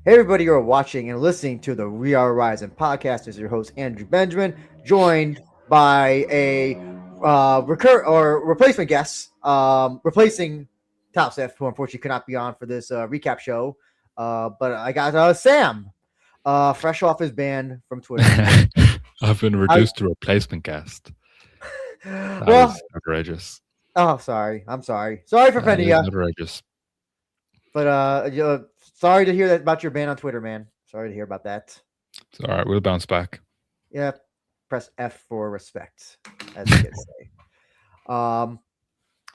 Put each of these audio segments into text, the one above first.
Hey everybody, you're watching and listening to the We Are Ryzin podcast. This is your host Andrew Benjamin, joined by a replacement guest, replacing Topsef, who unfortunately could not be on for this recap show. But I got Sam, fresh off his ban from Twitter. I've been I, reduced to replacement guest. That well, is outrageous. oh, sorry for That offending is you. outrageous. But sorry to hear that about your ban on Twitter, man. Sorry to hear about that. It's all right. We'll bounce back. Yeah, press F for respect, as the kids say. Um,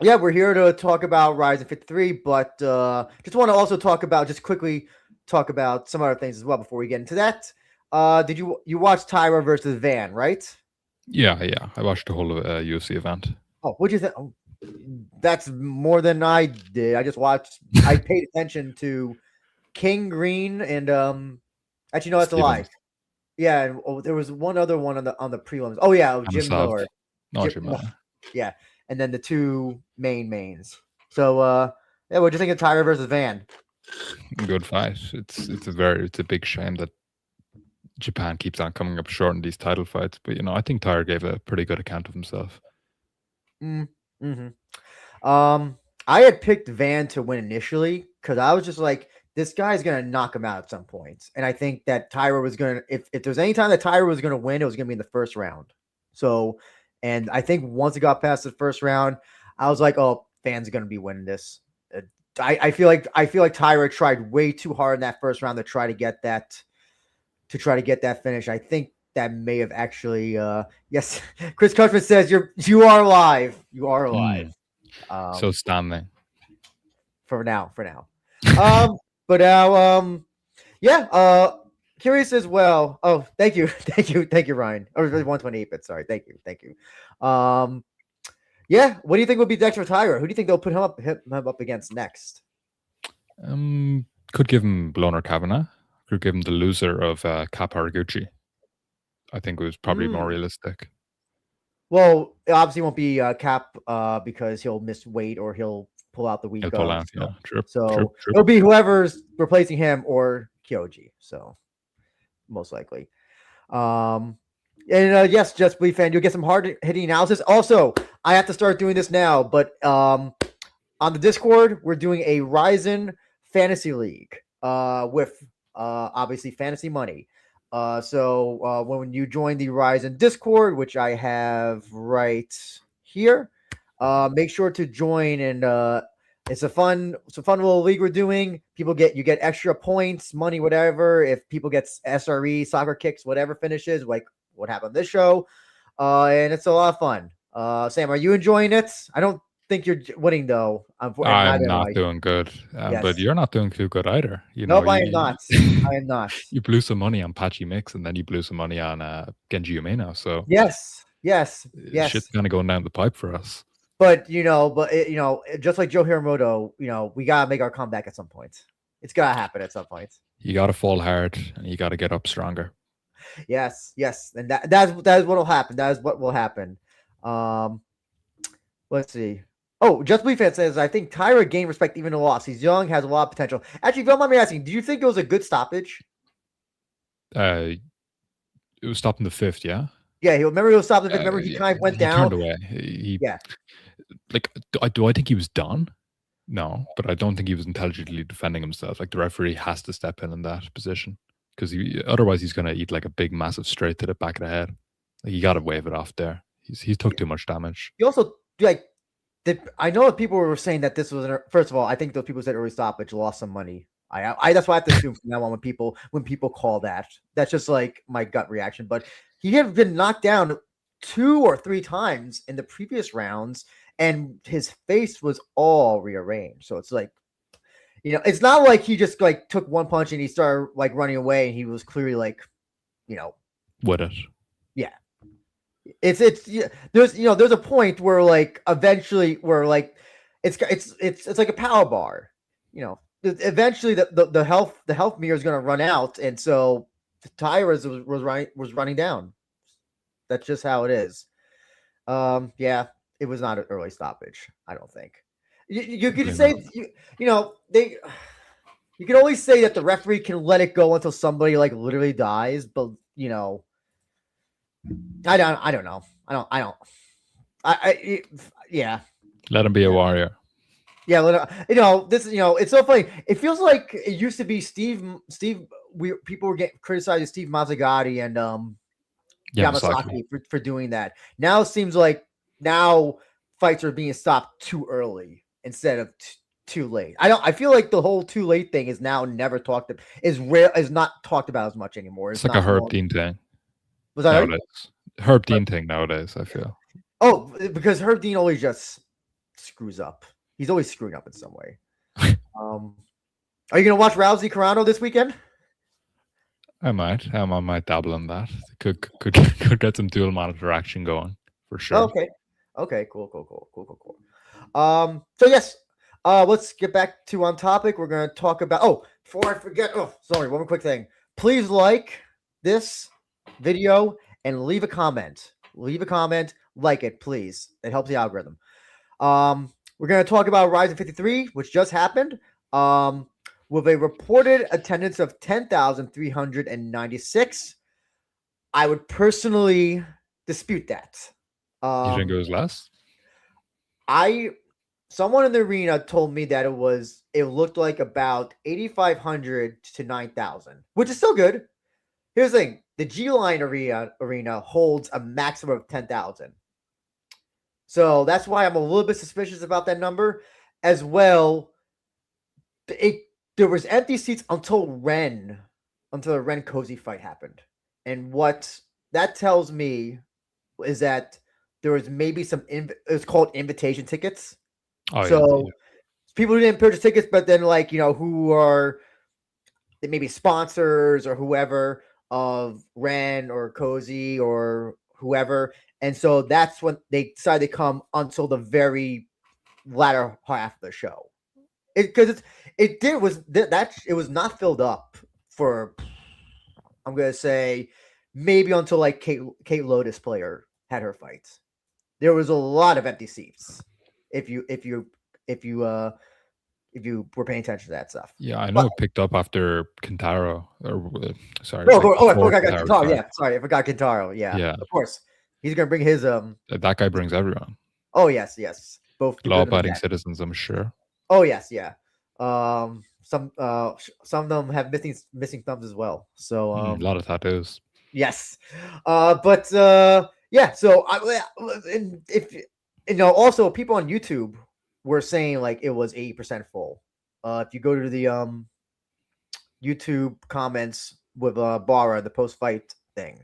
yeah, we're here to talk about Ryzen 53, but just want to also just quickly talk about some other things as well before we get into that. Did you watch Tyra versus Van, right? Yeah. I watched the whole UFC event. Oh, what'd you think? Oh, that's more than I did. I paid attention to King Green and actually no, that's a lie. Stevens, Yeah, and there was one other one on the prelims. Oh yeah, Jim Amisav, Miller. no, Jim, Jim, yeah, and then the two mains. So yeah, we're just thinking Tyra versus Van. good fight. It's a big shame that Japan keeps on coming up short in these title fights. But I think Tyre gave a pretty good account of himself. Mm-hmm. I had picked Van to win initially because I was just like, this guy's gonna knock him out at some point, and I think that Tyra was gonna. If there's any time that Tyra was gonna win, it was gonna be in the first round. So, and I think once it got past the first round, I was like, oh, Van's gonna be winning this. I feel like Tyra tried way too hard in that first round to try to get that finish. I think that may have actually yes. Chris Cushman says you are alive. You are alive. So standing. For now. But now yeah, curious as well. Oh, thank you. Thank you, Ryan. Oh, 128 bit, sorry. Thank you. Yeah, what do you think would be next for Tyra? Who do you think they'll put him up against next? Could give him Bloner Kavanagh. Could give him the loser of Cafaro. I think it was probably more realistic. Well, it obviously won't be Cap because he'll miss weight or he'll pull out the week He'll pull of. out, yeah. True. It'll be whoever's replacing him or Kyoji. So most likely. And yes, Just Bleed fan, you'll get some hard hitting analysis. Also, I have to start doing this now, but on the Discord, we're doing a Ryzen Fantasy League with obviously fantasy money. So when you join the Ryzen Discord, which I have right here, make sure to join. And it's a fun little league we're doing. You get extra points, money, whatever. If people get SRE, soccer kicks, whatever finishes, like what happened this show, and it's a lot of fun. Sam, are you enjoying it? I don't think you're winning though. I'm not doing good, Yes. but you're not doing too good either. Nope, I am not. I am not. You blew some money on Patchy Mix, and then you blew some money on Genji Umeno. So yes, shit's kind of going down the pipe for us. But just like Joe Hiramoto, we gotta make our comeback at some point. It's gotta happen at some point. You gotta fall hard, and you gotta get up stronger. Yes, and that is what will happen. That is what will happen. Let's see. Oh, Just Believe Fan says, I think Tyra gained respect even in a loss. He's young, has a lot of potential. Actually, if you don't mind me asking, do you think it was a good stoppage? It was stopped in the fifth, yeah? Yeah, remember he was stopped in the fifth. Remember he kind of went down? Turned away. Do I think he was done? No, but I don't think he was intelligently defending himself. Like, the referee has to step in that position because otherwise he's going to eat like a big, massive straight to the back of the head. Like, you got to wave it off there. He took too much damage. He also, I know that people were saying that this was, first of all, I think those people said early stoppage lost some money. I that's why I have to assume from now on when people call that. That's just like my gut reaction. But he had been knocked down 2 or 3 times in the previous rounds, and his face was all rearranged. So it's like, it's not like he just like took one punch and he started like running away, and he was clearly like, with it. Yeah. There's there's a point where like eventually where like it's like a power bar, eventually the health meter is going to run out, and so Tyra's was running down. That's just how it is. Yeah, it was not an early stoppage. I don't think you could say they. You can always say that the referee can let it go until somebody like literally dies, but you know, I don't know. Yeah. Let him be a warrior. Yeah, you know, it's so funny. It feels like it used to be people were getting criticizing Steve Mazzagatti and Yamasaki for doing that. Now it seems like now fights are being stopped too early instead of too late. I feel like the whole too late thing is now never talked about, is not talked about as much anymore. It's like a Herb Dean thing. Was that nowadays? Herb Dean thing nowadays, I feel. Oh, because Herb Dean always just screws up. He's always screwing up in some way. Are you gonna watch Rousey Carano this weekend? I might dabble in that. Could get some dual monitor action going for sure. Okay, cool. So yes, let's get back to on topic. We're gonna talk about. Before I forget, sorry, one more quick thing. Please like this video and leave a comment. Like it, please. It helps the algorithm. We're gonna talk about Ryzin 53, which just happened. With a reported attendance of 10,396. I would personally dispute that. You think it was less? Someone in the arena told me that it looked like about 8,500 to 9,000, which is still good. Here's the thing: the G-Line arena holds a maximum of 10,000. So that's why I'm a little bit suspicious about that number as well. There was empty seats until the Ren Cozy fight happened. And what that tells me is that there was maybe it's called invitation tickets. People who didn't purchase tickets, but then who are maybe sponsors or whoever of Ren or Cozy or whoever. And so that's when they decided to come until the very latter half of the show. It was not filled up for, I'm gonna say, maybe until like Kate Lotus player had her fights. There was a lot of empty seats. If you were paying attention to that stuff. Yeah, I know it picked up after Kintaro. I forgot Kintaro. Yeah, sorry, I forgot Kintaro. Yeah, of course. He's gonna bring his That guy brings everyone. Oh yes. Both law-abiding citizens, I'm sure. Oh yes, yeah. Some of them have missing thumbs as well. So a lot of tattoos. Yes, yeah. So also people on YouTube were saying like it was 80% full. If you go to the YouTube comments with Barra, the post-fight thing,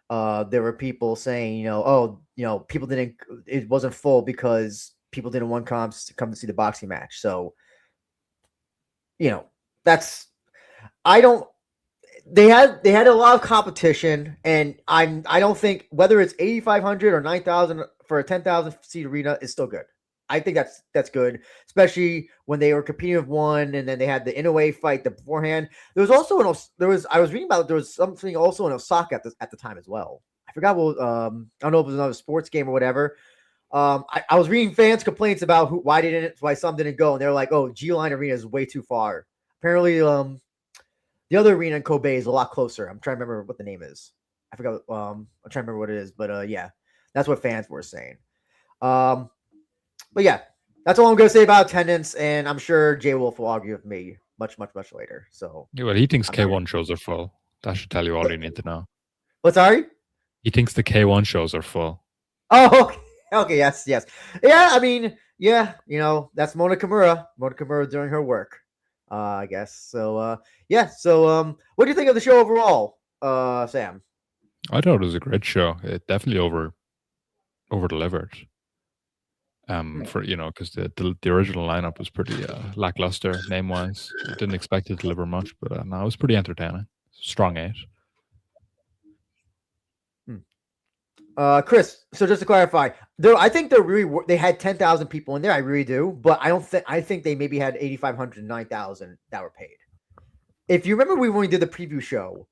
there were people saying, people it wasn't full because people didn't want come to see the boxing match. So, they had a lot of competition, and I don't think whether it's 8,500 or 9,000 for a 10,000 seat arena is still good. I think that's good, especially when they were competing with one, and then they had the Inoue fight beforehand. I was reading about there was something also in Osaka at the time as well. I forgot what I don't know if it was another sports game or whatever. I was reading fans' complaints about why some didn't go, and they're like, "Oh, G-Line Arena is way too far." Apparently, the other arena in Kobe is a lot closer. I'm trying to remember what the name is. I forgot. I'm trying to remember what it is, but yeah, that's what fans were saying. But yeah, that's all I'm going to say about attendance, and I'm sure Jay Wolf will argue with me much later. So yeah, well, he thinks K1 shows are full. That should tell you all you need to know. What? Sorry? He thinks the K1 shows are full. Oh, okay, yes. Yeah, I mean, yeah, that's Mona Kimura doing her work, I guess. So, yeah. So, what do you think of the show overall, Sam? I thought it was a great show. It definitely over delivered. Because the original lineup was pretty lackluster name wise. I didn't expect it to deliver much, but no, it was pretty entertaining. Strong 8. Chris, so just to clarify, I think they had 10,000 people in there. I really do, but I think they maybe had 8,500 to 9,000 that were paid. If you remember when we did the preview show,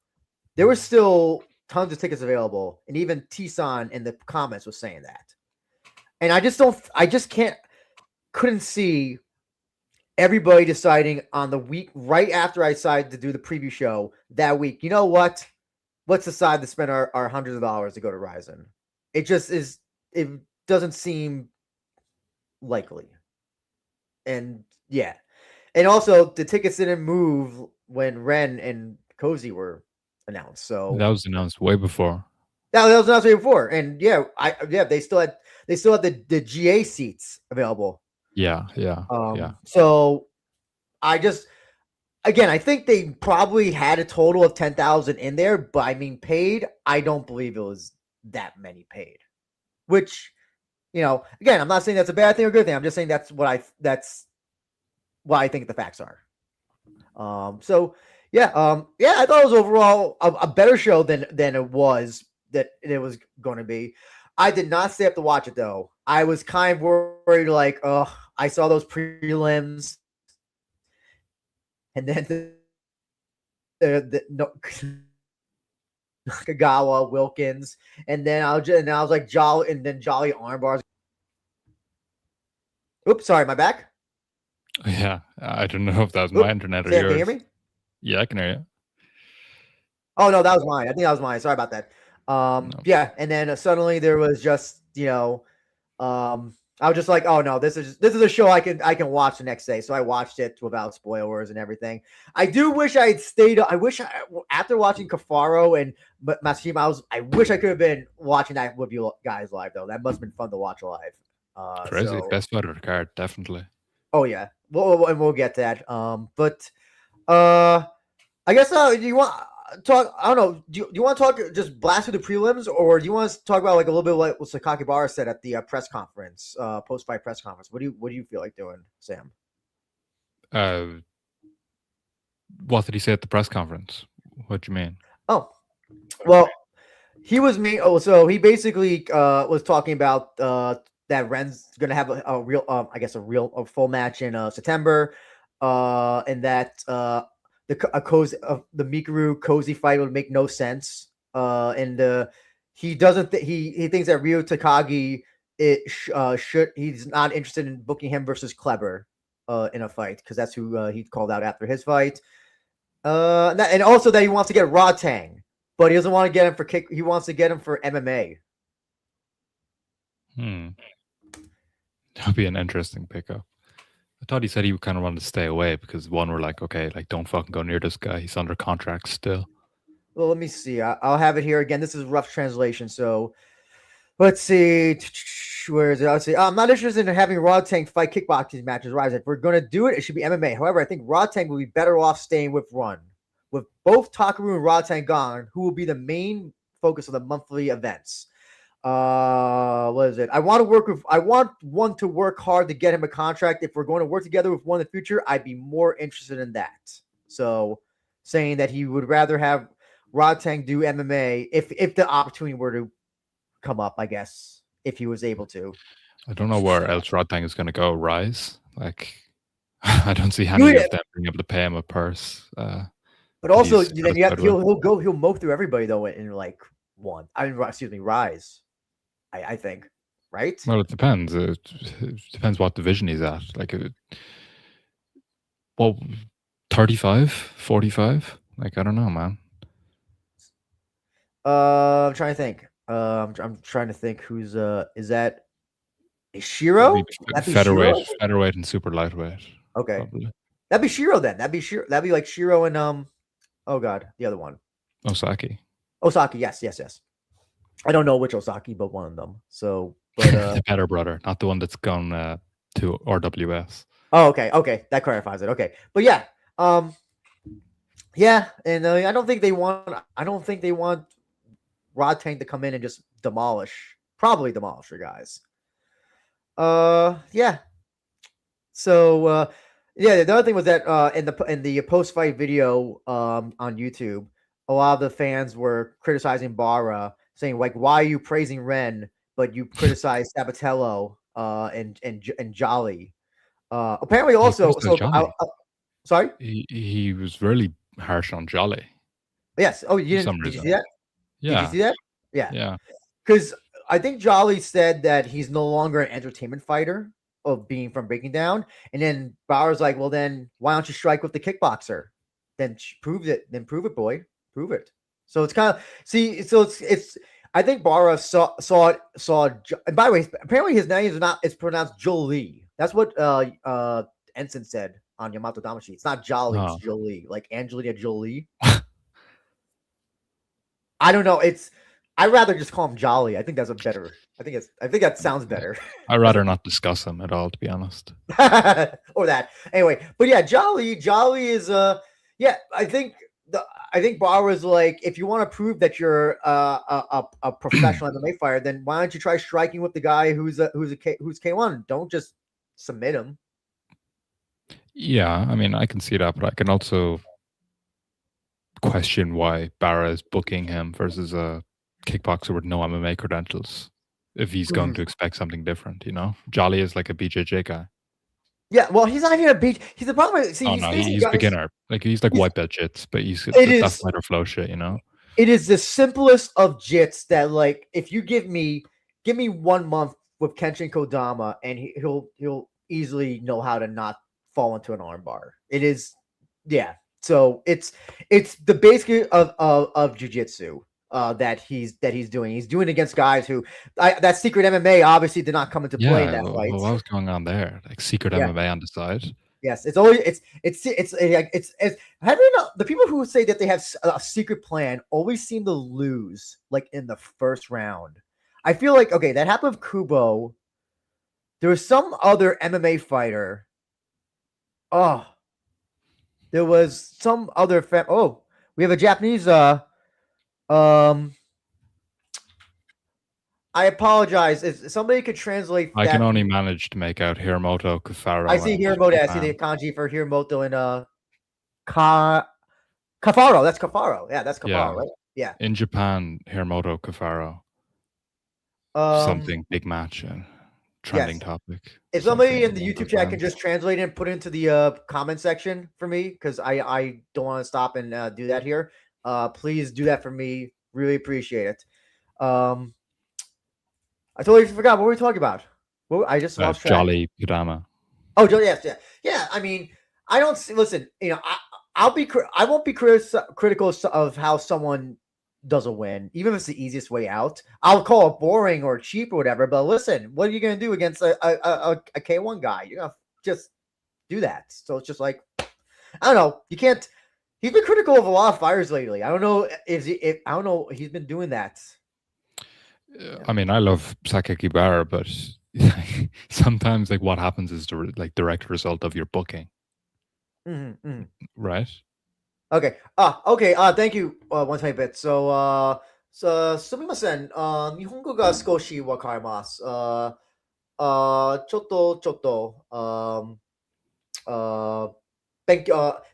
there were still tons of tickets available, and even T-San in the comments was saying that. And couldn't see everybody deciding on the week right after I decided to do the preview show that week, you know what? Let's decide to spend our hundreds of dollars to go to Ryzen. It just is. It doesn't seem likely, and yeah, and also the tickets didn't move when Ren and Cozy were announced. So That was announced way before. that was announced before, and yeah, they still had the GA seats available. Yeah, yeah, yeah. So I just again, I think they probably had a total of 10,000 in there, but I mean, paid, I don't believe it was that many paid. Which, again, I'm not saying that's a bad thing or good thing. I'm just saying that's what I think the facts are. So yeah, I thought it was overall a better show than it was going to be. I did not stay up to watch it though. I was kind of worried, like, oh, I saw those prelims, and then no, Nakagawa, Wilkins, and then I was like Jolly, and then Jolly armbars. Oops, sorry, my back. Yeah, I don't know if that was my internet or Sam, yours. can you hear me? Yeah, I can hear you. Oh no, that was mine. I think that was mine. Sorry about that. No. Yeah, and then suddenly there was just I was just like, oh no, this is a show I can watch the next day. So I watched it without spoilers and everything. I do wish I had stayed. After watching Cafaro and Matsushima, I wish I could have been watching that with you guys live though. That must have been fun to watch live. Crazy, best fighter of the card, definitely. Oh yeah, we'll get to that. But I guess do you want talk? I don't know. Do you want to talk just blast through the prelims, or do you want to talk about like a little bit like what Sakakibara said at the press conference, post fight press conference? What do you feel like doing, Sam? What did he say at the press conference? What do you mean? Oh, well, he was me. Oh, so he basically was talking about that Ren's gonna have a real, I guess a full match in September, and that the Mikuru Cozy fight would make no sense. And he doesn't. He thinks that Ryo Takagi he's not interested in booking him versus Kleber in a fight because that's who he called out after his fight. And also that he wants to get Rodtang, but he doesn't want to get him for kick. He wants to get him for MMA. That'd be an interesting pickup. I thought he said he kind of wanted to stay away because one were like, okay, like don't fucking go near this guy. He's under contract still. Well, let me see. I'll have it here again. This is rough translation. So let's see. Where is it? Let's see. I'm not interested in having Rodtang fight kickboxing matches. Ryzin. If we're going to do it, it should be MMA. However, I think Rodtang will be better off staying with Run. With both Takaru and Rodtang gone, who will be the main focus of the monthly events. What is it? I want one to work hard to get him a contract. If we're going to work together with one in the future, I'd be more interested in that. So saying that he would rather have Rodtang do MMA if the opportunity were to come up, I guess, if he was able to. I don't know where else Rodtang is going to go. Rise, like I don't see any of them being able to pay him a purse. But also, then he'll mow through everybody though in like one. Rise. I think, right? Well, it depends. It depends what division he's at. Like, 35, 45? Like, I don't know, man. I'm trying to think. I'm trying to think who's is that Shiro? Featherweight and super lightweight. Okay. Probably. That'd be Shiro then. That'd be like Shiro and oh god, the other one. Osaki, yes. I don't know which Osaki, but one of them. So but the better brother, not the one that's gone to RWS. Oh, okay. That clarifies it. Okay. But yeah. Yeah, and I don't think they want Rodtang to come in and just probably demolish your guys. Yeah. So yeah, the other thing was that in the post fight video on YouTube, a lot of the fans were criticizing Bara, saying like, "Why are you praising Ren, but you criticize Sabatello and Jolly?" Apparently, also, sorry, he was really harsh on Jolly. Yes. Oh, did you see that? Yeah. Did you see that? Yeah. Because I think Jolly said that he's no longer an entertainment fighter. of being from breaking down. And then Bauer's like, well, then why don't you strike with the kickboxer? Then prove it. Then prove it, boy. Prove it. So it's kind of see. So it's. I think Bara saw. And by the way, apparently his name is not. It's pronounced Jolie. That's what Ensign said on Yamato Damashi. It's not Jolly. It's Jolie, like Angelina Jolie. I don't know. I'd rather just call him Jolly. I think that's a better. I think that sounds better. I'd rather not discuss him at all, to be honest. Or that. Anyway, but yeah, Jolly is yeah. I think Bar was like, if you want to prove that you're a professional MMA fighter, then why don't you try striking with the guy who's K1? Don't just submit him. Yeah, I mean, I can see that, but I can also question why Barra is booking him versus a kickboxer with no MMA credentials if he's going to expect something different, you know? Jolly is like a BJJ guy. Yeah, well, he's not even a beach. He's the problem. See, he's beginner. Like he's white belt jits, but he's that fighter flow shit, you know? It is the simplest of jits that, like, if you give me 1 month with Kenshin Kodama, and he'll easily know how to not fall into an armbar. It is, yeah. So it's the basic of jiu-jitsu that he's doing. He's doing it against guys who that secret MMA obviously did not come into play in that fight. What was going on there? Like secret MMA on the side. Yes, it's always how do you know the people who say that they have a secret plan always seem to lose like in the first round. I feel like that happened with Kubo. There was some other MMA fighter. Oh, there was some other we have a Japanese I apologize. If somebody could translate I can only manage to make out Hiramoto, Cafaro. I see Hiramoto. I see the kanji for Hiramoto and Cafaro. That's Cafaro. Yeah, that's Cafaro, right? Yeah. In Japan, Hiramoto, Cafaro. Something big match and trending topic. If somebody in the YouTube chat can just translate it and put it into the comment section for me, because I don't want to stop and do that here. Please do that for me. Really appreciate it. I totally forgot what we were talking about. I just lost track. Jolly Kodama. Oh, yes, yeah. I mean, I don't see. Listen, I won't be critical of how someone does a win, even if it's the easiest way out. I'll call it boring or cheap or whatever. But listen, what are you gonna do against a K1 guy? You're gonna just do that. So it's just like, I don't know. You can't. He's been critical of a lot of fighters lately. I don't know I don't know. He's been doing that. I mean, I love Sakaki Bara, but sometimes like what happens is the direct result of your booking. Right? Okay. Okay. Thank you. 120 bits. So, すみません。日本語が少しわかります。ちょっと、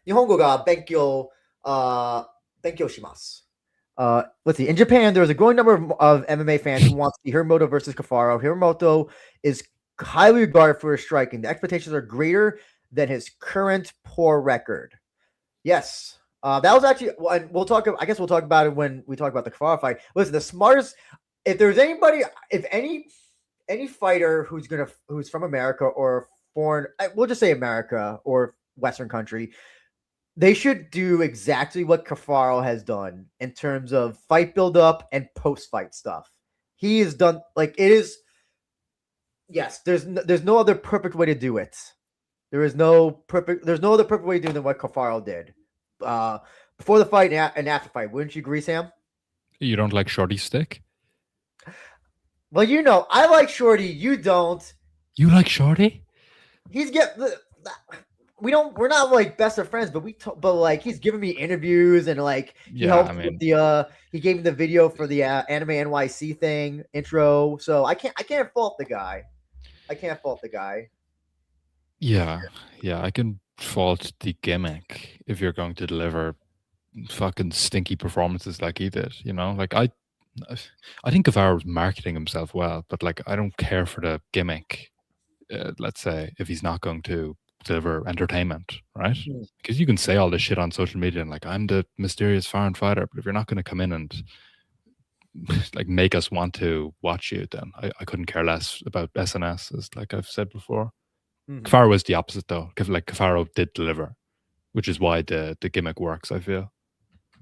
日本語が勉強します。Let's see. In Japan, there is a growing number of MMA fans who want to see Hiramoto versus Cafaro. Hiramoto is highly regarded for his striking. The expectations are greater than his current poor record. Yes. That was actually, we'll talk. I guess we'll talk about it when we talk about the Cafaro fight. Listen, the smartest. If there's anybody, if any fighter who's from America or foreign, we'll just say America or Western country, they should do exactly what Cafaro has done in terms of fight build-up and post-fight stuff. He has done it is. Yes, there's no other perfect way to do it. There's no other perfect way to do it than what Cafaro did. Before the fight and after the fight. Wouldn't you agree, Sam? You don't like Shorty Stick? Well, I like Shorty. You don't. You like Shorty? We're not like best of friends, but like he's giving me interviews and like he helped with he gave me the video for the Anime NYC thing intro. So I can't fault the guy. Yeah, I can fault the gimmick if you're going to deliver fucking stinky performances like he did. You know, like I think Cafaro was marketing himself well, but like I don't care for the gimmick. Let's say if he's not going to deliver entertainment, right? Because you can say all this shit on social media and like I'm the mysterious foreign fighter, but if you're not going to come in and like make us want to watch you, then I couldn't care less about SNS, as like I've said before. Cafaro was the opposite though. Like Cafaro did deliver, which is why the gimmick works. I feel.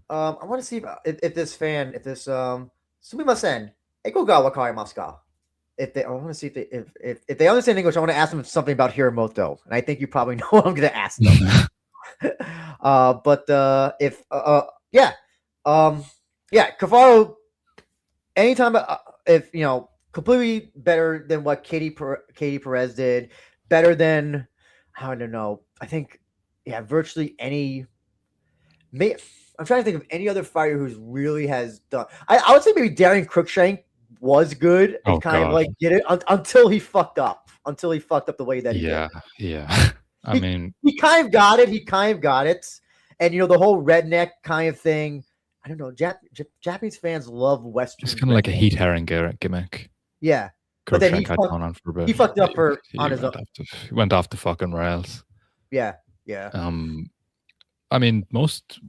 I want to see if this fan, if this sumimasen, eko ga wakarimasu ka? If they, I want to see if they understand English, I want to ask them something about Hiramoto, and I think you probably know what I'm going to ask them. Yeah, Cafaro. Anytime, if completely better than what Katie Perez did, better than I don't know. I think virtually any. I'm trying to think of any other fighter who's really has done. I would say maybe Darian Cruikshank was good and kind of like did it until he fucked up. Until he fucked up the way that he did. Yeah. I mean, he kind of got it. And the whole redneck kind of thing. I don't know. Japanese fans love Western. It's kind of like a heat herring gimmick. Yeah, but then he fucked up on his own. He went off the fucking rails. Yeah. I mean, most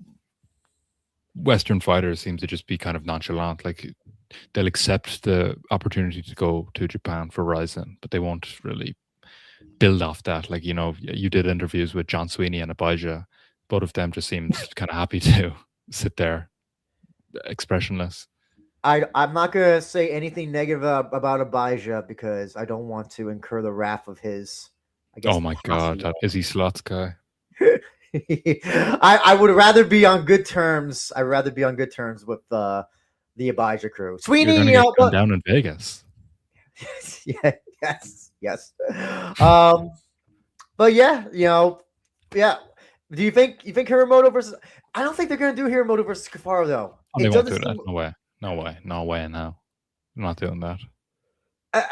Western fighters seem to just be kind of nonchalant. Like they'll accept the opportunity to go to Japan for Ryzin, but they won't really build off that. Like, you did interviews with John Sweeney and Abijah. Both of them just seemed kind of happy to sit there expressionless. I'm not gonna say anything negative about Abijah because I don't want to incur the wrath of his. I guess. Oh my god, that is he slots guy. I would rather be on good terms. I'd rather be on good terms with the Abijah crew. Sweeney, but down in Vegas. Yes. But yeah. Do you think Hiramoto versus? I don't think they're gonna do Hiramoto versus Cafaro though. Oh, they won't do that. No way. I'm not doing that.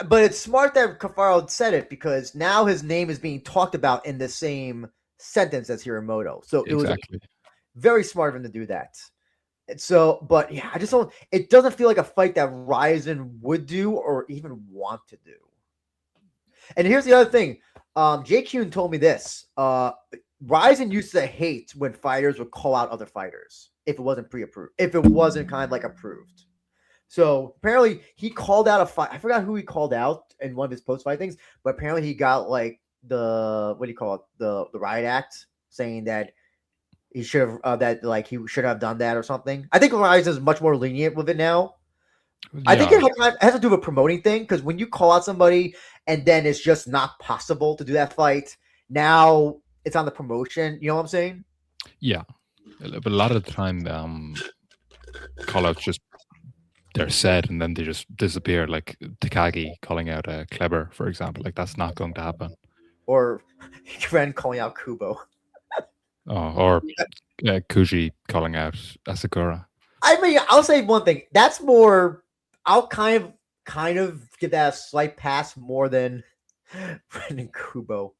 But it's smart that Cafaro said it because now his name is being talked about in the same sentence as Hiramoto. So it was very smart of him to do that. So, but yeah, I just don't. It doesn't feel like a fight that Ryzin would do or even want to do. And here's the other thing. JQ told me this. Ryzin used to hate when fighters would call out other fighters if it wasn't pre-approved, if it wasn't kind of like approved. So apparently he called out a fight. I forgot who he called out in one of his post-fight things, but apparently he got like the riot act saying that he should have he should have done that or something. I think Ryzen is much more lenient with it now. Yeah. I think it has to do with a promoting thing because when you call out somebody and then it's just not possible to do that fight, now it's on the promotion. You know what I'm saying? Yeah, but a lot of the time, call-outs just they're said and then they just disappear. Like Takagi calling out Kleber, for example. Like that's not going to happen. Or Ren calling out Kubo. Or Kuji calling out Asakura. I mean, I'll say one thing. That's more. I'll kind of give that a slight pass more than Ren and Kubo.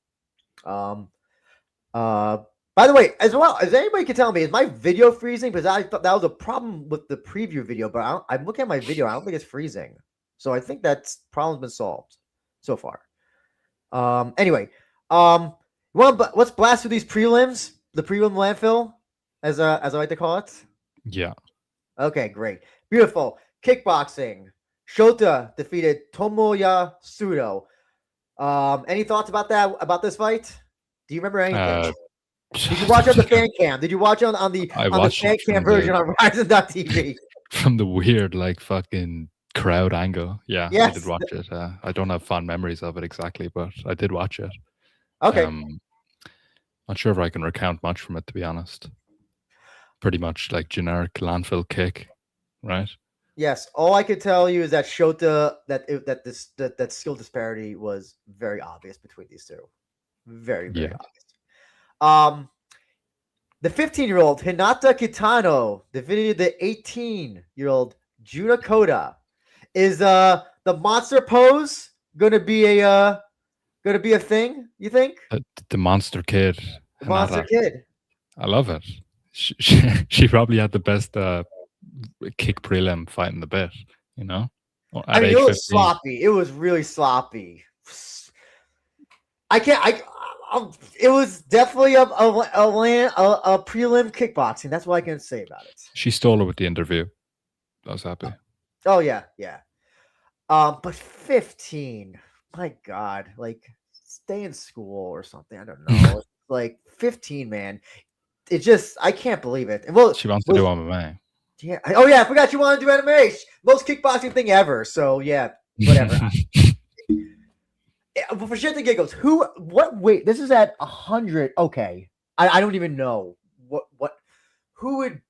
By the way, as well, as anybody can tell me, is my video freezing? Because I thought that was a problem with the preview video, but I'm looking at my video. I don't think it's freezing. So I think that problem's been solved so far. Anyway, let's blast through these prelims. The prelim landfill, as I like to call it. Yeah. Okay, great. Beautiful. Kickboxing. Shota defeated Tomoya Sudo. Any thoughts about that? About this fight? Do you remember anything? Did you watch on the fan cam? Did you watch on the fan cam version on Ryzin.tv? From the weird, fucking crowd angle. Yeah, yes. I did watch it. I don't have fond memories of it exactly, but I did watch it. Okay. Not sure if I can recount much from it, to be honest. Pretty much like generic landfill kick, right? Yes. All I could tell you is that Shota, that skill disparity was very obvious between these two. Very, very obvious. The 15-year-old Hinata Kitano defeated the 18-year-old Juna Koda. Is the monster pose gonna be a thing? You think? The monster kid. The monster kid. I love it. She probably had the best kick prelim fight in the bit. You know. I mean, it was 15. Sloppy. It was really sloppy. It was definitely a prelim kickboxing. That's what I can say about it. She stole it with the interview. I was happy. Oh yeah. But 15. My God, stay in school or something. I don't know. Like 15, man. It just I can't believe it. And well, She wants to do MMA. yeah. Oh yeah, I forgot you want to do MMA. Most kickboxing thing ever. So yeah, whatever. But for shit and giggles, what weight? This is at 100. Okay, I don't even know who would.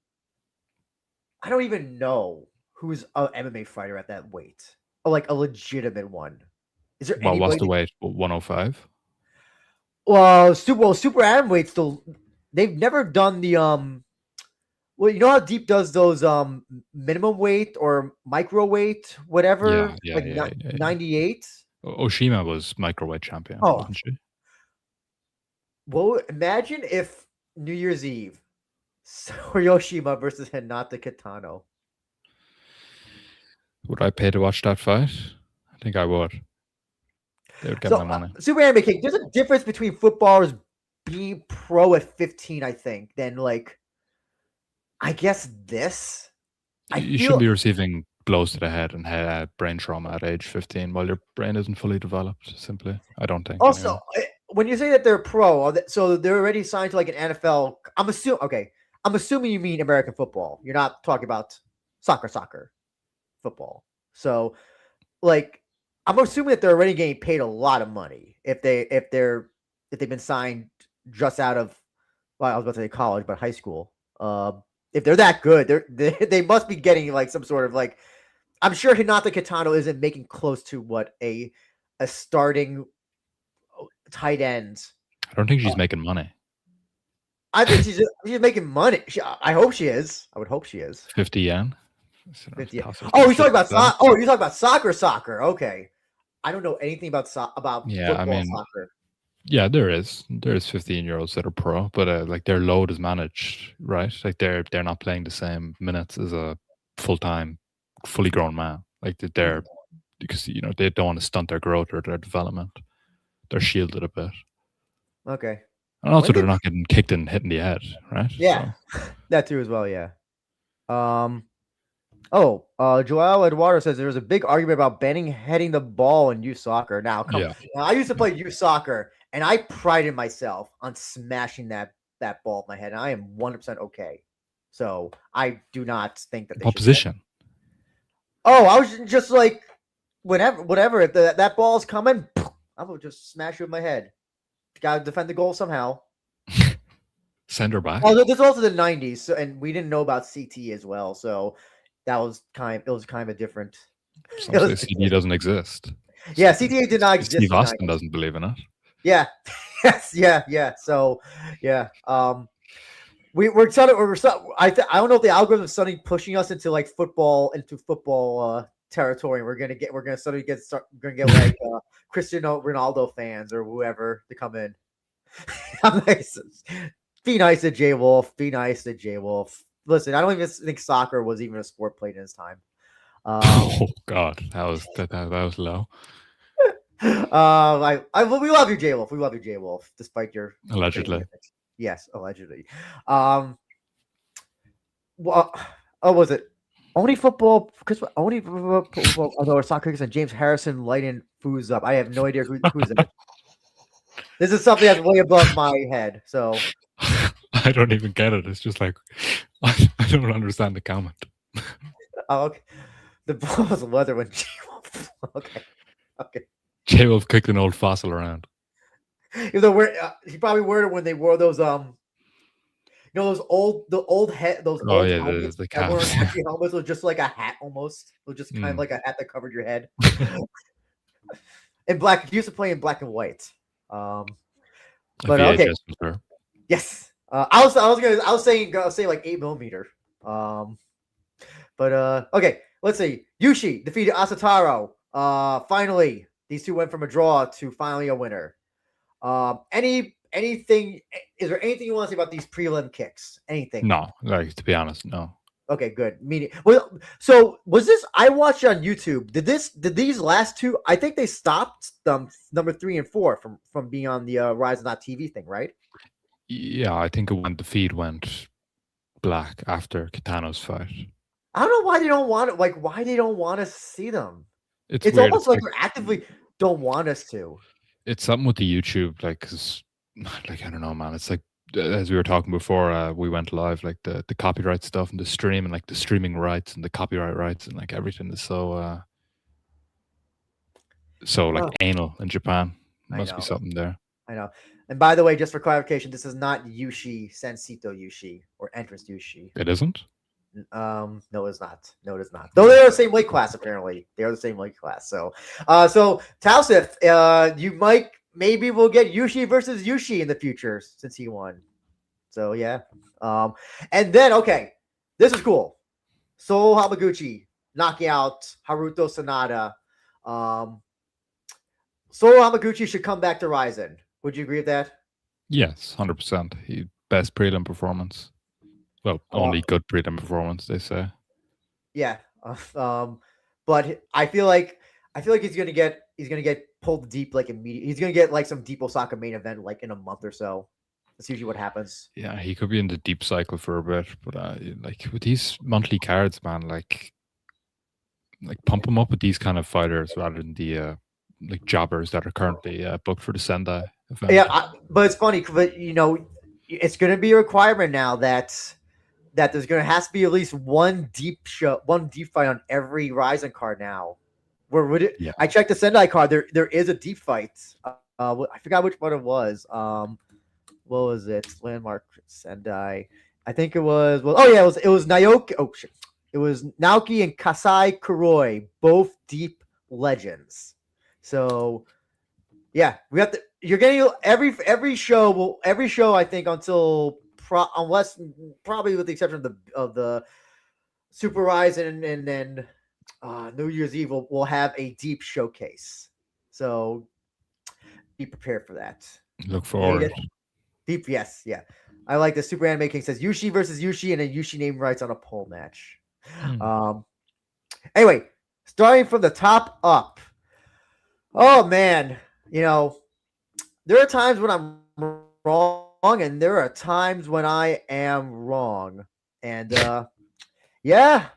I don't even know who's an MMA fighter at that weight. Oh, like a legitimate one. Is there Well, what's anybody? the weight? 105. Super atom weight still. They've never done the Well, you know how Deep does those minimum weight or micro weight, whatever, like 98. Oshima was microweight champion, Oh, wasn't she? well, imagine if New Year's Eve, Soryoshima versus Hinata Kitano. Would I pay to watch that fight? I think I would. They would get my money. Super Anime King, there's a difference between footballers being pro at 15, I think, than like, I guess this. You shouldn't be receiving blows to the head and brain trauma at age 15 while your brain isn't fully developed, simply. I don't think. Also, anyway. When you say that they're pro, so they're already signed to like an NFL. I'm assuming you mean American football. You're not talking about soccer, football. So, like, I'm assuming that they're already getting paid a lot of money if they've been signed just out of, well, I was about to say college, but high school. If they're that good, they must be getting like some sort of like. I'm sure Hinata Kitano isn't making close to what a starting tight end. I don't think she's making money. I think she's making money. I hope she is. I would hope she is. 50 yen. 50 yen. Oh, you're talking about soccer. Oh, you're talking about soccer. Okay, I don't know anything about football, soccer. Yeah, there is 15-year-olds that are pro, but like their load is managed, right? Like they're not playing the same minutes as a full-time, fully grown man. Like they're because they don't want to stunt their growth or their development. They're shielded a bit. Okay. And also they're not getting kicked and hit in the head, right? Yeah, so. That too as well. Yeah. Joel Eduardo says there was a big argument about banning heading the ball in youth soccer. Now, now, I used to play youth soccer, and I prided myself on smashing that ball with my head, and I am 100% okay. So I do not think that. What position? I was just like, whatever. If that ball's coming, I will just smash it with my head. Got to defend the goal somehow. Send her back. Oh, this is also the 90s, so, and we didn't know about CT as well, so that was kind of a different. CT doesn't exist. Yeah, CTA did not exist. Steve Austin doesn't believe in it. Yeah. Yes. Yeah. So, yeah. We're suddenly. I don't know if the algorithm is suddenly pushing us into like football territory. We're gonna suddenly get like Cristiano Ronaldo fans or whoever to come in. Be nice to J Wolf. Be nice to J Wolf. Listen, I don't even think soccer was even a sport played in his time. Oh God, that was low. We love you, J Wolf. We love you, J Wolf, despite your allegedly. Yes, allegedly. Was it only football? Because only football. Although soccer and James Harrison lighting foods up. I have no idea who's in it. This is something that's way above my head. So I don't even get it. It's just like I don't understand the comment. Oh, okay. The ball was leather when J-Wolf. Okay. J-Wolf kicked an old fossil around. He probably wore it when they wore those those old helmets the that weren't actually helmets. It was just like a hat almost. It was just kind of like a hat that covered your head. In black, he used to play in black and white. But okay. Yes. I was saying like 8mm. Okay, let's see. Yushi defeated Asataro. Finally, these two went from a draw to finally a winner. Anything? Is there anything you want to say about these prelim kicks? Anything? No, like to be honest, no. Okay, good. So was this? I watched on YouTube. Did these last two? I think they stopped them number 3 and 4 from being on the Ryzin.TV thing, right? Yeah, I think the feed went black after Kitano's fight. I don't know why they don't want it. Like, why they don't want us to see them? It's weird. almost like they're actively don't want us to. It's something with the YouTube, like, cause, like I don't know, man. It's like as we were talking before we went live, like the copyright stuff and the stream and like the streaming rights and the copyright rights and like everything is so like Oh, anal in Japan. I Must be know. something there. I know. And by the way, just for clarification, this is not Yushi Sensito Yushi or Entrance Yushi. It isn't. No, it's not. No, it is not. Though they're the same weight class, apparently. They are the same weight class. So, Tausif, you might maybe we'll get Yushi versus Yushi in the future since he won. So yeah. And then okay, this is cool. Solo Hamaguchi knocking out Haruto Sanada. Solo Hamaguchi should come back to Ryzen. Would you agree with that? Yes, 100%. He best prelim performance. Well, only good prelim performance, they say. Yeah. But I feel like he's gonna get pulled deep like immediately. He's gonna get like some deep Osaka main event like in a month or so. That's usually what happens. Yeah, he could be in the deep cycle for a bit, but like with these monthly cards, man, like pump him up with these kind of fighters rather than the like jobbers that are currently booked for the Sendai event. Yeah, but it's funny, but it's going to be a requirement now that there's going to have to be at least one deep fight on every Ryzen card now. Where would it? Yeah. I checked the Sendai card. There is a deep fight. I forgot which one it was. What was it? Landmark Sendai. I think it was. Well, oh yeah, it was Naoki. Oh shit. It was Naoki and Kasai Kuroi, both deep legends. So, yeah, we have to. You're getting every show. I think until unless probably with the exception of the Super Ryzen and then New Year's Eve, we'll have a deep showcase. So, be prepared for that. Look forward. Deep, yes, yeah. I like the Super Anime King says Yushi versus Yushi and then Yushi name rights on a pole match. Anyway, starting from the top up. Oh man, there are times when I'm wrong and there are times when I am wrong. And yeah,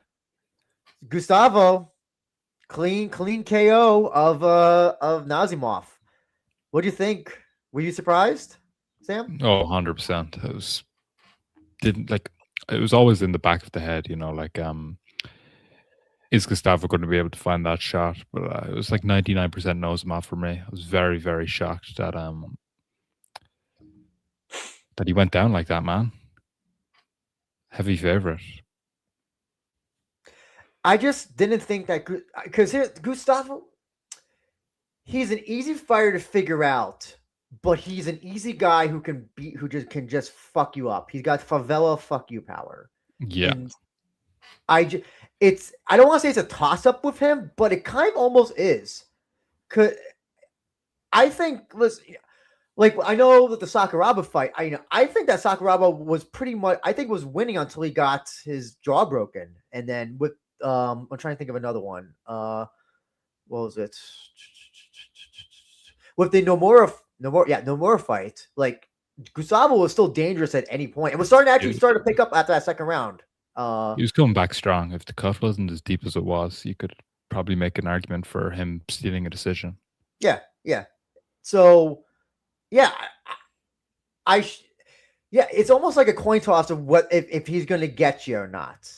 Gustavo, clean KO of Nazimov. What do you think? Were you surprised, Sam? Oh, 100%. It was always in the back of the head, is Gustavo going to be able to find that shot? But it was like 99% Nazimov for me. I was very, very shocked that he went down like that, man. Heavy favorite. I just didn't think that because Gustavo, he's an easy fighter to figure out, but he's an easy guy who can just fuck you up. He's got favela fuck you power. Yeah. And I don't want to say it's a toss up with him, but it kind of almost is. Cause I think I know that the Sakuraba fight. I think that Sakuraba was pretty much. I think was winning until he got his jaw broken, and then with I'm trying to think of another one. What was it? With the Nomura fight, like Gustavo was still dangerous at any point. It was starting to pick up after that second round. He was coming back strong. If the cut wasn't as deep as it was, you could probably make an argument for him stealing a decision. Yeah. So, yeah, it's almost like a coin toss of what if he's going to get you or not.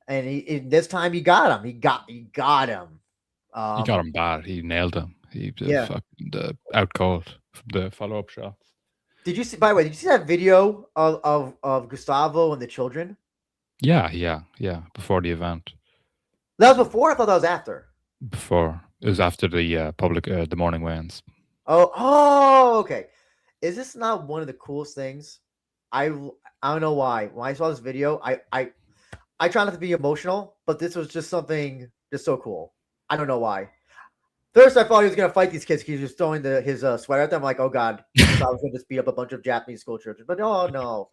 And this time he got him. He got him. He got him bad. He nailed him. He fucking out cold from the follow up shots. Did you see? By the way, did you see that video of Gustavo and the children? Yeah. Before the event. That was before. I thought that was after. Before. It was after the the morning weigh-ins. Oh, okay. Is this not one of the coolest things? I don't know why. When I saw this video, I try not to be emotional, but this was just something just so cool. I don't know why. First, I thought he was gonna fight these kids. He was just throwing his sweater at them. I'm like, oh god, I was gonna just beat up a bunch of Japanese school children. But oh no,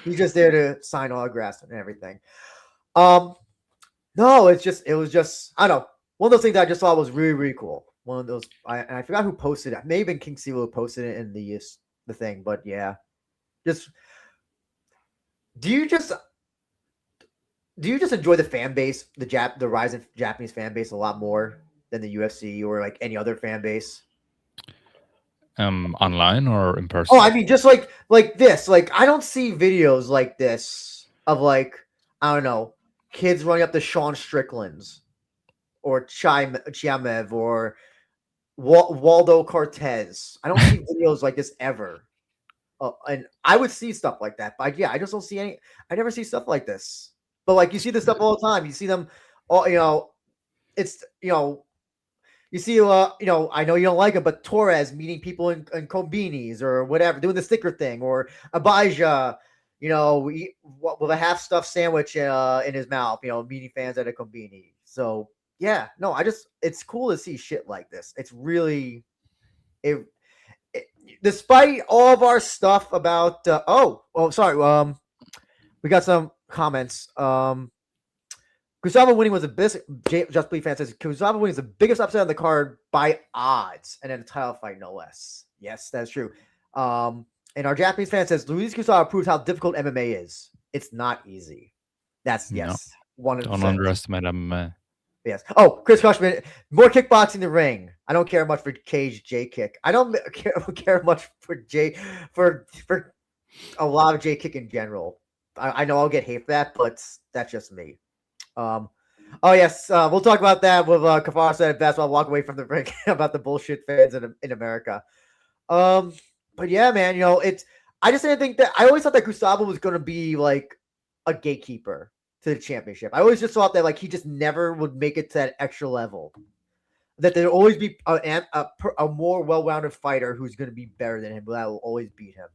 he's just there to sign autographs and everything. No, it was just I don't know. One of those things I just thought was really, really cool. One of those, I forgot who posted it. It may have been King Silo who posted it in the thing, but yeah, just do you just enjoy the fan base, the Ryzen Japanese fan base a lot more than the UFC or like any other fan base? Online or in person? Oh, I mean, just like this. Like, I don't see videos like this of like, I don't know, kids running up to Sean Strickland's or Chiamev or Waldo Cortez. I don't see videos like this ever. And I would see stuff like that, but yeah, I just don't see any. I never see stuff like this. But like, you see this stuff all the time. You see them all. It's you see, I know you don't like him, but Torres meeting people in combinis or whatever, doing the sticker thing, or Abijah, with a half stuffed sandwich in his mouth, meeting fans at a combini. So yeah, no, it's cool to see shit like this. It's really, it despite all of our stuff about, sorry, we got some comments. Gustavo winning was the best. Just Bleed fan says Gustavo winning is the biggest upset on the card by odds, and then a title fight, no less. Yes, that's true. And our Japanese fan says Luis Gustavo proves how difficult MMA is. It's not easy. That's yes, 100%. Don't underestimate MMA. Yes. Oh, Chris Cushman, more kickboxing the ring. I don't care much for Cage J kick. I don't care much for for a lot of J kick in general. I know I'll get hate for that, but that's just me. Oh yes, we'll talk about that with Cafaro said best. I'll walk away from the ring about the bullshit fans in America. But yeah, man, I just didn't think that. I always thought that Gustavo was going to be like a gatekeeper to the championship. I always just thought that like he just never would make it to that extra level. That there'd always be a more well-rounded fighter who's going to be better than him, but that will always beat him.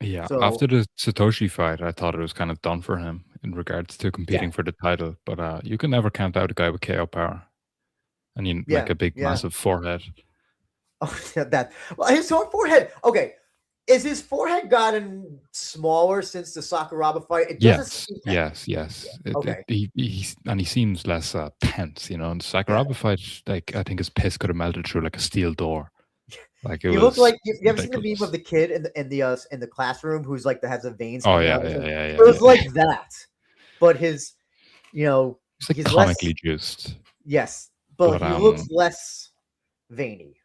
Yeah, so, after the Satoshi fight, I thought it was kind of done for him in regards to competing for the title. But you can never count out a guy with KO power, and like a big, massive forehead. Oh, his forehead. Okay, is his forehead gotten smaller since the Sakuraba fight? It yes. Okay, he seems less tense. In the Sakuraba fight, like I think his piss could have melted through like a steel door. Like it looked like you ever seen the meme of the kid in the classroom who's like that has the veins? Oh yeah. It was like that, but he's like he's comically less, juiced. Yes, but he looks less veiny.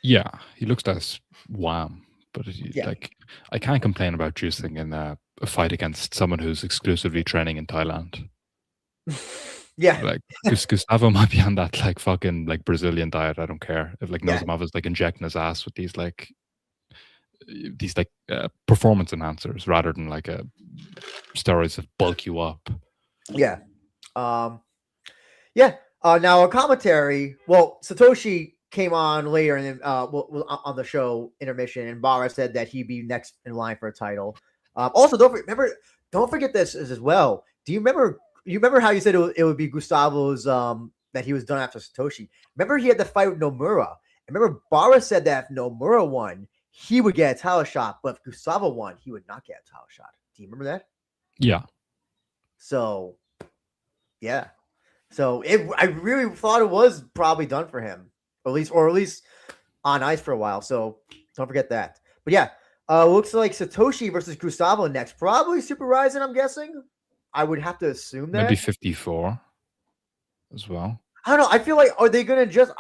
Yeah, he looks less wham. But like I can't complain about juicing in a fight against someone who's exclusively training in Thailand. Yeah, like Gustavo might be on that like fucking like Brazilian diet. I don't care if like Nozimov is like injecting his ass with these performance enhancers rather than like steroids that bulk you up. Yeah, now a commentary. Well, Satoshi came on later and on the show intermission, and Barra said that he'd be next in line for a title. Also, don't forget this as well. Do you remember? You remember how you said it would be Gustavo's that he was done after Satoshi? Remember he had the fight with Nomura. Remember Barra said that if Nomura won, he would get a title shot, but if Gustavo won, he would not get a title shot. Do you remember that? Yeah. So, yeah. So I really thought it was probably done for him, or at least on ice for a while. So don't forget that. But yeah, looks like Satoshi versus Gustavo next. Probably Super Ryzin, I'm guessing. I would have to assume that. Maybe 54 as well. I don't know. I feel like, are they going to just...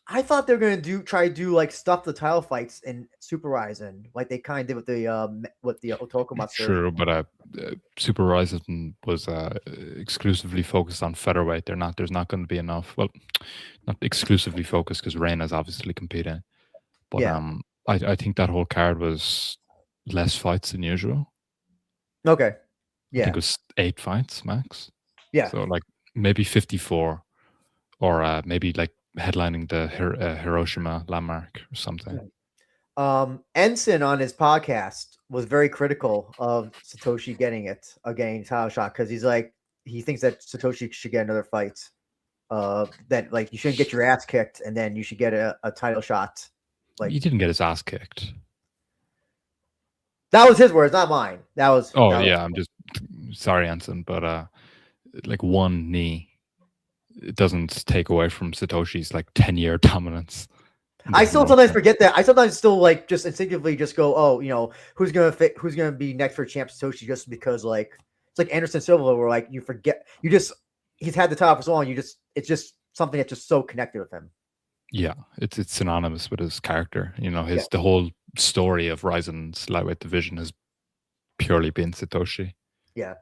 I thought they were going to try to do like stuff the title fights in Super Ryzin, like they kind of did with the Otokumatsu. True, but Super Ryzin was exclusively focused on featherweight. There's not going to be enough. Well, not exclusively focused because Reina's obviously competing. But I think that whole card was less fights than usual. Okay. Yeah. I think it was 8 fights max. Yeah. So like maybe 54 or maybe like headlining the Hiroshima landmark or something. Ensign on his podcast was very critical of Satoshi getting a title shot because he thinks that Satoshi should get another fight. That like you shouldn't get your ass kicked and then you should get a title shot. Like he didn't get his ass kicked. That was his words, not mine. I'm just sorry, Ensign, but like one knee, it doesn't take away from Satoshi's like 10-year dominance. I still sometimes forget that. I sometimes still like just instinctively just go, oh, who's gonna be next for champ Satoshi, just because like it's like Anderson Silva, where like you forget, he's had the title for so long, it's just something that's just so connected with him. Yeah, it's synonymous with his character. You know, Yeah. the whole story of Ryzen's lightweight division has purely been Satoshi. Yeah.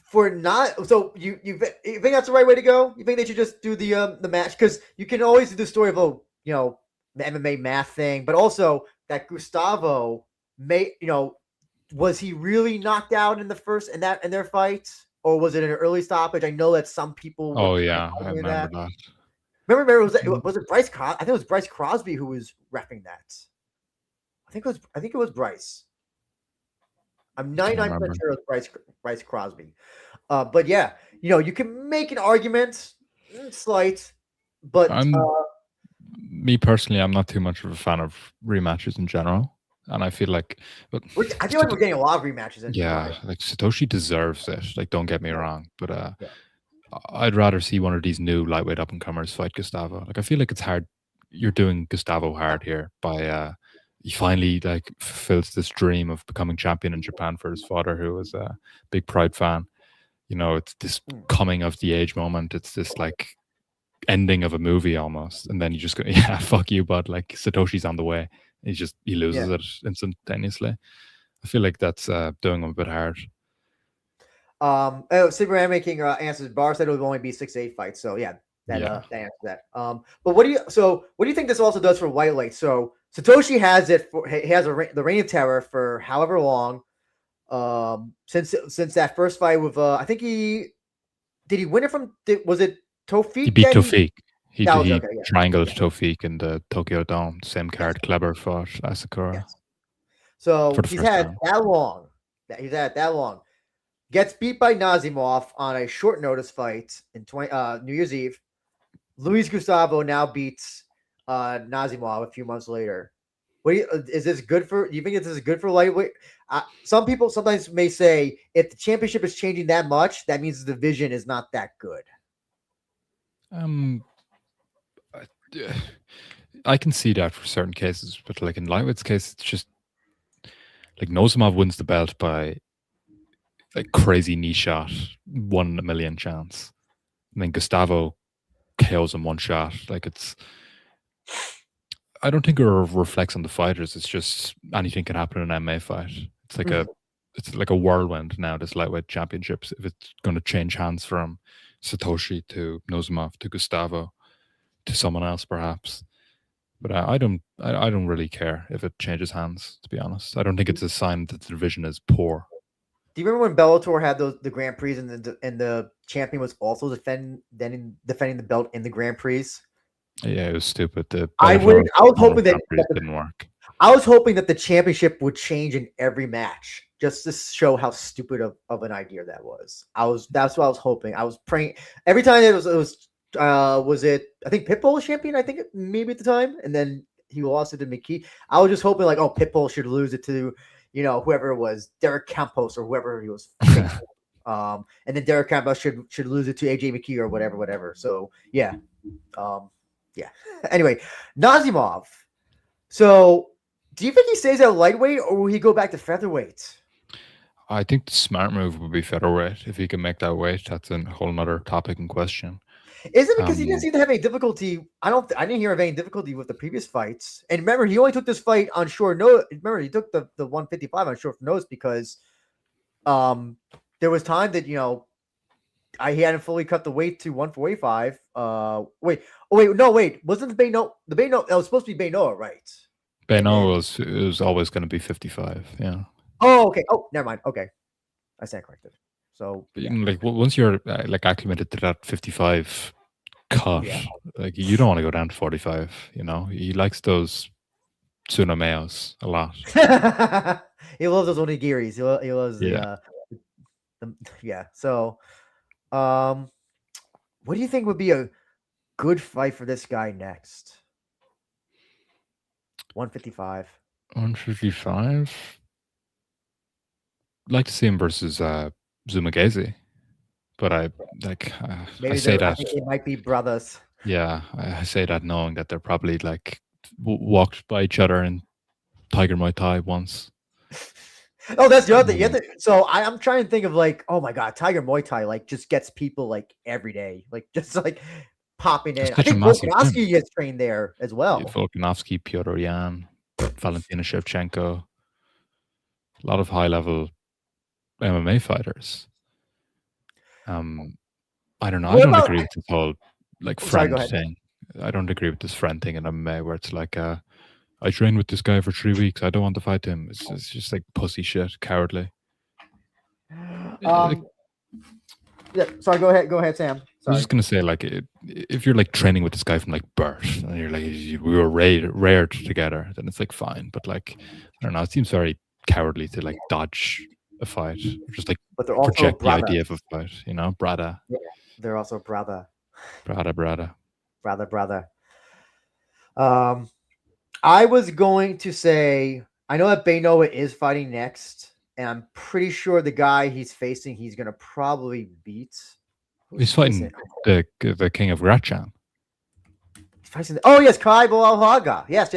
For not so you think that's the right way to go? You think they should just do the match because you can always do the story of the MMA math thing, but also that Gustavo was he really knocked out in the first in their fight, or was it an early stoppage? I know that some people were Oh kind of yeah, I arguing remember that. that. Remember was it Bryce? I think it was Bryce Crosby who was repping that. I think it was Bryce. I'm Can't 99% remember. sure it was Bryce Crosby. But yeah, you can make an argument, slight, but Me personally, I'm not too much of a fan of rematches in general, and I feel like, but I feel like we're getting a lot of rematches. yeah, like Satoshi deserves it. Like, don't get me Yeah. wrong, but Yeah. I'd rather see one of these new lightweight up and comers fight Gustavo. Like, I feel like it's hard. You're doing Gustavo hard here by he finally like fulfills this dream of becoming champion in Japan for his father, who was a big Pride fan. You know, it's this coming of the age moment. It's this like ending of a movie almost, and then you just go, yeah, fuck you, bud. Like Satoshi's on the way. He loses it instantaneously. I feel like that's doing him a bit hard. Superman making answers. Bar said it would only be 6 to 8 fights. So yeah, that answers that. But what do you think this also does for Whitelight? So Satoshi has it for he has the Reign of Terror for however long. Since that first fight with I think he win it from was it Tofik? He beat Tofik. He okay, yeah. triangled Tofik in the Tokyo Dome. Same card. Clever fought Asakura. Yes. So He's had that long. He's had that long. Gets beat by Nazimov on a short notice fight in New Year's Eve. Luis Gustavo now beats Nazimov a few months later. Is this good for? Do you think this is good for lightweight? Some people sometimes may say if the championship is changing that much, that means the division is not that good. I can see that for certain cases, but like in lightweight's case, it's just like Nazimov wins the belt by like crazy knee shot, 1 in a million chance, and then Gustavo KOs him one shot. Like I don't think it reflects on the fighters. It's just anything can happen in an MMA fight. It's like it's like a whirlwind now. This lightweight championships, if it's going to change hands from Satoshi to Nazimov to Gustavo to someone else, perhaps. But I don't really care if it changes hands. To be honest, I don't think it's a sign that the division is poor. Do you remember when Bellator had the Grand Prix and the champion was also defending the belt in the Grand Prix? Yeah, it was stupid. I was hoping that didn't work. I was hoping that the championship would change in every match just to show how stupid of an idea that was. That's what I was hoping. I was praying every time it was it I think Pitbull was champion, I think maybe at the time, and then he lost it to McKee. I was just hoping like, oh, Pitbull should lose it to, whoever it was, Derek Campos or whoever he was. And then Derek Campos should lose it to AJ McKee or whatever. So yeah. Yeah. Anyway, Nazimov. So do you think he stays at lightweight or will he go back to featherweight? I think the smart move would be featherweight. If he can make that weight, that's a whole nother topic in question. Is it because he didn't seem to have any difficulty? I didn't hear of any difficulty with the previous fights. And remember, he only took this fight on short notice. Remember, he took the 155 on short notice because there was time that, he hadn't fully cut the weight to 145. Wait. Wasn't the Bayno? It was supposed to be Baynoa, right? Baynoa was always going to be 55. Yeah. Oh, okay. Oh, never mind. Okay, I stand corrected. So, like once you're like acclimated to that 55 cut, like you don't want to go down to 45. He likes those tsunameos a lot. He loves those onigiris. He loves the yeah. So, what do you think would be a good fight for this guy next? 155. 155. I'd like to see him versus Zumagezi, but I say that they might be brothers. Yeah, I say that knowing that they're probably like walked by each other in Tiger Muay Thai once. Oh, that's the other thing. So I'm trying to think of like, oh my god, Tiger Muay Thai like just gets people like every day, like just like popping in. It's I such a think massive gym. Volkanovski gets trained there as well. Volkanovski, Pyotr Yan, Valentina Shevchenko, a lot of high-level MMA fighters. I don't know. I don't agree with this whole like Sorry, go friend ahead. thing. I don't agree with this friend thing in MMA where it's like, I trained with this guy for 3 weeks. I don't want to fight him. It's just like pussy shit, cowardly. Yeah, sorry, go ahead, Sam. I Sorry. was just gonna say, like, if you're like training with this guy from like birth, and you're like, we were reared together, then it's like fine. But like, I don't know, it seems very cowardly to like dodge a fight, or just like But they're also project the brother. idea of a fight. You know, brada. Yeah, they're also brother. Brada. Brother. I was going to say, I know that Baynoa is fighting next, and I'm pretty sure the guy he's facing, he's gonna probably beat. He's fighting the king of Ratchan. He's fighting. Oh yes, Kai Boalhaga. Yes.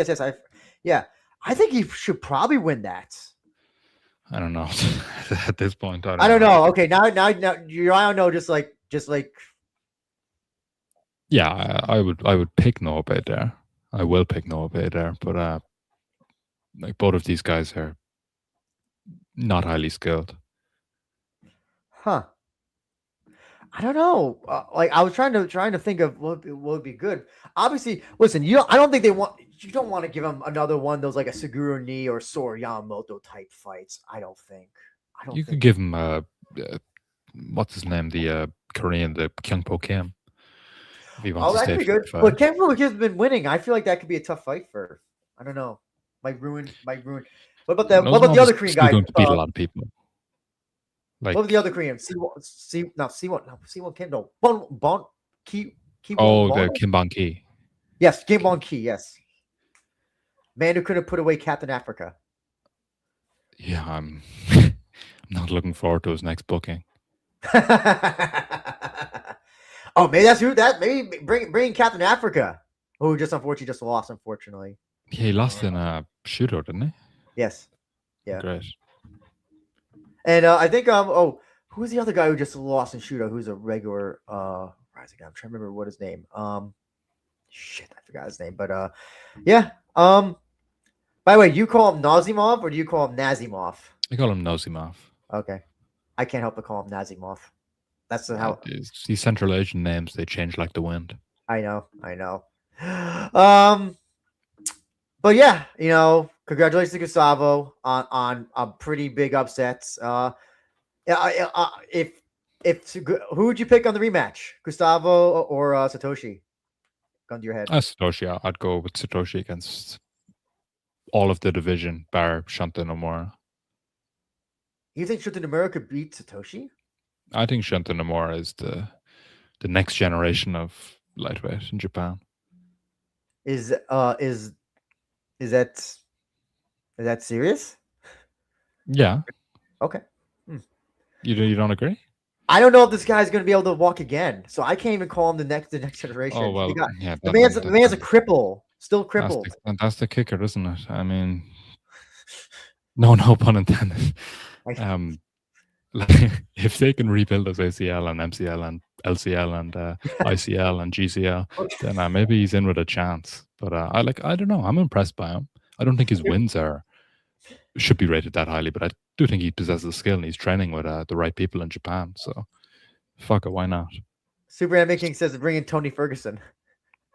I think he should probably win that. I don't know. At this point, I don't know. Okay, now you I don't know. Just like. Yeah, I would pick Noah Bay there. I will pick Noah Bay there, but like both of these guys are not highly skilled. Huh. I don't know. Like I was trying to think of what would be good. Obviously, listen. I don't think you don't want to give him another one of those like a Seguro Ni or Sora Yamamoto type fights. I don't think. You could give him what's his name? The Korean, the Kyungpo Kim. If he wants to stay good. But Kyungpo Kim's been winning. I feel like that could be a tough fight for. I don't know. Might ruin. What about the other Korean guy? Going to beat a lot of people. Like, what was the other Korean? C1 Kendall. The Kim Bong Ki. Yes, Kim Bong Ki. Yes, man who couldn't put away Captain Africa. Yeah, I'm not looking forward to his next booking. Oh, maybe that's who that. Maybe bring Captain Africa, who just lost. Unfortunately, yeah, he lost in a shootout, didn't he? Yes. Yeah. Great. And I think who's the other guy who just lost in shootout? Who's a regular Ryzin guy? I'm trying to remember what his name. Shit, I forgot his name. But yeah. By the way, do you call him Nazimov or do you call him Nazimov? I call him Nazimov. Okay, I can't help but call him Nazimov. That's how these Central Asian names, they change like the wind. I know. But yeah, congratulations to Gustavo on pretty big upsets. If who would you pick on the rematch, Gustavo or Satoshi? Gun to your head. Satoshi. I'd go with Satoshi against all of the division, bar Shanta Nomura. You think Shanta Nomura could beat Satoshi? I think Shanta Nomura is the next generation of lightweight in Japan. Is that serious? Yeah. Okay. You don't agree? I don't know if this guy's going to be able to walk again, so I can't even call him the next generation. Oh well, the man's a cripple, still crippled. That's the kicker, isn't it? I mean, no pun intended. If they can rebuild his ACL and MCL and LCL and ICL and GCL, then maybe he's in with a chance. But I don't know. I'm impressed by him. I don't think his wins should be rated that highly, but I do think he possesses the skill and he's training with the right people in Japan. So, fuck it, why not? Superman Making says to bring in Tony Ferguson,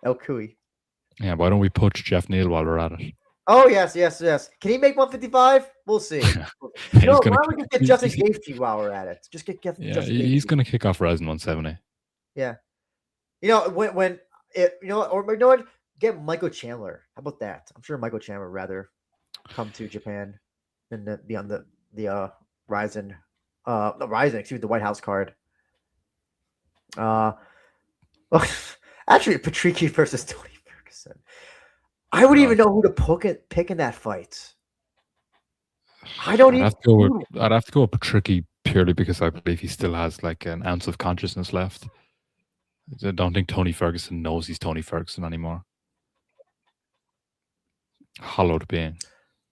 El Kui. Yeah, why don't we poach Jeff Neal while we're at it? Oh yes. Can he make 155? We'll see. Why don't we just get Justin Gaethje while we're at it? Just get Justin Gaethje. He's going to kick off Ryzin 170. Yeah. When get Michael Chandler. How about that? I'm sure Michael Chandler would rather come to Japan than be on the Ryzin, the White House card. Actually, Patricky versus Tony Ferguson. I wouldn't even know who to pick in that fight. I'd have to go with Patricky purely because I believe he still has like an ounce of consciousness left. I don't think Tony Ferguson knows he's Tony Ferguson anymore. Hollowed being.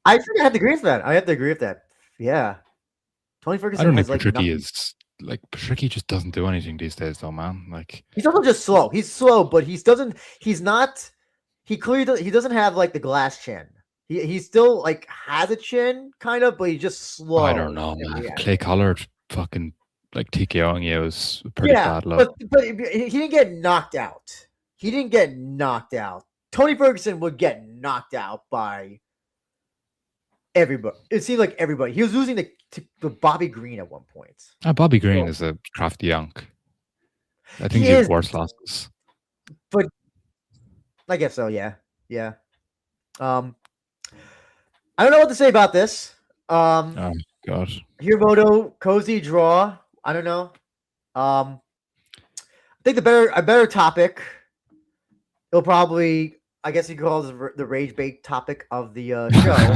I think I have to agree with that. Yeah. Tony Ferguson. I don't think Patricky is like Patricky just doesn't do anything these days, though, man. Like he's also just slow. He's slow, but he doesn't. He's not. He clearly he doesn't have like the glass chin. He still like has a chin, kind of, but he's just slow. I don't know, man. Clay Collard fucking like TKOing you is pretty bad luck. But he didn't get knocked out. He didn't get knocked out. Tony Ferguson would get knocked out by everybody. It seemed like everybody. He was losing to Bobby Green at one point. Bobby Green is a crafty yank. I think he has worse losses. But I guess so, yeah. Yeah. I don't know what to say about this. Oh god. Hiramoto, cozy draw. I don't know. I think a better topic. It'll probably, I guess you could call this the rage bait topic of the show.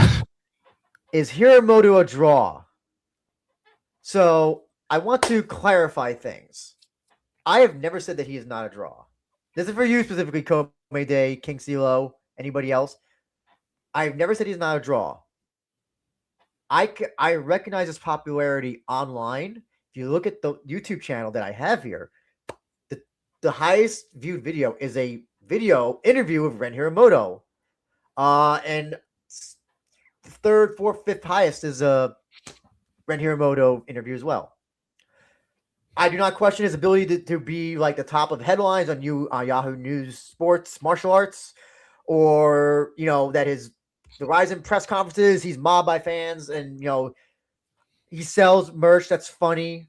Is Hiramoto a draw? So I want to clarify things. I have never said that he is not a draw. This is for you specifically, Kome Day, King CeeLo, anybody else. I've never said he's not a draw. I recognize his popularity online. If you look at the YouTube channel that I have here, the highest viewed video is a video interview with Ren Hiramoto. And third, fourth, fifth highest is a Ren Hiramoto interview as well. I do not question his ability to be like the top of headlines on Yahoo News Sports Martial Arts, or that the Ryzin press conferences, he's mobbed by fans, and he sells merch that's funny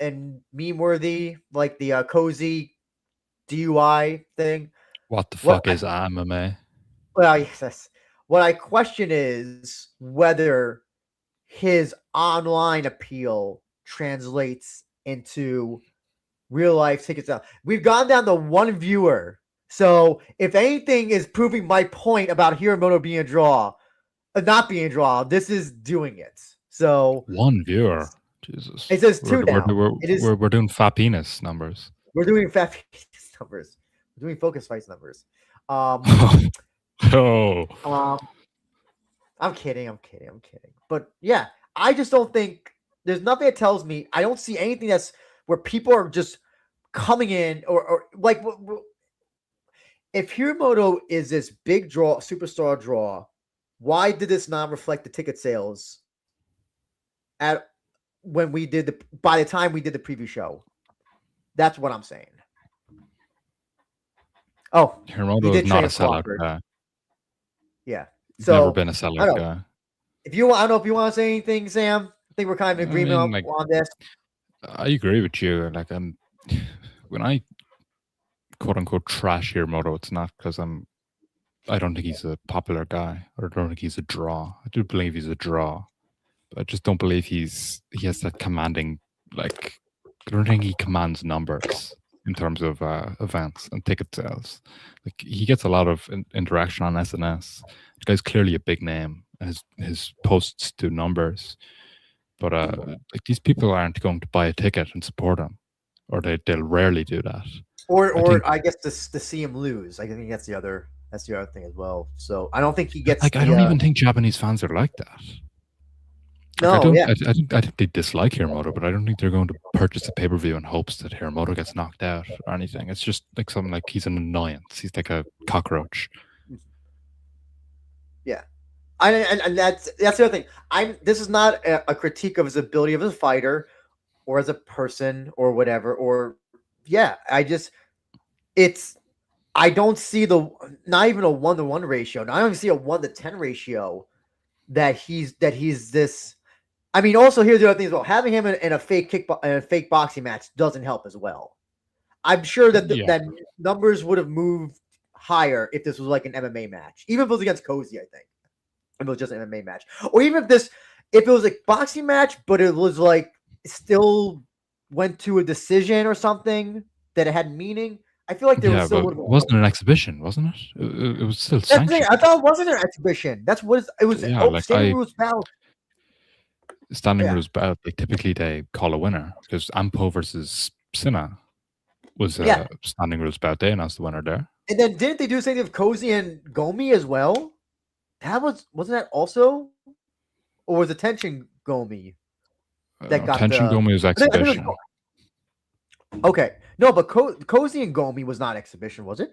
and meme worthy, like the cozy DUI thing. What the fuck is MMA? Well, yes. What I question is whether his online appeal translates into real life tickets. We've gone down to one viewer. So if anything is proving my point about Hiramoto being a draw, not being a draw, this is doing it. So one viewer. Jesus. It says two now. We're doing fat penis numbers. We're doing fat penis numbers. We're doing focus fights numbers. I'm kidding. But yeah, I just don't think there's nothing that tells me. I don't see anything that's where people are just coming in or like if Hiramoto is this big draw, superstar draw, why did this not reflect the ticket sales by the time we did the preview show? That's what I'm saying. Oh, Hiramoto is not a sellout guy. Yeah. He's never been a sellout guy. I don't know if you want to say anything, Sam. I think we're kind of in agreement on this. I agree with you. Like, when I quote unquote trash Hiramoto, it's not because I don't think he's a popular guy, or I don't think he's a draw. I do believe he's a draw, but I just don't believe he has that commanding, like, I don't think he commands numbers in terms of events and ticket sales. Like, he gets a lot of interaction on SNS. The guy's clearly a big name. His posts do numbers, but like, these people aren't going to buy a ticket and support him, or they'll rarely do that. Or I guess to see him lose. I think that's the other thing as well. So I don't think he gets. Like, I don't even think Japanese fans are like that. No, I think they dislike Hiramoto, but I don't think they're going to purchase a pay-per-view in hopes that Hiramoto gets knocked out or anything. It's just like something like he's an annoyance. He's like a cockroach. Yeah, and that's the other thing. This is not a critique of his ability as a fighter or as a person or whatever. Or yeah, I don't see not even a 1-to-1 ratio. I don't even see a 1-to-10 ratio that he's this. I mean, also here's the other thing as well. Having him in a fake boxing match doesn't help as well. I'm sure that that numbers would have moved higher if this was like an MMA match, even if it was against Cozy. I think if it was just an MMA match, or even if it was a boxing match, but it was like still went to a decision or something that it had meaning. I feel like there was still. But it wasn't an exhibition, wasn't it? It was still sanctioned. I thought it wasn't an exhibition. That's what it was. Standing rules bout. Standing rules bout. Like, typically they call a winner, because Ampo versus Sinna was a standing rules bout. They announced the winner there. And then didn't they do something with Cozy and Gomi as well? Wasn't that also, or was attention Gomi? that got Tension the. Gomi was I think it was exhibition. okay. No, but Cozy and Gomi was not exhibition, was it?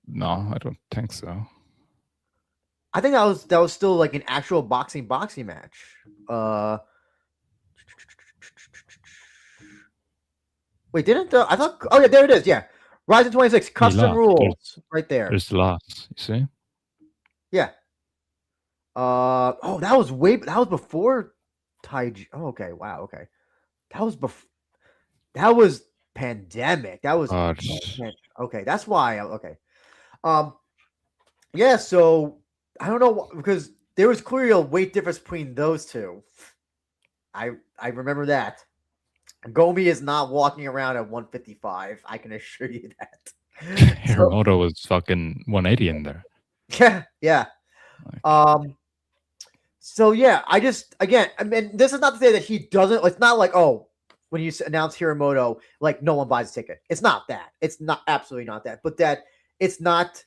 No, I don't think so. I think that was still like an actual boxing match. Wait, didn't the I thought? Oh yeah, there it is. Yeah, Ryzen 26 He custom lost. rules right there. There's the loss. You see? Yeah. Oh, that was before Taiji. Oh, okay. Wow. Okay. That was before. That was pandemic. That was God. okay. That's why. Okay. Um. Yeah. So I don't know because there was clearly a weight difference between those two. I remember that. Gomi is not walking around at 155. I can assure you that. Hiramoto was fucking 180 in there. Yeah. Yeah. Like, So yeah, I just again, I mean, this is not to say that he doesn't. It's not like when you announce Hiramoto, like no one buys a ticket. It's not that. It's not absolutely not that. But that it's not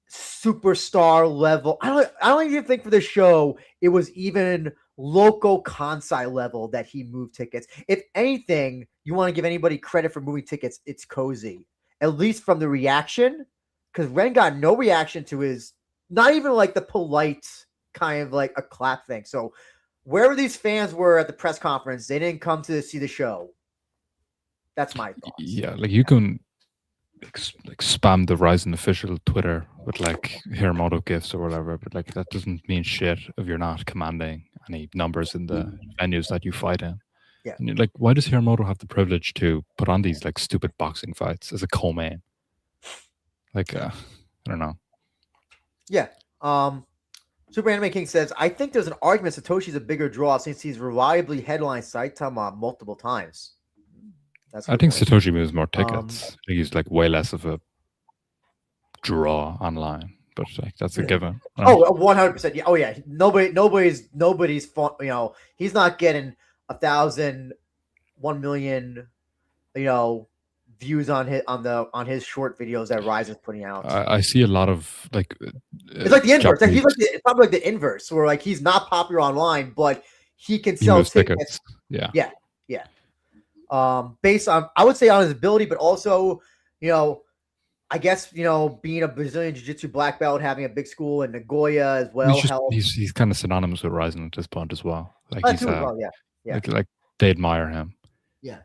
superstar level. I don't even think for the show it was even local Kansai level that he moved tickets. If anything, you want to give anybody credit for moving tickets, it's Cozy. At least from the reaction, because Ren got no reaction to his, not even like the polite kind of like a clap thing. So wherever these fans were at the press conference, they didn't come to see the show. That's my thoughts. yeah, like you can like spam the Ryzen official Twitter with like Hiramoto gifts or whatever, but like that doesn't mean shit if you're not commanding any numbers in the venues that you fight in. Yeah. And you're like, why does Hiramoto have the privilege to put on these like stupid boxing fights as a co-main? Like, I don't know. Yeah. Super Anime King says, I think there's an argument Satoshi's a bigger draw since he's reliably headlined Saitama multiple times. I think Satoshi moves more tickets. I think he's like way less of a draw online, but like that's a given. Right? Oh, 100%. Yeah. Oh yeah. Nobody's fun. You know, he's not getting 1,000, 1 million, views on his short videos that Ryzin's putting out. I see a lot of like it's like the inverse. He's like it's probably like the inverse, where like he's not popular online, but he can sell tickets. Yeah. Based on, I would say, on his ability, but also, I guess, being a Brazilian Jiu-Jitsu black belt, having a big school in Nagoya as well. He's kind of synonymous with Ryzen at this point as well. Like he's like they admire him. Yeah.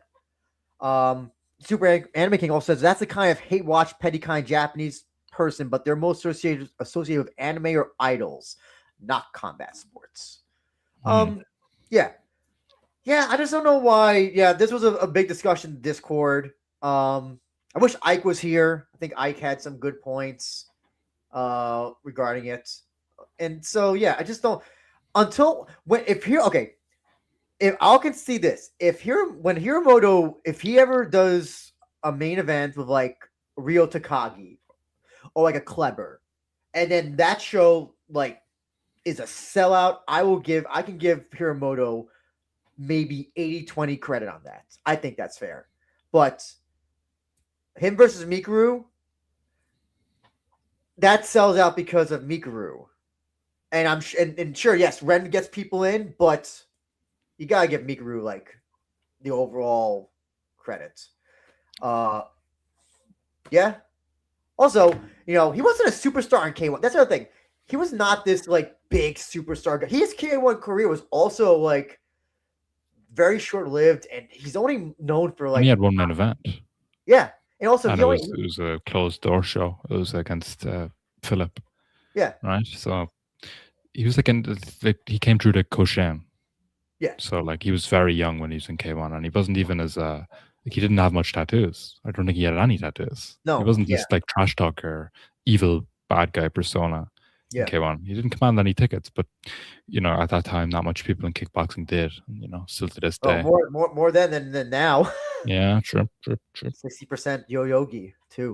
Super Anime King also says that's the kind of hate watch petty kind Japanese person, but they're most associated with anime or idols, not combat sports. Yeah, I just don't know why. Yeah, this was a big discussion in Discord. I wish Ike was here. I think Ike had some good points regarding it. And so, yeah, I just don't if I can see this, when Hiramoto, if he ever does a main event with like Ryo Takagi or like a Kleber, and then that show like is a sellout, I can give Hiramoto maybe 80-20 credit on that. I think that's fair. But him versus Mikuru, that sells out because of Mikuru. And I'm sure, yes, Ren gets people in, but you gotta give Mikuru like the overall credit. Yeah. Also, he wasn't a superstar in K1. That's the other thing. He was not this like big superstar guy. His K1 career was also like very short-lived, and he's only known for like. And he had one main event. Yeah, and also it was a closed door show. It was against Philip. Yeah. Right. So he was he came through the Koshen. Yeah. So like he was very young when he was in K1, and he wasn't even as he didn't have much tattoos. I don't think he had any tattoos. No, he wasn't just like trash talker, evil bad guy persona. Yeah. In K1, he didn't command any tickets, but at that time, not much people in kickboxing did. Still to this day, more than now. Yeah, true. 60% Yoyogi too.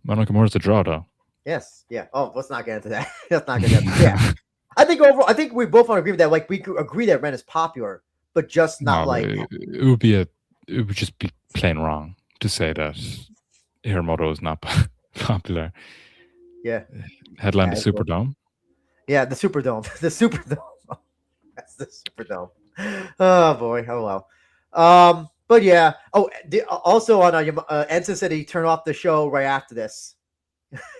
Mano Kimura's a draw, though. Yes, yeah. Oh, let's not get into that. Let's not get into that. Yeah, I think we both want to agree with that. Like we agree that Ren is popular, but just not it would just be plain wrong to say that Hiramoto is not popular. Yeah. Headline the Superdome. Yeah, the Superdome. The Superdome. That's the Superdome. Oh boy. Oh well. But yeah. Oh, also on Ensign said he turned off the show right after this.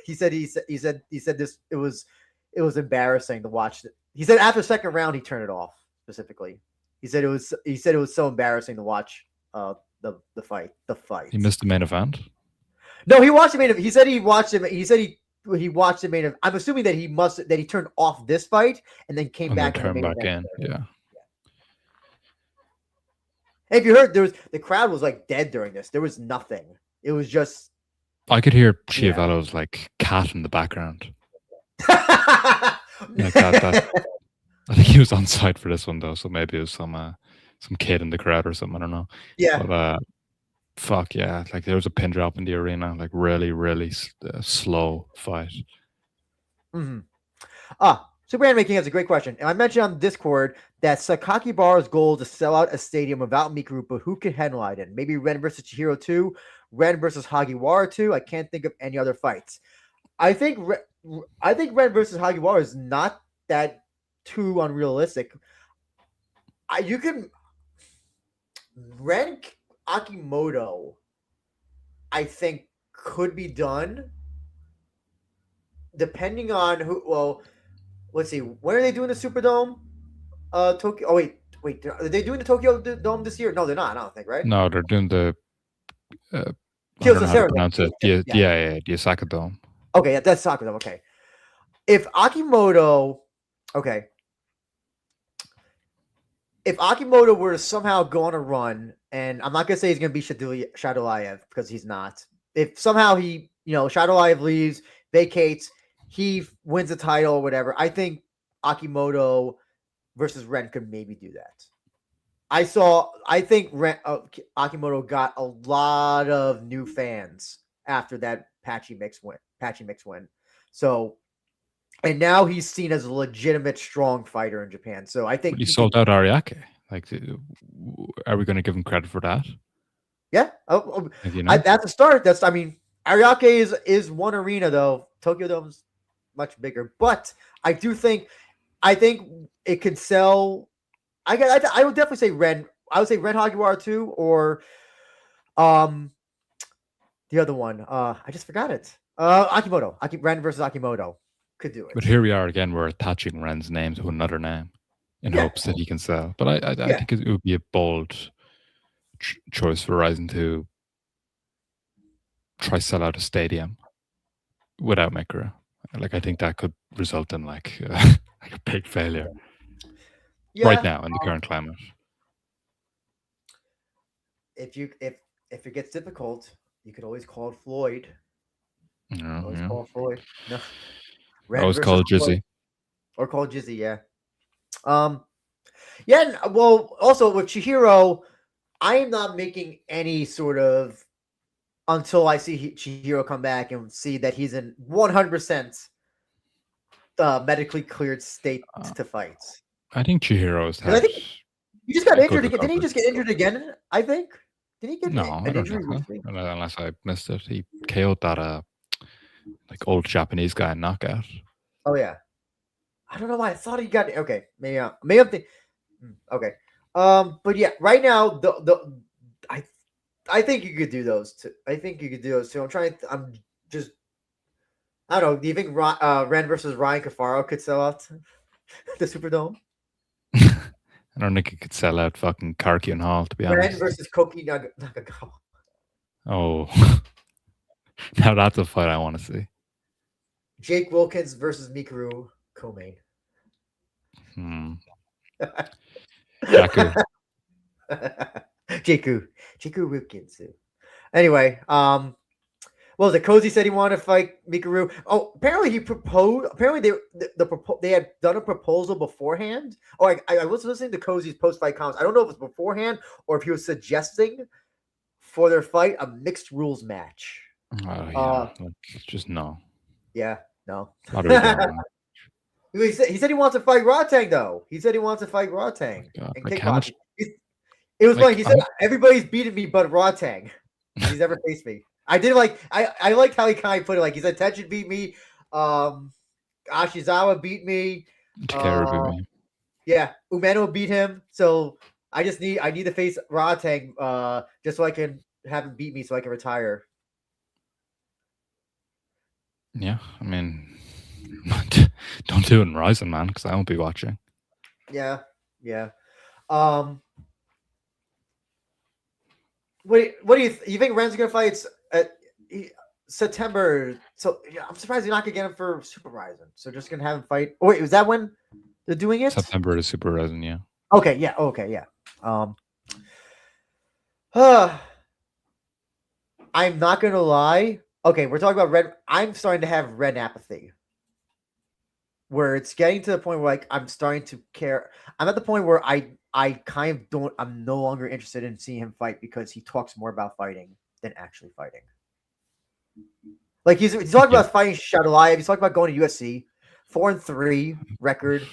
He said this it was embarrassing to watch. He said after the second round he turned it off specifically. He said it was so embarrassing to watch the fight. The fight. He missed the main event. No, he watched the main event. He said he watched it. He said he watched the main event. I'm assuming that he turned off this fight and then came And then back in the turned main back event. in. Yeah. Hey, if you heard, the crowd was like dead during this. There was nothing. It was just. I could hear Chiavello's like cat in the background. Like that. I think he was on site for this one though, so maybe it was some kid in the crowd or something. I don't know. Yeah. But fuck yeah, like there was a pin drop in the arena, like really slow fight. Mm-hmm. Superman Making has a great question. And I mentioned on Discord that Sakaki Bara's goal is to sell out a stadium without Mikuru, but who could headline it? Maybe Ren versus Chihiro 2, Ren versus Hagiwara 2. I can't think of any other fights. I think Ren versus Hagiwara is not that too unrealistic. You can Ren Akimoto, I think, could be done depending on who. Well, let's see. When are they doing the Superdome? Tokyo. Oh wait. Are they doing the Tokyo Dome this year? No, they're not. I don't think. Right? No, they're doing the. I don't know how to pronounce it. The Osaka Dome. Okay, yeah, that's Sakura. Okay. If Akimoto were to somehow go on a run, and I'm not gonna say he's gonna be Shadolayev because he's not. If somehow he, Shadolayev leaves, vacates, he wins the title or whatever, I think Akimoto versus Ren could maybe do that. I think Akimoto got a lot of new fans after that Patchy Mix win. So, and now he's seen as a legitimate strong fighter in Japan. So I think he sold out Ariake. Like, are we going to give him credit for that? Yeah, that's a start. Ariake is one arena though. Tokyo Dome's much bigger, but I think it could sell. I would definitely say Ren. I would say Ren Hagiwara 2 or the other one. I just forgot it. Akimoto. Ren versus Akimoto could do it. But here we are again. We're attaching Ren's name to another name in hopes that he can sell. But I think it would be a bold choice for Ryzin to try sell out a stadium without Mikuru. Like, I think that could result in like a big failure. Right now in the current climate. If it gets difficult, you could always call Floyd. Call Floyd. No. Always call Jizzy. Or call Jizzy, yeah. Yeah, well, also with Chihiro, I am not making any sort of until I see Chihiro come back and see that he's in 100% medically cleared state to fight. I think Chihiro's. I think he just got injured again. Didn't he just get injured again? I think. Did he get an injury? Unless I missed it, he KO'd that like old Japanese guy in knockout. Oh yeah, I don't know why I thought he got. Okay, maybe I'm thinking. Okay, but yeah, right now I think you could do those too. I don't know. Do you think Ren versus Ryan Cafaro could sell out the Superdome? I don't think it could sell out fucking Karkian Hall, to be honest. Ren versus Koki Nakagawa. Oh. Now that's a fight I want to see. Jake Wilkins versus Mikuru Komain. Jaku. Jaku Wilkins. Anyway, well, the Cozy said he wanted to fight Mikuru. Oh, apparently he proposed. Apparently they had done a proposal beforehand. Oh, I was listening to Cozy's post-fight comments. I don't know if it was beforehand or if he was suggesting for their fight a mixed rules match. Just no. Yeah, no. He said he wants to fight Rotang though. He said he wants to fight Rotang. It was funny. He said everybody's beating me but Rotang. He's never faced me. I did I liked how he kind of put it. Like he said, Tenshin beat me, Ashizawa beat me, Takeru beat me. Yeah, Umano beat him, so I need to face Ratang just so I can have him beat me so I can retire. Yeah, I mean, don't do it in Ryzen, man, because I won't be watching. Yeah, yeah. Um, what do you think Ren's gonna fight September? So yeah, I'm surprised you're not gonna get him for Super Ryzen. So just gonna have him fight. Oh wait, is that when they're doing it? September is Super Ryzen, yeah. Okay, yeah, okay, yeah. Uh, I'm not gonna lie. Okay, we're talking about red. I'm starting to have red apathy, where it's getting to the point where like I'm starting to care. I'm at the point where I kind of don't. I'm no longer interested in seeing him fight because he talks more about fighting than actually fighting. Like he's talking about fighting Shadowlive. He's talking about going to USC, 4-3 record,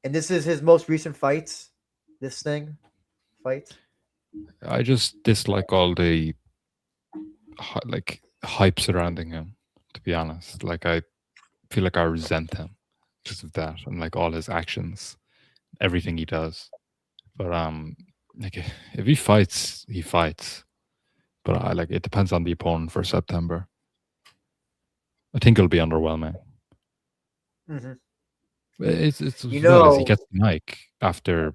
and this is his most recent fights. This fight. I just dislike all the like hype surrounding him. To be honest, like I feel like I resent him because of that and like all his actions, everything he does. But like if he fights, he fights. But I like it depends on the opponent for September. I think it'll be underwhelming. Mm-hmm. It's as well as he gets the mic after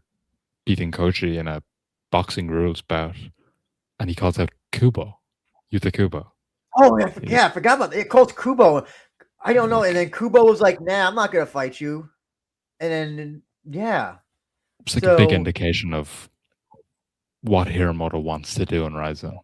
beating Koji in a boxing rules bout, and he calls out Kubo, Yuta Kubo. Oh yeah, I forgot about that. It calls Kubo. I don't know, and then Kubo was like, "Nah, I'm not gonna fight you," and then yeah, it's like a big indication of what Hiramoto wants to do in Ryzen.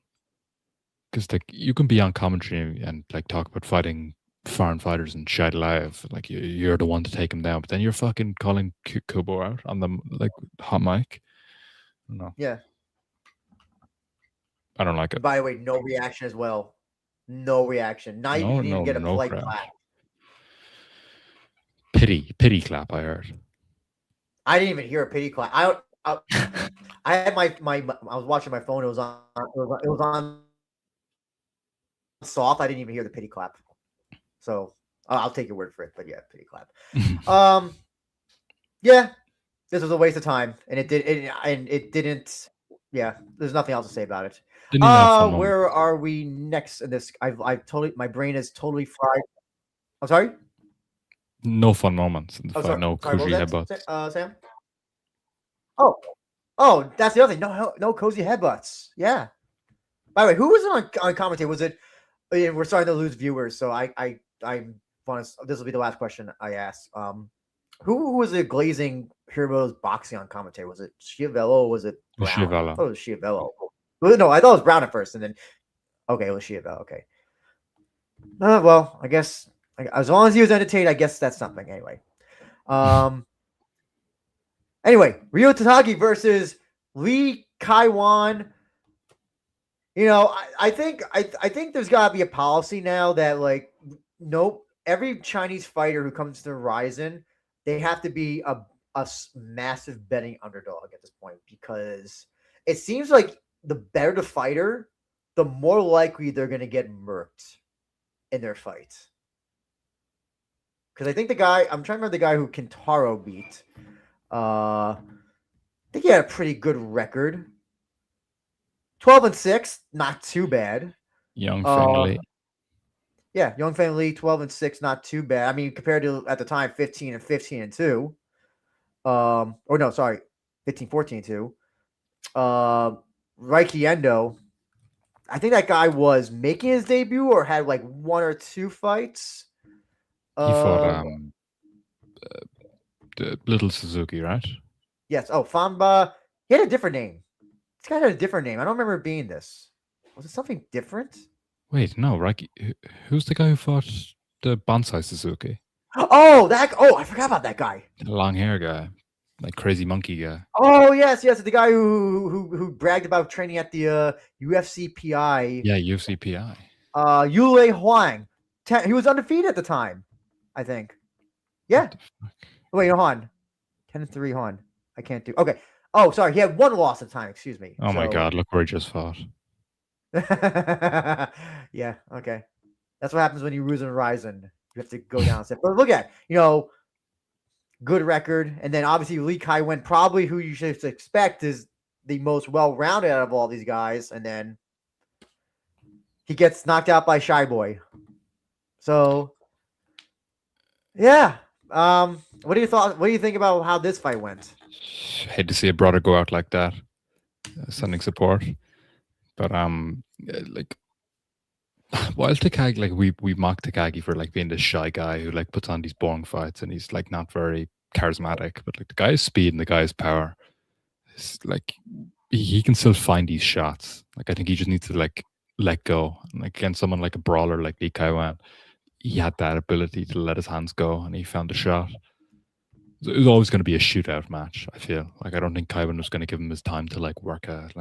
Because like you can be on commentary and like talk about fighting foreign fighters and shite live, like you're the one to take him down, but then you're fucking calling Kubo out on the like hot mic. No. Yeah. I don't like it. By the way, no reaction as well. No reaction. Not even, you didn't even get a polite clap. Pity clap. I heard. I didn't even hear a pity clap. I had my I was watching my phone. It was on soft. I didn't even hear the pity clap. So I'll take your word for it. But yeah, pity clap. Yeah, this was a waste of time, and it didn't. Yeah, there's nothing else to say about it. Where are we next in this? I've totally, my brain is totally fried. I'm sorry. No fun moments in the fight. No cozy headbutts. Sam. Oh, that's the other thing. No cozy headbutts. Yeah. By the way, who was on commentary? Was it? We're starting to lose viewers, so I want to. This will be the last question I ask. Who was it glazing Hiramoto's boxing on commentary? Was it Schiavello or was it Brown? Schiavello. I thought it was Schiavello. No, I thought it was Brown at first, and then okay, it was Schiavello. Okay. Well, I guess as long as he was entertained, I guess that's something. Anyway. Anyway, Ryo Tatagi versus Lee Kaiwan. You know, I think there's got to be a policy now that like, nope, every Chinese fighter who comes to Ryzen, they have to be a massive betting underdog at this point, because it seems like the better the fighter, the more likely they're going to get murked in their fights. Because I think I'm trying to remember the guy who Kintaro beat. I think he had a pretty good record. 12-6, not too bad. Young Feng Li. Yeah, Young Feng Li, 12-6, not too bad. I mean, compared to at the time 15-2. Or no, sorry, 15-14-2. Reiki Endo, I think that guy was making his debut or had like one or two fights. He fought Little Suzuki, right? Yes. Oh, Famba. He had a different name. This guy had a different name. I don't remember it being this. Was it something different? Wait, no, Reiki. Who's the guy who fought the Bonsai Suzuki? Oh, I forgot about that guy. The long hair guy, like crazy monkey guy. Oh yes, the guy who bragged about training at the UFC PI. Yeah, UFC PI. Yulei Huang. He was undefeated at the time, I think. Yeah. Wait, Han. 10-3 Han. I can't do. Okay. Oh, sorry. He had one loss at the time. Excuse me. Oh my God! Look where he just fought. Yeah. Okay. That's what happens when you lose in Ryzen. You have to go down a step. But look at good record. And then obviously Lee Kai-Wen, probably who you should expect is the most well-rounded out of all these guys. And then he gets knocked out by Shy Boy. So, yeah. What do you think about how this fight went? Hate to see a brother go out like that, sending support. But like, while Takagi, like we mock Takagi for like being this shy guy who like puts on these boring fights and he's like not very charismatic, but like the guy's speed and the guy's power, it's like he can still find these shots. Like I think he just needs to like let go. And like against someone like a brawler like Lee Kai-Wan, he had that ability to let his hands go and he found a shot. It was always going to be a shootout match. I feel like I don't think Kai-Wan was going to give him his time to like work a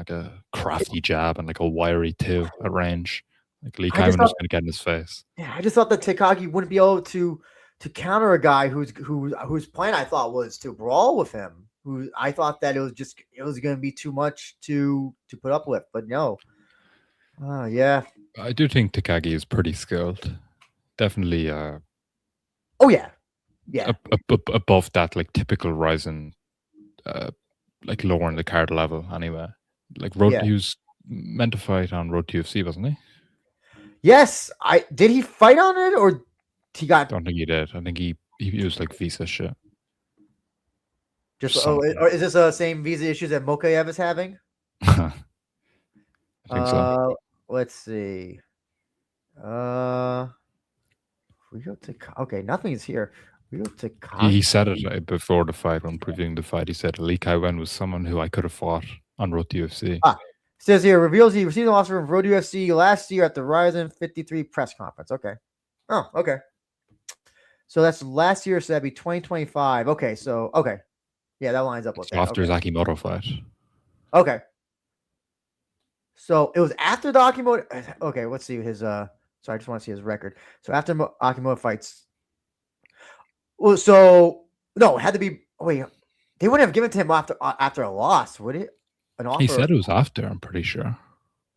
crafty jab and like a wiry two at range. Like Lee Kai-Wan was going to get in his face. Yeah, I just thought that Takagi wouldn't be able to counter a guy whose plan I thought was to brawl with him. Who I thought that it was going to be too much to put up with, but no. Yeah. I do think Takagi is pretty skilled. Definitely. Oh yeah. Yeah. Above that, like typical Ryzen, like lower in the card level anyway. Like he was meant to fight on Road to UFC, wasn't he? Yes, did he fight on it or he got? I don't think he did. I think he was like visa shit. Just or is this the same visa issues that Mokayev is having? I think so. Let's see. We go to nothing's here. We go to he said it before the fight when previewing the fight. He said Lee Kai-Wen was someone who I could have fought on Road to UFC. Says here, reveals he received an offer from Road to UFC last year at the Ryzin 53 press conference. Okay. Oh, okay. So that's last year, so that'd be 2025. Okay, so yeah, that lines up with that. After his Akimoto fight. Okay. So it was after the Akimoto. Okay, let's see his. Sorry, I just want to see his record. So after Akimoto fights. Well, so no, it had to be. Wait, they wouldn't have given it to him after a loss, would it? An offer. He said it was after. I'm pretty sure.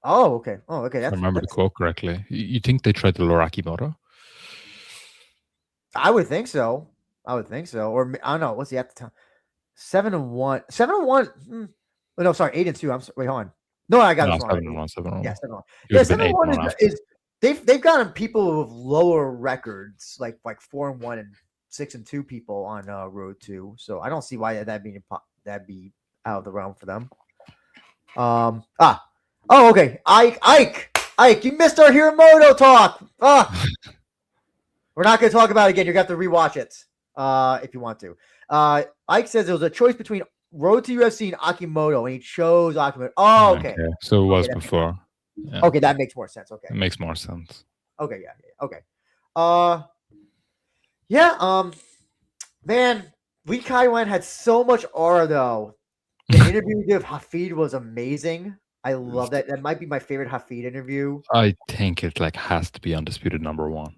Oh, okay. Oh, okay. If I remember the quote correctly. You think they tried to lure Akimoto? I would think so. Or I don't know. What's he at the time? 7-1. 7-1. Oh, no, sorry. 8-2. I'm sorry. Wait, hold on. No, I got it wrong. 7-1. Yeah, 7-1. Yeah, 7-1 is they've gotten people with lower records, like 4-1 and 6-2 people on Road 2. So I don't see why that'd be out of the realm for them. Oh, okay. Ike, you missed our Hiramoto talk. We're not going to talk about it again. You're going to have to rewatch it if you want to. Ike says there was a choice between Road to UFC and Akimoto, and he chose Akimoto. Oh, okay. So it was before. Yeah. Okay, that makes more sense. Okay. It makes more sense. Okay, yeah. Okay. Man, Lee Kai-Wen had so much aura, though. The interview with Hafid was amazing. I love that. That might be my favorite Hafid interview. I think it has to be undisputed number one.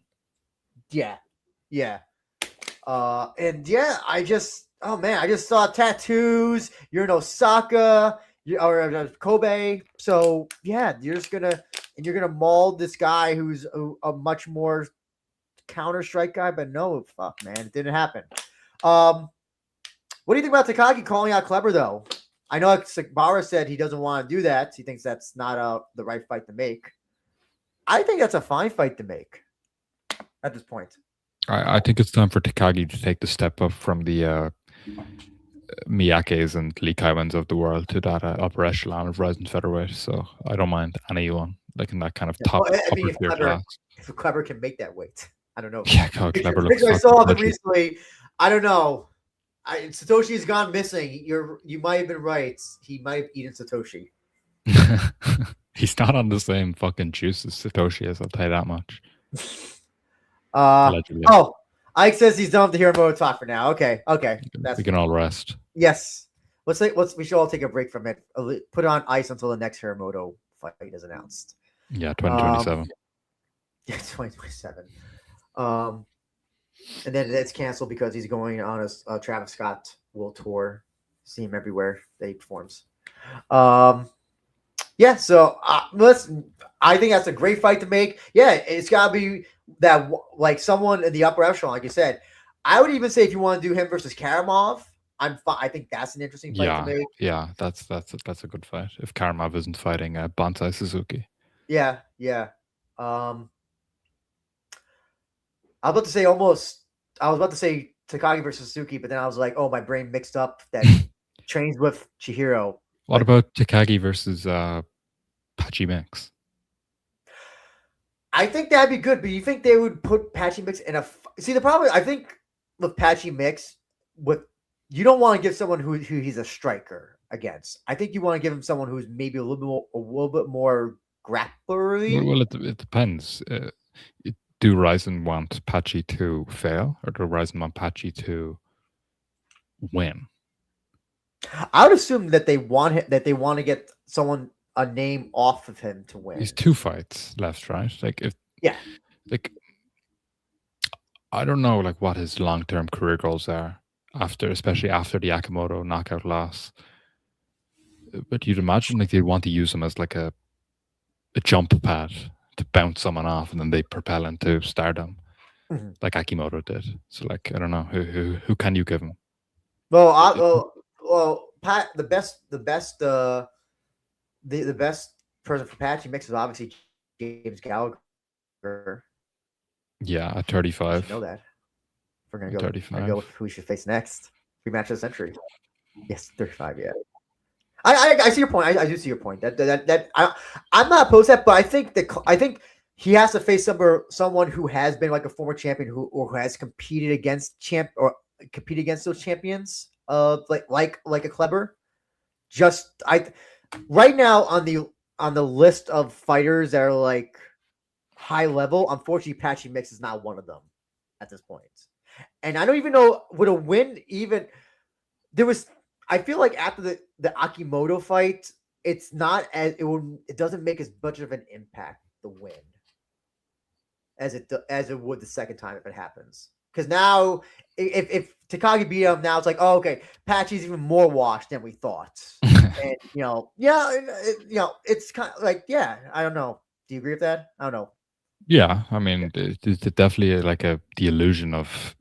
Yeah. And yeah, I just saw tattoos. You're in Osaka, or Kobe. So yeah, you're gonna maul this guy who's a much more Counter-Strike guy. But no, fuck, man, it didn't happen. What do you think about Takagi calling out Kleber though? I know Sakbara said he doesn't want to do that. He thinks that's not the right fight to make. I think that's a fine fight to make at this point. I think it's time for Takagi to take the step up from the Miyakes and Lee Kai-Wens of the world to that upper echelon of Ryzen featherweight. So I don't mind anyone like in that kind of top upper tier class. If Kleber can make that weight, I don't know. Yeah, Kleber looks. I saw him recently. I don't know. Satoshi's gone missing. You might have been right. He might have eaten Satoshi. He's not on the same fucking juice as Satoshi is. I'll tell you that much. Ike says he's done with the Hiramoto talk for now. Okay. We can all rest. Yes. We should all take a break from it. Put it on ice until the next Hiramoto fight is announced. Yeah, 2027. Yeah, 2027. And then it's canceled because he's going on a Travis Scott World Tour. See him everywhere that he performs. Yeah, so I think that's a great fight to make. Yeah, it's got to be that, like, someone in the upper echelon, like you said. I would even say if you want to do him versus Karamov, I think that's an interesting fight to Yeah, make. yeah, that's a good fight. If Karamov isn't fighting Bonsai Suzuki. Yeah, yeah. I was about to say almost. I was about to say Takagi versus Suzuki, but then I was like, oh, my brain mixed up that trains with Chihiro. What about Takagi versus Pachi Mix? I think that'd be good, but you think they would put Patchy Mix in a? See, the problem I think with Patchy Mix, with you don't want to give someone who he's a striker against. I think you want to give him someone who's maybe a little bit more grapplery. Well, it depends. Do Ryzen want Pachi to fail, or do Ryzen want Pachi to win? I would assume that they want him, that they want to get someone a name off of him to win. He's 2 fights left, right? Like if like I don't know like what his long-term career goals are after, especially after the Akimoto knockout loss. But you'd imagine like they'd want to use him as like a jump pad to bounce someone off, and then they propel into stardom, like Akimoto did. So like I don't know who can you give him? Well, Pat, the best person for Patchy Mix is obviously James Gallagher. Yeah, at 35. You know that. We're gonna go with who we should face next. Rematch of the century. Yes, 35. Yeah. I see your point. I do see your point. I'm not opposed to that, but I think he has to face someone who has been like a former champion who has competed against those champions. Like a Kleber. Right now on the list of fighters that are like high level, unfortunately, Patchy Mix is not one of them at this point. And I don't even know would a win even there was. I feel like after the Akimoto fight, it's not as it doesn't make as much of an impact the win as it would the second time if it happens. Because now, if Takagi beat him, now it's like, oh, okay, Patchy's even more washed than we thought. And it's kind of like, yeah, I don't know. Do you agree with that? I don't know. Yeah, I mean, it's definitely like the illusion of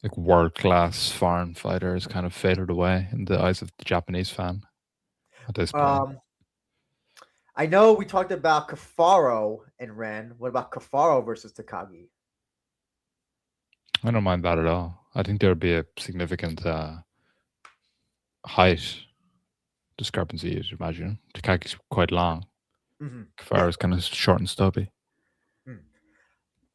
like world class foreign fighters kind of faded away in the eyes of the Japanese fan at this point. I know we talked about Cafaro and Ren. What about Cafaro versus Takagi? I don't mind that at all. I think there would be a significant height discrepancy, you'd imagine. Takagi's quite long. Cafaro's kind of short and stubby.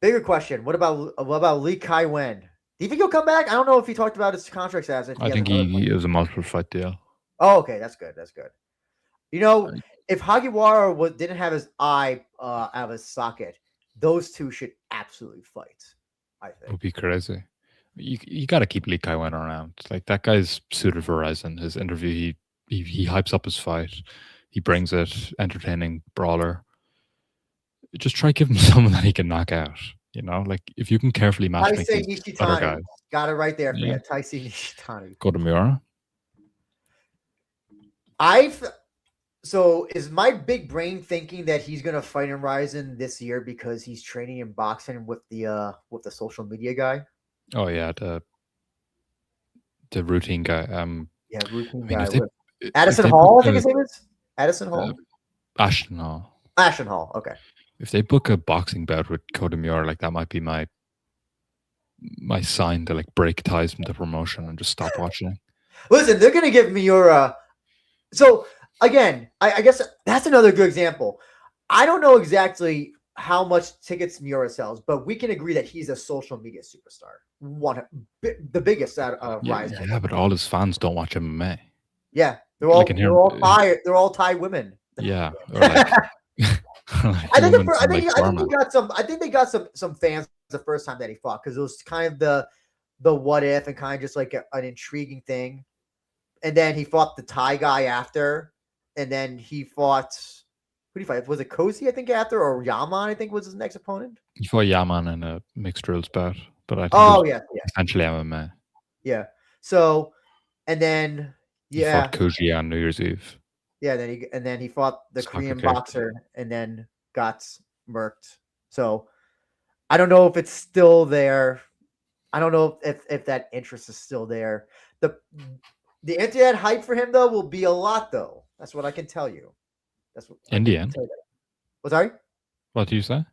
Bigger question. What about Lee Kai Wen? Do you think he'll come back? I don't know if he talked about his contract as. I think he is a multiple fight deal. Oh, okay, that's good. That's good. You know, if Hagiwara didn't have his eye out of his socket, those two should absolutely fight. I think it would be crazy. You got to keep Lee Kai Wen around. Like that guy's suited for Ryzen. His interview, he hypes up his fight. He brings it, entertaining brawler. Just try giving him someone that he can knock out. You know, like if you can carefully matchmake these other guys. Got it right there for you. Taisei Nishitani. Go to Miura. So is my big brain thinking that he's gonna fight in Ryzen this year because he's training in boxing with the social media guy? Oh yeah, the routine guy. Routine guy. Addison Hall, I think his name is Addison Hall. Ashton Hall. Ashton Hall. Okay. If they book a boxing bout with Kota Miura, like that might be my sign to like break ties from the promotion and just stop watching. Listen, they're gonna give Miura. So again, I guess that's another good example. I don't know exactly how much tickets Miura sells, but we can agree that he's a social media superstar. The biggest out of Ryzen. Yeah, but all his fans don't watch MMA. Yeah, they're all Thai women. Yeah. I think they got some fans the first time that he fought because it was kind of the what if and kind of just like an intriguing thing. And then he fought the Thai guy after, and then he fought who did he fight? Was it Cozy, I think, after, or Yaman, I think, was his next opponent? He fought Yaman in a mixed rules bout, but I think essentially MMA. Yeah. So, and then he fought Koji on New Year's Eve. Yeah, then he fought the Korean boxer and then got murked. So I don't know if it's still there. I don't know if that interest is still there. The the internet hype for him though will be a lot though. That's what I can tell you. That's what I In the can end, tell you. Well, sorry. what do you say?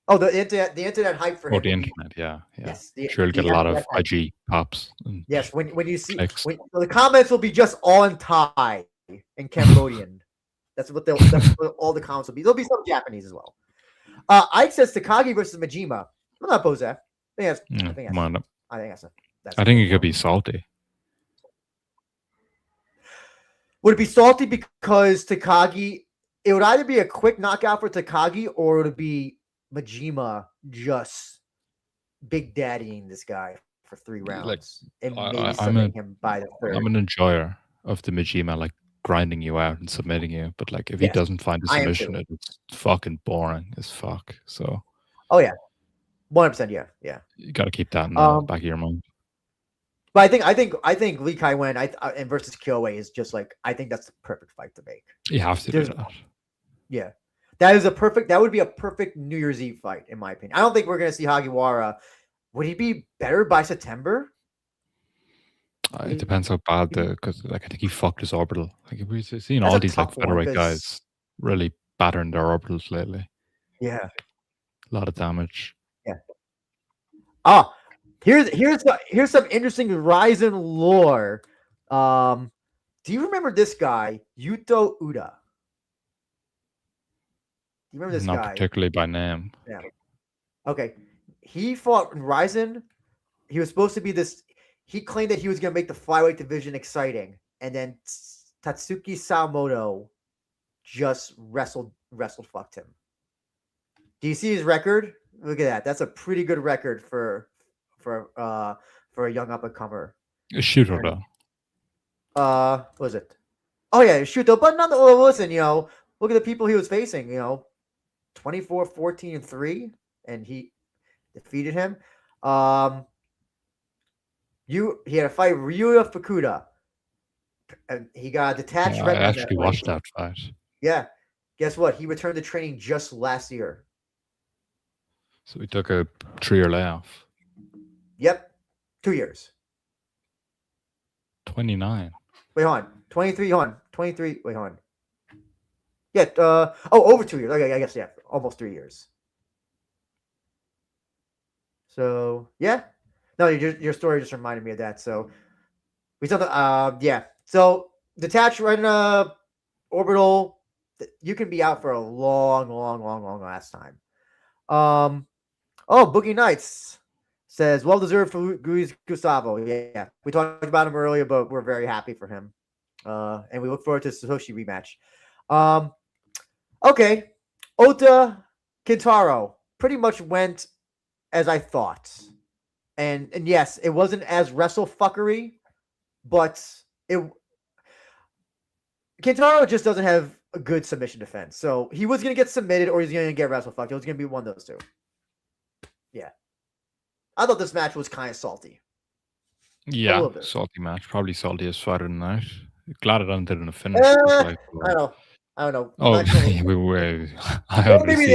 Oh, the internet hype for Oh, him the will be internet. Yeah, yeah. yes. Sure, you'll The get a lot internet of hype. IG pops and Yes, when you see clicks. well, the comments will be just all in Thai in Cambodian. That's what all the comments will be. There'll be some Japanese as well. Ike says Takagi versus Majima. I'm not opposed to that. Yeah, I think come on. that's I a think good it could one. be salty. Would it be salty because Takagi? It would either be a quick knockout for Takagi or it would be Majima just big daddying this guy for 3 Like, rounds and maybe I'm submitting him by the third. an enjoyer of the Majima, like grinding you out and submitting you. But like, if he Yes, doesn't find a I am submission, too. it's fucking boring as fuck. So Oh yeah, 100%. Yeah. you got to keep that in the back of your mind. But I think Lee Kai Wen and versus Kyoei is just like I think that's the perfect fight to make. You have to do that. Yeah, that would be a perfect New Year's Eve fight in my opinion. I don't think we're gonna see Hagiwara. Would he be better by September? It depends how bad because like I think he fucked his orbital. Like we've seen That's all a these like tough one, featherweight 'cause- guys really battering their orbitals lately. Yeah. A lot of damage. Ah, here's some interesting Ryzen lore. Do you remember this guy, Yuto Uda? Do you remember this Not guy? particularly by name. Yeah. Okay. He fought in Ryzen. He was supposed to be this. He claimed that he was going to make the flyweight division exciting, and then Tatsuki Sawamoto just wrestled fucked him. Do you see his record? Look at that. That's a pretty good record for a young up and comer. A shooter though. What was it? Oh yeah, Shuto. But not. Well, listen, look at the people he was facing. 24, 14, and 3, and he defeated him. He had a fight Ryuya Fukuda, and he got a detached I actually watched that fight. Yeah, guess what? He returned to training just last year. So he took a 3-year layoff. Yep, 2 years. 29. Wait, hold on. 23. Hold on. 23. Wait, hold on. Yeah. Over 2 years. Okay, I guess yeah, almost 3 years. So yeah. No, your story just reminded me of that. So we saw the yeah. So detached retina orbital, you can be out for a long last time. Boogie Nights says well deserved for Luis Gustavo. Yeah, we talked about him earlier, but we're very happy for him. And we look forward to Satoshi rematch. Okay, Ota Kintaro pretty much went as I thought. And yes, it wasn't as wrestle fuckery, but Kintaro just doesn't have a good submission defense. So he was gonna get submitted or he's gonna get wrestle fucked. It was gonna be one of those two. Yeah. I thought this match was kind of salty. Yeah, salty match. Probably saltiest fight of the night. Glad it ended in a finish. I don't know. Oh, I maybe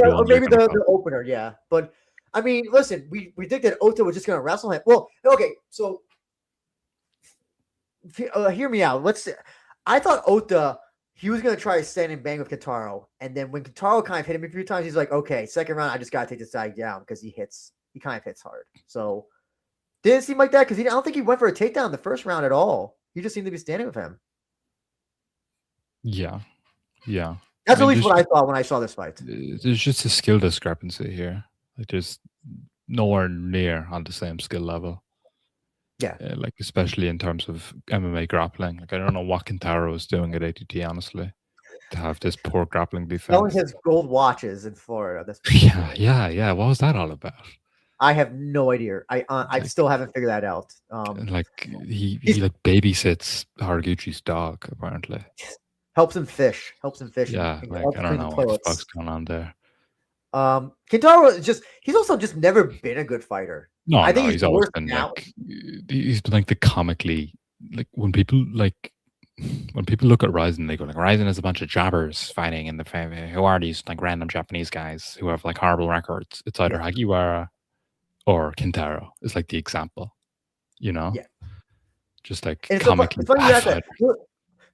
the opener, yeah. But I mean, listen, we predicted Ota was just going to wrestle him. Well, okay, so hear me out. I thought Ota, he was going to try to stand and bang with Kintaro, and then when Kintaro kind of hit him a few times, he's like, okay, second round, I just got to take this guy down because he kind of hits hard. So didn't seem like that because I don't think he went for a takedown in the first round at all. He just seemed to be standing with him. Yeah. That's at least what I thought when I saw this fight. There's just a skill discrepancy here. Like there's nowhere near on the same skill level. Yeah. Like especially in terms of MMA grappling. Like I don't know what Kintaro is doing at ATT, honestly, to have this poor grappling defense. Selling his gold watches in Florida. Yeah. What was that all about? I have no idea. I still haven't figured that out. Like he like babysits Haraguchi's dog apparently. Helps him fish. Yeah, like I don't know what the fuck's going on there. Kintaro he's also just never been a good fighter. No, I think he's always been he's been like the comically like when people look at Ryzin, they go like Ryzin is a bunch of jobbers fighting in the who are these like random Japanese guys who have like horrible records. It's either Hagiwara or Kintaro is like the example, you know, Yeah. just like And comically it's funny you bad asked that. fighters.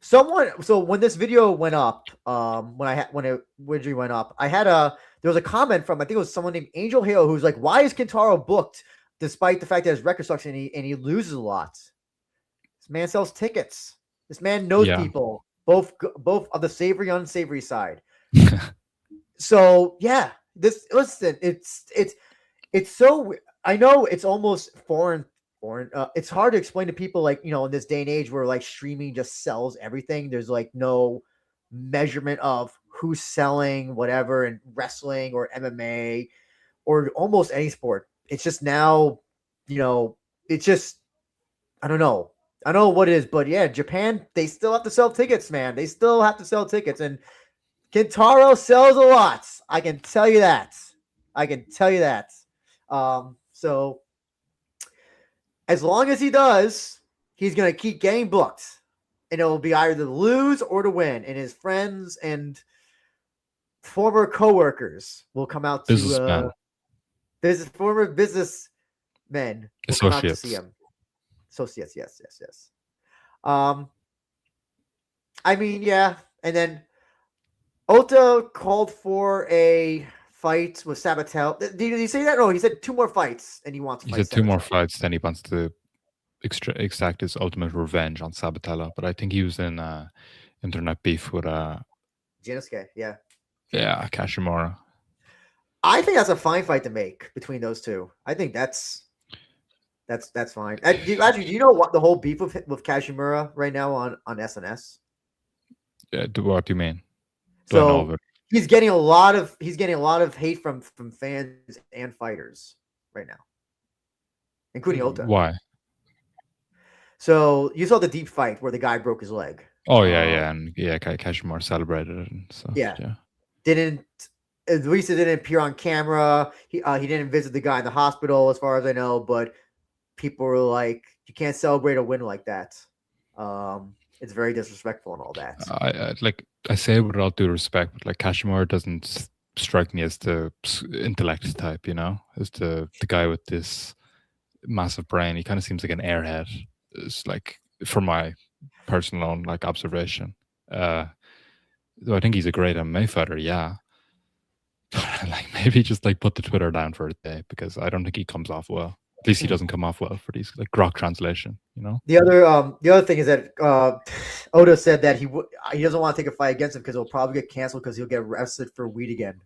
Someone, so when this video went up, when it originally went up, there was a comment from, I think it was someone named Angel Halo, who's like, "Why is Kintaro booked despite the fact that his record sucks and he loses a lot? This man sells tickets. This man knows Yeah. people, both of the savory and unsavory side." So yeah, listen, it's so, I know it's almost foreign. It's hard to explain to people, like, in this day and age where like streaming just sells everything. There's like no measurement of who's selling whatever in wrestling or MMA or almost any sport. It's just now, it's just, I don't know. I don't know what it is, but yeah, Japan, they still have to sell tickets, man. They still have to sell tickets, and Kintaro sells a lot. I can tell you that. So as long as he does, he's gonna keep getting booked, and it will be either to lose or to win. And his friends and former coworkers will come out Businessman, former businessmen will come out to see associates. him. Associates, yes. I mean, yeah, and then Ota called for a fight with Sabatel. Did he say that? No, he said 2 more fights, and he wants to He fight said 2 more Sabatel. fights, then he wants to exact his ultimate revenge on Sabatella. But I think he was in internet beef with Jinosuke, yeah. Kashimura. I think that's a fine fight to make between those two. I think that's fine. Do you know what the whole beef with Kashimura right now on SNS? What do you mean? Do I know of So it? he's getting a lot of hate from fans and fighters right now, including Ota. Why? So you saw the deep fight where the guy broke his leg. Oh yeah, and Kashimura celebrated it and stuff. Yeah. Yeah. Didn't, at least it didn't appear on camera. He didn't visit the guy in the hospital, as far as I know. But people were like, "You can't celebrate a win like that. It's very disrespectful and all that." I say with all due respect, but like Kashimura doesn't strike me as the intellect type, as the guy with this massive brain. He kind of seems like an airhead. It's like, from my personal own like observation. Though I think he's a great MMA fighter, yeah. Like maybe just like put the Twitter down for a day, because I don't think he comes off well. At least he doesn't come off well for these like grok translation, The other thing is that Oda said that he doesn't want to take a fight against him because it'll probably get canceled because he'll get arrested for weed again.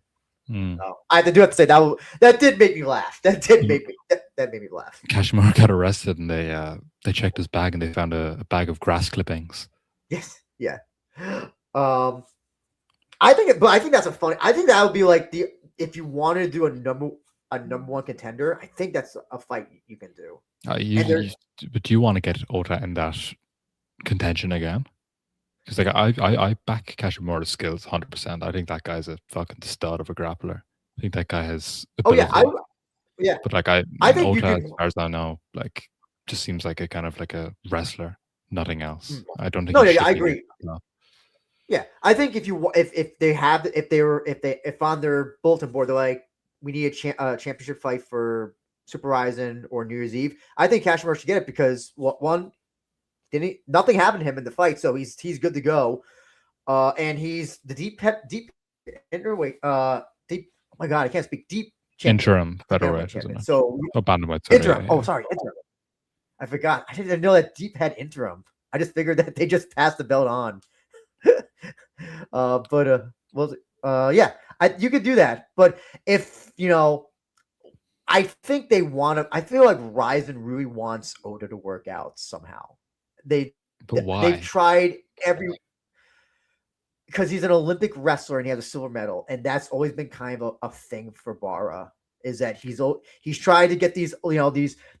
I have to say that did make me laugh. That made me laugh. Kashimura got arrested and they checked his bag and they found a bag of grass clippings. Yes, yeah. I think that's I think that would be like if you want to do a number one contender, I think that's a fight you can do. But do you want to get Ota in that contention again? Because like I back Kashimura's skills 100%. I think that guy's a fucking stud of a grappler. I think that guy has ability. Yeah. But like I think Ota, as far as I know, like just seems like a kind of like a wrestler, nothing else. I don't think. No, yeah, I agree. Yeah, I think if on their bulletin board they're like, we need a championship fight for Super Ryzin or New Year's Eve, I think Kashimura should get it because nothing happened to him in the fight, so he's good to go. And he's the deep interweight. Deep. Oh my god, I can't speak. Deep interim featherweight, isn't it? So bantamweight. Interim. Oh, sorry, interim. I forgot. I didn't know that deep had interim. I just figured that they just passed the belt on. Yeah, you could do that. But if I think they want to. I feel like Ryzen really wants Oda to work out somehow. But why? They've tried because he's an Olympic wrestler and he has a silver medal, and that's always been kind of a thing for Bara. Is that he's tried to get these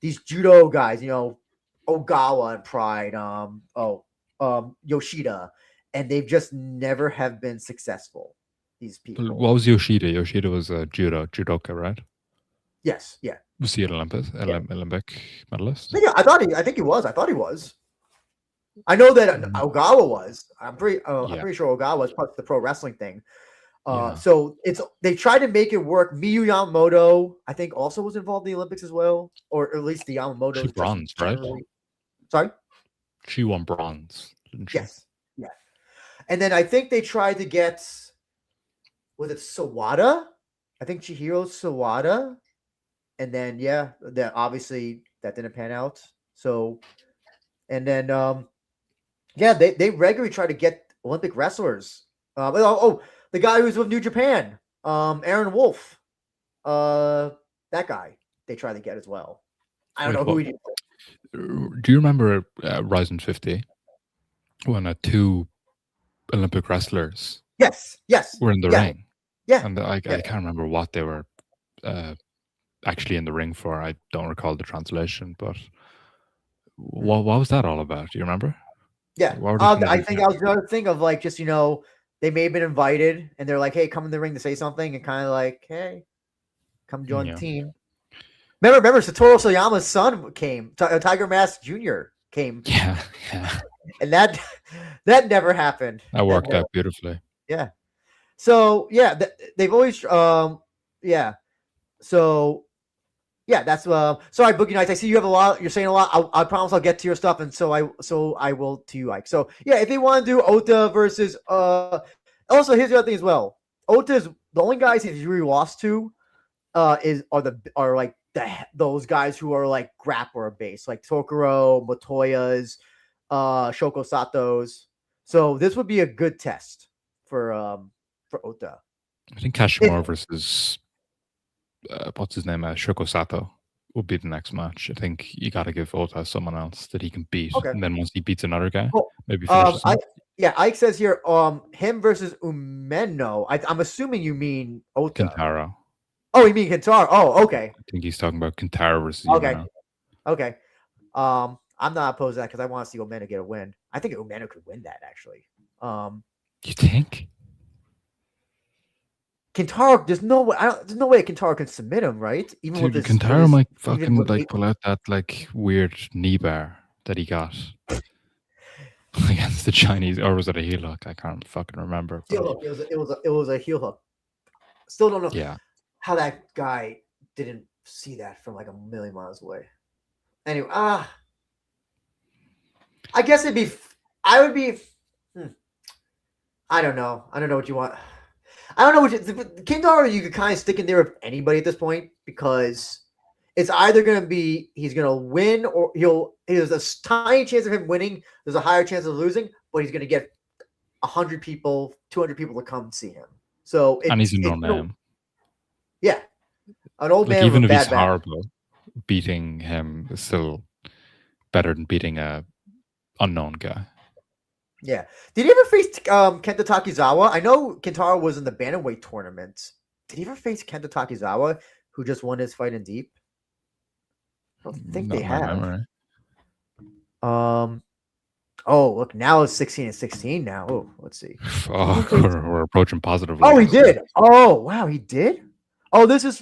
these judo guys, Ogawa and Pride, Yoshida, and they've just never have been successful. These people. What was Yoshida? Yoshida was a judoka, right? Yes, yeah. Was he an Olympic medalist? Yeah, I think he was. I thought he was. I know that Ogawa was. I'm pretty sure Ogawa was part of the pro wrestling thing. Yeah. So they tried to make it work. Miyu Yamamoto, I think, also was involved in the Olympics as well, or at least the She Yamamotos just bronze, right? generally. Sorry. She won bronze, didn't she? Yes. Yeah. And then I think they tried to get, was it Sawada? I think Chihiro Sawada. And then yeah, that obviously that didn't pan out. So and then yeah, they regularly try to get Olympic wrestlers. The guy who's with New Japan, Aaron Wolf, that guy they try to get as well. I don't Wait, know who what? he. Do you remember Ryzen 50 when 2 Olympic wrestlers Yes, yes, were in the yeah, ring? yeah, And I yeah. can't remember what they were uh, actually in the ring for. I don't recall the translation, but what was that all about? Do you remember? Yeah. What were they trying to I do think there? I was another thing of like just they may have been invited and they're like, hey, come in the ring to say something, and kind of like, hey, come join the Yeah. team. Remember, Satoru Soyama's son came. Tiger Mask Jr. came, Yeah, yeah. and that never happened. That That worked never, out beautifully. yeah. So yeah, they've always yeah. So yeah, that's sorry, Boogie Nights. I see you have a lot. You're saying a lot. I promise I'll get to your stuff, and so I will to you, Ike. So yeah, if they want to do Ota versus also here's the other thing as well. Ota's the only guys he's really lost to are like those guys who are like grappler based, like Tokuro, Motoya's, Shoko Sato's. So this would be a good test for Ota. I think Kashimura versus what's his name? Shoko Sato will be the next match. I think you got to give Ota someone else that he can beat, Okay. and then once he beats another guy, Well, maybe finishes him. Ike says here, him versus Umeno. I'm assuming you mean Ota. Kintaro. Oh, you mean Kintaro? Oh, okay. I think he's talking about Kintaro versus Okay. Umeno. Okay. I'm not opposed to that because I want to see Umeno get a win. I think Umeno could win that actually. You think? Kintaro, there's no way Kintaro can submit him, right? Even Dude, with Kintaro might fucking with like pull out that like weird knee bar that he got against the Chinese, or was it a heel hook? I can't fucking remember. heel hook. It was a heel hook. Still don't know how that guy didn't see that from like a million miles away. Anyway, I guess it'd be. I would be. I don't know. I don't know what you want. I don't know which Kintaro you could kind of stick in there with anybody at this point because it's either going to be he's going to win or there's a tiny chance of him winning. There's a higher chance of losing, but he's going to get 100 people, 200 people to come see him. So and he's a known name. Yeah, an old like man. Even with if a he's bad horrible, beating him is still better than beating a unknown guy. Yeah. Did he ever face Kenta Takizawa? I know Kintaro was in the bantamweight tournament. Did he ever face Kenta Takizawa, who just won his fight in Deep? I don't think they have. Memory. Oh, look, now it's 16-16 now. Oh, let's see. Oh, we're approaching positive. Oh, he did. Oh, wow, he did? Oh, was this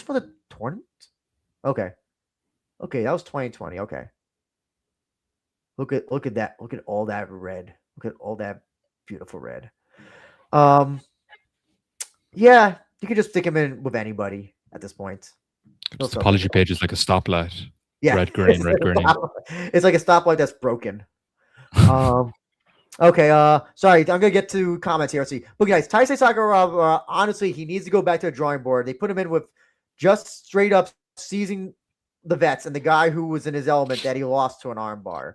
for the tournament? Okay. Okay, that was 2020. Okay. Look at that. Look at all that red. Look at all that beautiful red. Yeah, you could just stick him in with anybody at this point. The apology page is like a stoplight. Yeah, red, green, red, green. It's like a stoplight that's broken. Okay. Sorry, I'm gonna get to comments here. Let's see. Look, guys, Taisei Sakuraba. Honestly, he needs to go back to the drawing board. They put him in with just straight up seizing the vets and the guy who was in his element that he lost to an armbar.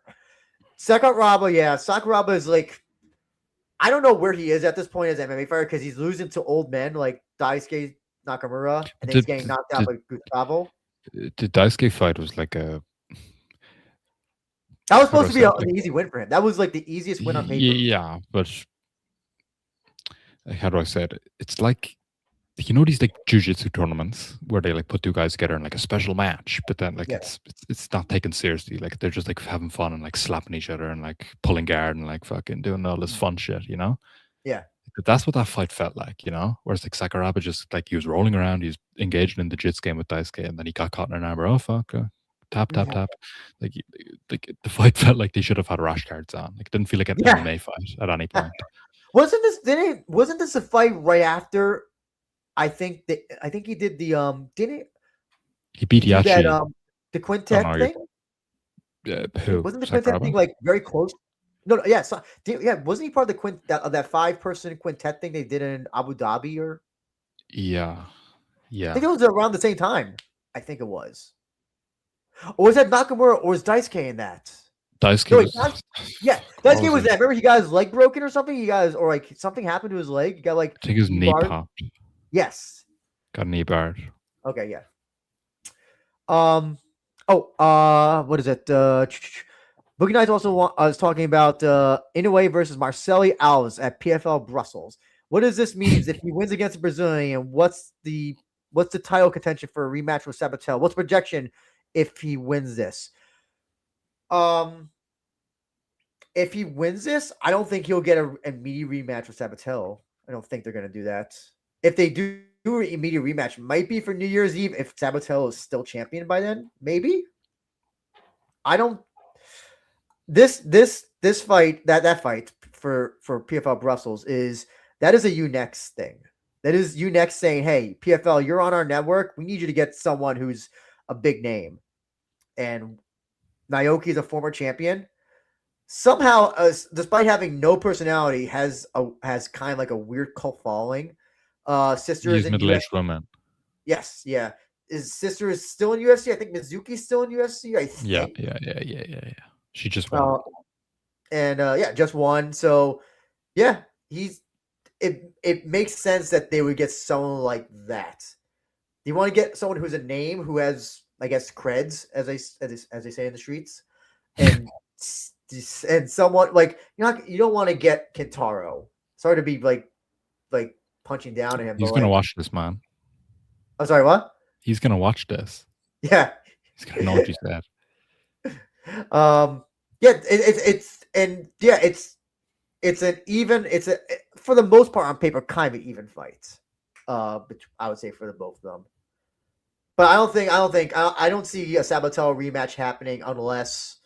Sakuraba, yeah, Sakuraba is like, I don't know where he is at this point as MMA fighter because he's losing to old men like Daisuke Nakamura, and then he's getting knocked out by Gustavo. The Daisuke fight was like a. That was supposed to be an easy win for him. That was like the easiest win on paper. Yeah, but how do I say it? It's like, you know, these like jiu-jitsu tournaments where they like put two guys together in like a special match, but then like it's not taken seriously. Like they're just like having fun and like slapping each other and like pulling guard and like fucking doing all this fun shit, you know? Yeah. But that's what that fight felt like, you know? Whereas like Sakuraba just like he was rolling around, he was engaging in the jits game with Daisuke, and then he got caught in an armbar. Oh fuck. Tap. Like the fight felt like they should have had rash guards on. Like it didn't feel like an MMA fight at any point. Wasn't this a fight right after? I think he did the didn't He beat he do that Yachi. the Oh quintet no, thing? who? Wasn't the quintet thing Sakuraba? like very close? No, no, yeah, so, yeah. Wasn't he part of the that 5-person quintet thing they did in Abu Dhabi? Or Yeah, I think yeah. it was around the same time. I think it was, or was that Nakamura, or was Daisuke in that? Daisuke No, wait, was. yeah, What Daisuke was was it? that. Remember, he got his leg broken or something. He got his, or like something happened to his leg. He got like I think his knee barred. popped. Yes. Got knee barred. Okay. Yeah. What is it? Boogie Nights also is talking about Inoue versus Marceli Alves at PFL Brussels. What does this mean if he wins against a Brazilian? What's the title contention for a rematch with Sabatel? What's projection if he wins this? If he wins this, I don't think he'll get an immediate rematch with Sabatel. I don't think they're going to do that. If they do an immediate rematch, might be for New Year's Eve if Sabatel is still champion by then. Maybe. I don't. This fight that fight for PFL Brussels is a UNEX thing. That is UNEX saying, "Hey, PFL, you're on our network. We need you to get someone who's a big name." And Naoki is a former champion. Somehow, despite having no personality, has kind of like a weird cult following. Sister is He's in middle-aged UFC. woman. Yes, yeah. His sister is still in UFC. I think Mizuki's still in UFC. I think. Yeah. She just won. Yeah, just one. So yeah, it makes sense that they would get someone like that. You want to get someone who's a name, who has, I guess, creds, as they say in the streets, and someone like you don't want to get Kintaro. Sorry to be like punching down at him, He's but gonna like, watch this, man. I'm sorry, what? He's gonna watch this. Yeah. He's gonna know what you said. Yeah, it's an even, for the most part on paper kind of even fight. But I would say for the both of them. But I don't see a Sabatel rematch happening unless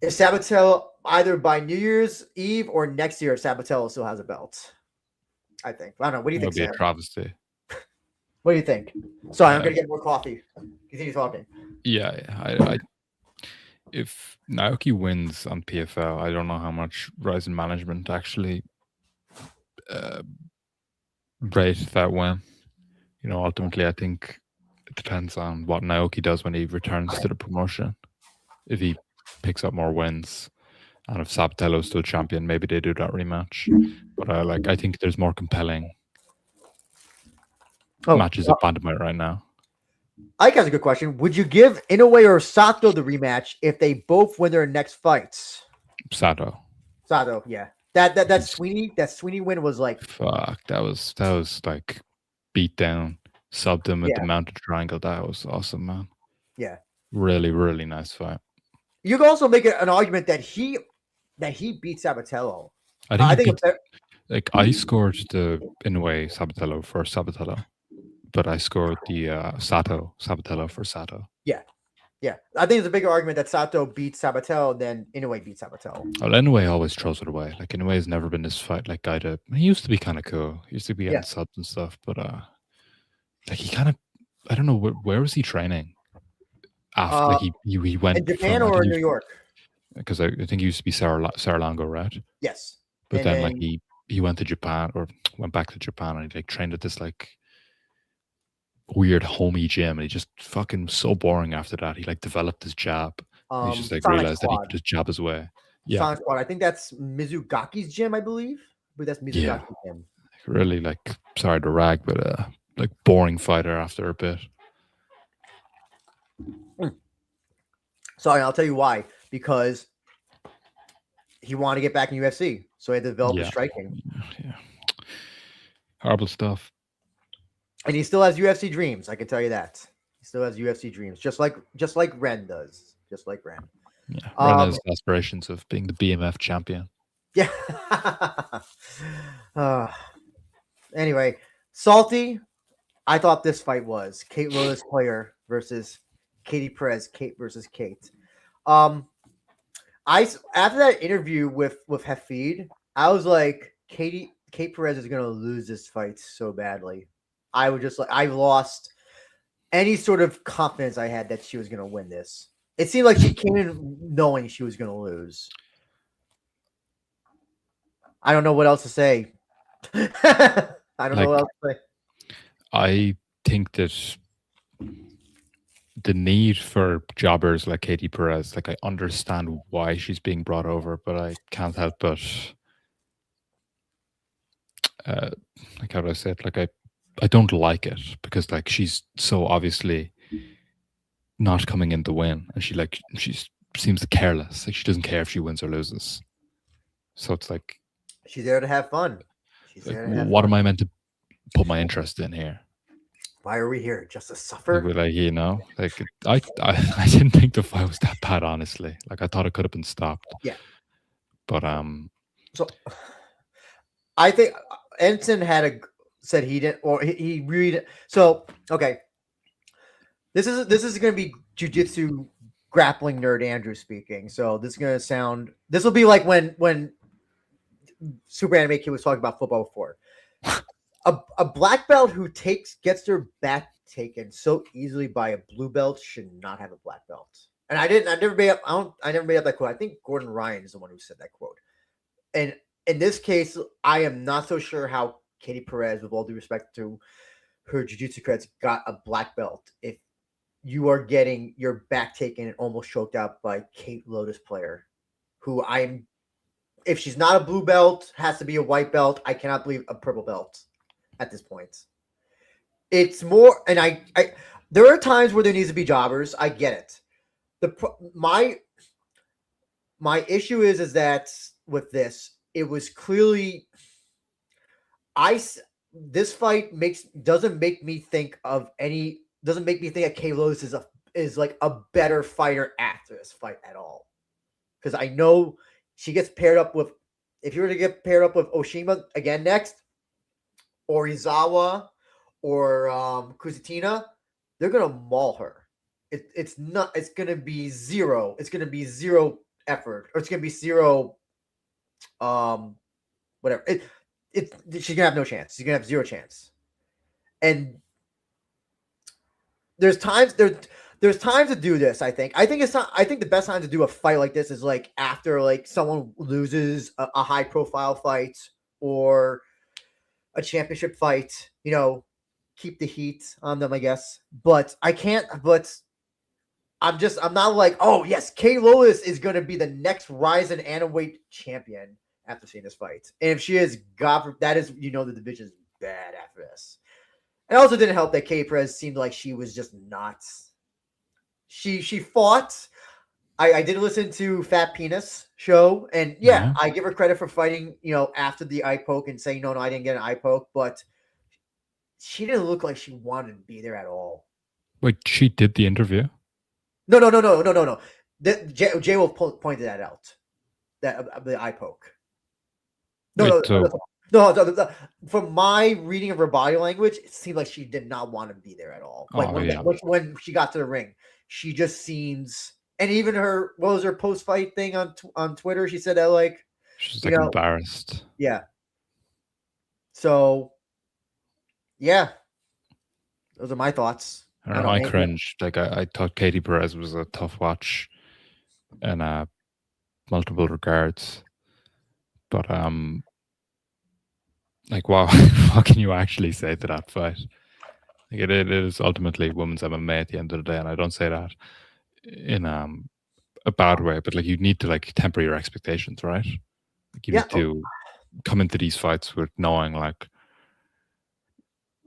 if Sabatel, either by New Year's Eve or next year, if Sabatel still has a belt. I think. I don't know. What do you That think, would be a Sam? travesty. What do you think? Sorry, I'm Yeah. gonna get more coffee. Continue talking. Yeah. I if Naoki wins on PFL, I don't know how much Ryzen management actually rate that win. Ultimately, I think it depends on what Naoki does when he returns to the promotion. If he picks up more wins, and if Sabatello's still champion, maybe they do that rematch. But I think there's more compelling matches at bantamweight right now. Ike has a good question. Would you give Inoue or Sato the rematch if they both win their next fights? Sato, yeah. That Sweeney win was like, fuck. That was like beat down, subbed him with the mounted triangle. That was awesome, man. Yeah. Really, really nice fight. You can also make an argument that he beat Sabatello. I think I scored the Inoue Sabatello for Sabatello, but I scored the Sato Sabatello for Sato. Yeah. I think it's a bigger argument that Sato beat Sabatello than Inoue beat Sabatello. Well, Inoue always throws it away. Like, Inoue has never been this fight like guy to. He used to be kind of cool. He used to be getting subs and stuff, but like he kind of, I don't know where was he training after. Like he went in Japan from, or New York, because I think he used to be Saralango, right? Yes. But then like he went to Japan, or went back to Japan, and he like trained at this like weird homey gym, and he just fucking so boring after that. He like developed his jab. He just like realized that he could just jab his way. Yeah. Sonic Squad. I think that's Mizugaki's gym, I believe. But that's Mizugaki's gym. Really, like, sorry to rag, but like boring fighter after a bit. Sorry, I'll tell you why. Because he wanted to get back in UFC, so he had to develop his striking. Yeah. Horrible stuff. And he still has UFC dreams. I can tell you that. He still has UFC dreams, just like Ren does. Just like Ren. Yeah, Ren has aspirations of being the BMF champion. Yeah. Anyway, Salty. I thought this fight was Kate Lotus Player versus Katie Perez. Kate versus Kate. After that interview with Hafid, I was like, Kate Perez is gonna lose this fight so badly. I would just I lost any sort of confidence I had that she was gonna win this. It seemed like she came in knowing she was gonna lose. I don't know what else to say. I don't know what else to say. I think that the need for jobbers like Katie Perez, like I understand why she's being brought over, but I can't help but like how do I say it? Like I don't like it because like she's so obviously not coming in to win, and she seems careless. Like she doesn't care if she wins or loses. So it's like she's there to have fun. She's like, there to have what fun. am I meant to put my interest in here? Why are we here? Just to suffer? Like you know, like I didn't think the fight was that bad, honestly. Like I thought it could have been stopped. Yeah. But so I think Ensign said he didn't, or he really. So okay, this is going to be jiu-jitsu grappling nerd Andrew speaking. So this is going to sound. This will be like when Super Anime Kid was talking about football before. A black belt who gets their back taken so easily by a blue belt should not have a black belt. And I never made up that quote. I think Gordon Ryan is the one who said that quote. And in this case, I am not so sure how Katie Perez, with all due respect to her jiu-jitsu credits, got a black belt if you are getting your back taken and almost choked out by Kate Lotus player, who if she's not a blue belt, has to be a white belt. I cannot believe a purple belt at this point. It's more, and I there are times where there needs to be jobbers. I get it. My issue is that with this, it was clearly this fight doesn't make me think that Kay Lotus is like a better fighter after this fight at all. Because I know she gets paired up with, if you were to get paired up with Oshima again next, or Izawa, or Kusatina, they're gonna maul her. It's gonna be zero. It's gonna be zero effort, or it's gonna be zero. Whatever. She's gonna have no chance. She's gonna have zero chance. And there's times to do this. I think it's not. I think the best time to do a fight like this is like after like someone loses a high profile fight or a championship fight. You know, keep the heat on them, I guess. But I can't. But I'm not like, oh yes, Kay Lois is going to be the next Ryzin Atomweight champion after seeing this fight. And if she is, that is, the division is bad after this. It also didn't help that Kay Perez seemed like she was just not. She fought. I did listen to Fat Penis show, and yeah, I give her credit for fighting, after the eye poke and saying, no, I didn't get an eye poke, but she didn't look like she wanted to be there at all. Wait, she did the interview? No. Jay Wolf pointed that out. That the eye poke. No. From my reading of her body language, it seemed like she did not want to be there at all. Like when she got to the ring, she just seems. And even what was her post fight thing on Twitter? She said that like she's like embarrassed. Yeah. So, yeah, those are my thoughts. I don't know. I cringed. Like I thought Katie Perez was a tough watch in multiple regards, but like wow, what can you actually say to that fight? Like it is ultimately women's MMA at the end of the day, and I don't say that in a bad way, but like you need to like temper your expectations, right? Like you need to come into these fights with knowing like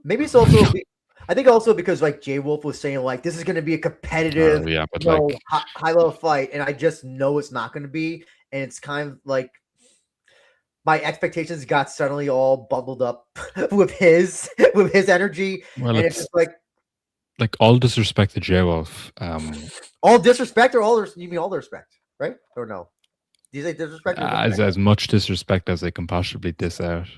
maybe it's also I think also because like Jay Wolf was saying like this is going to be a competitive high level fight, and I just know it's not going to be, and it's kind of like my expectations got suddenly all bundled up with his energy. Well, and it's just like all disrespect to Jay Wolf. All disrespect, or you mean all the respect, right? Or no? Do you say disrespect? As much disrespect as they can possibly diss out.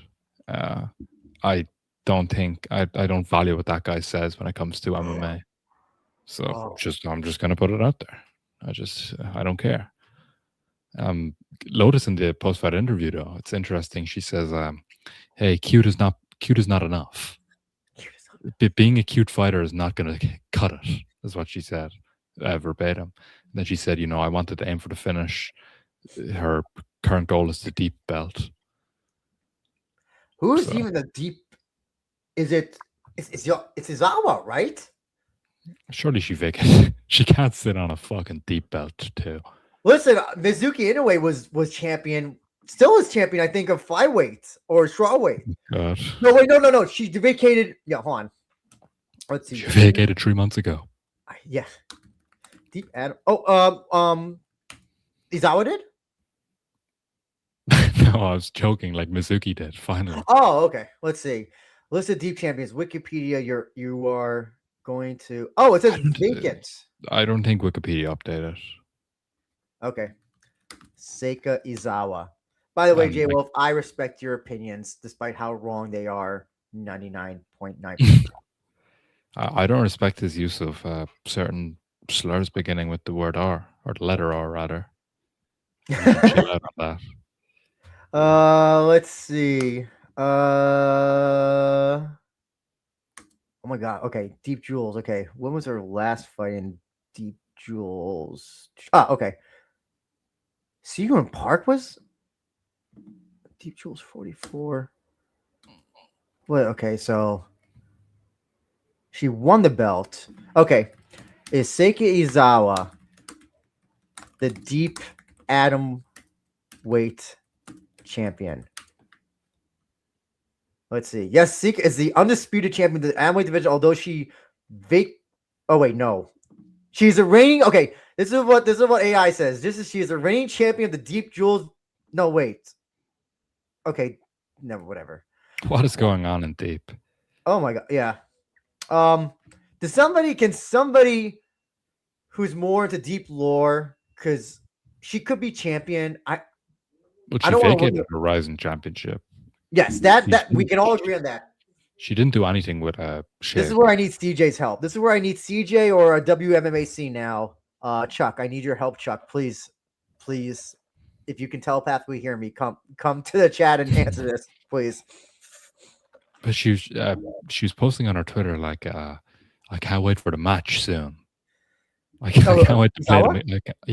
I don't think I don't value what that guy says when it comes to MMA. So I'm just gonna put it out there. I don't care. Lotus in the post-fight interview, though, it's interesting. She says, "Hey, cute is not enough. Being a cute fighter is not going to cut it." Is what she said, verbatim. And then she said, "I wanted to aim for the finish. Her current goal is the deep belt." Who's even the deep? Is it? It's Izawa, right? Surely she vacated. She can't sit on a fucking deep belt too. Listen, Mizuki Inoue was champion, still is champion, I think, of flyweight or strawweight. God. No, wait, no. She vacated. Yeah, hold on. Let's see. She vacated 3 months ago. Yeah. Deep Adam. Izawa did? No, I was joking. Like Mizuki did. Finally. Oh, okay. Let's see. List of deep champions. Wikipedia. You are going to. Oh, it says vacant. I don't think Wikipedia updated. Okay. Seika Izawa. By the way, J Wolf, I respect your opinions, despite how wrong they are. 99.9%. I don't respect his use of certain slurs beginning with the word R, or the letter R, rather. Chill out on that. Let's see. Oh my god. Okay, Deep Jewels. Okay, when was her last fight in Deep Jewels? Okay. Seagram Park was Deep Jewels 44. What? Okay, so she won the belt. Okay, is Seika Izawa the deep atom weight champion? Let's see. Yes, Seika is the undisputed champion of the atomweight division. Although she oh wait, no, she's a reigning. Okay, this is what AI says. She is a reigning champion of the Deep Jewels. No, wait. Okay, never. Whatever. What is going on in Deep? Oh my god, yeah. Can somebody who's more into Deep lore, because she could be champion. But she vacated the Ryzin championship. Yes, that we can all agree on that. She didn't do anything with This is where I need CJ's help. This is where I need CJ or a WMMAC now. Chuck, I need your help, Chuck. Please. If you can telepathically hear me, come to the chat and answer this, please. But she was posting on her Twitter like, "I can't wait for the match soon. I can't wait to play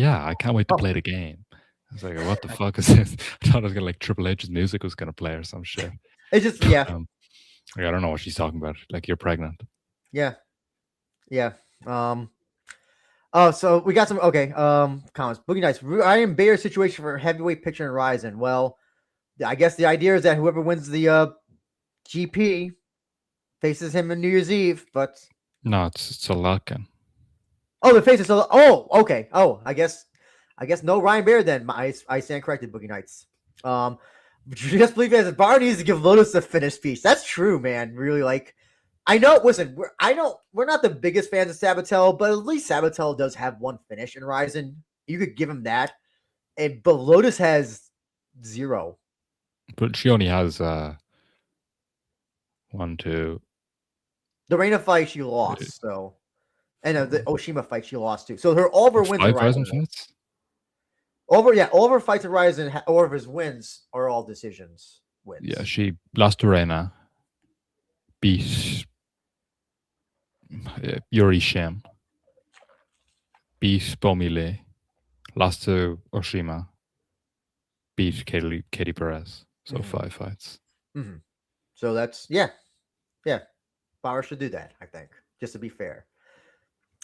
I can't wait to play the game." I was like, "What the fuck is this?" I thought it was gonna like Triple H's music was gonna play or some shit. It's just I don't know what she's talking about. Like, you're pregnant. Yeah. Oh, so we got some comments. Boogie Nights. Ryan Bayer situation for heavyweight picture in Ryzen. Well, I guess the idea is that whoever wins the GP faces him in New Year's Eve, but no, it's a Larkin. Oh, the faces. Oh, okay. Oh, I guess no Ryan Baer then. I stand corrected, Boogie Nights. Just believe it as Bar needs to give Lotus a finished speech. That's true, man. Really, like, I know. Listen, we're not the biggest fans of Sabatel, but at least Sabatel does have one finish in Ryzen. You could give him that, but Lotus has 0. But she only has 1, 2. The Reina fight she lost, so, and the Oshima fight she lost too. So all of her wins are Ryzen fights. All of her fights at Ryzen, all of his wins are all decisions wins. Yeah, she lost to Reina, beat Yuri Shem, beat Bomile, lost to Oshima, beat Katie Perez. So 5 fights. Mm-hmm. So that's Bauer should do that, I think, just to be fair.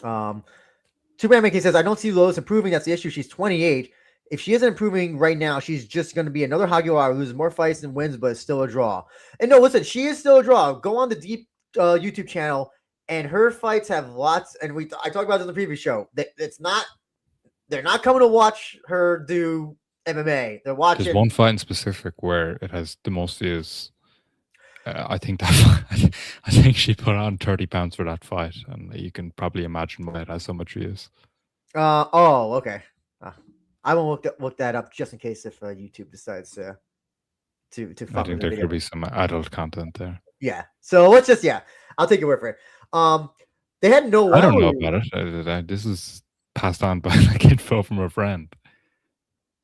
Superman Mickey says, I don't see Lotus improving. That's the issue. She's 28. If she isn't improving right now, she's just going to be another Hagiwara, loses more fights than wins, but it's still a draw. And no, listen, she is still a draw. Go on the Deep YouTube channel, and her fights have lots. And I talked about this in the previous show. They're not coming to watch her do MMA. They're watching. There's one fight in specific where it has the most views. I think she put on 30 pounds for that fight, and you can probably imagine why it has so much views. Okay. I won't look that up just in case if YouTube decides to fuck. I think there could be some adult content there. Yeah. So let's just I'll take your word for it. They had no. I don't know about it. This is passed on by like info from a friend.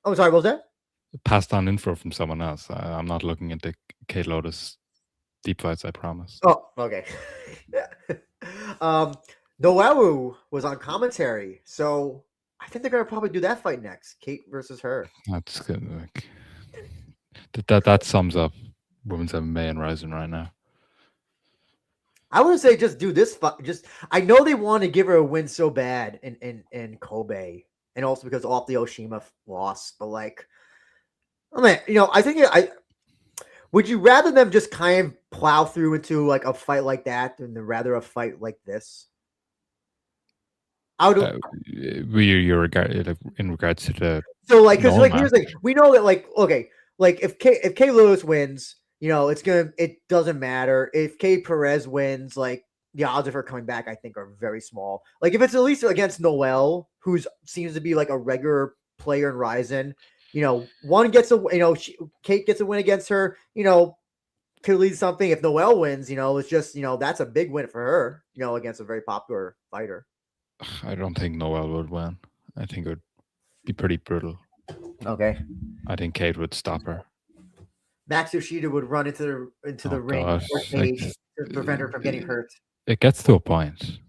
Oh, sorry, what was that? Passed on info from someone else. I'm not looking into Kate Lotus deep fights, I promise. Oh, okay. um, Noelu was on commentary, so I think they're gonna probably do that fight next, Kate versus her. That's good. Like, that sums up women's MMA and Ryzin right now. I wouldn't say just do this fight. Just I know they want to give her a win so bad in Kobe, and also because off the Oshima loss, but like, I mean, I think I would you rather them just kind of plow through into like a fight like that than rather a fight like this? I would. You're in regards to the So like, because like here's the thing, we know that like okay, like if K Lewis wins, it doesn't matter if K Perez wins. Like the odds of her coming back, I think, are very small. Like if it's at least against Noelle, who seems to be like a regular player in Ryzen, one gets Kate gets a win against her, could lead something. If Noelle wins, it's just that's a big win for her, against a very popular fighter. I don't think Noelle would win. I think it would be pretty brutal. Okay. I think Kate would stop her. Matsushima would run into the ring to prevent her from getting hurt. It gets to a point.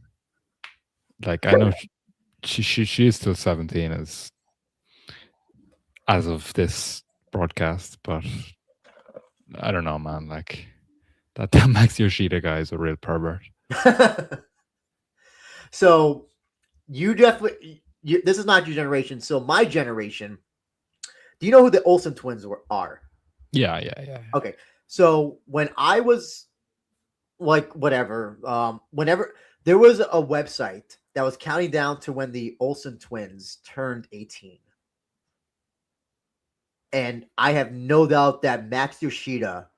Like I know she is still 17 as of this broadcast, but I don't know, man. Like that Max Yoshida guy is a real pervert. So you definitely this is not your generation. So my generation. Do you know who the Olsen twins are? Yeah. Okay. So when I was like whatever, whenever there was a website that was counting down to when the Olsen twins turned 18. And I have no doubt that Max Yoshida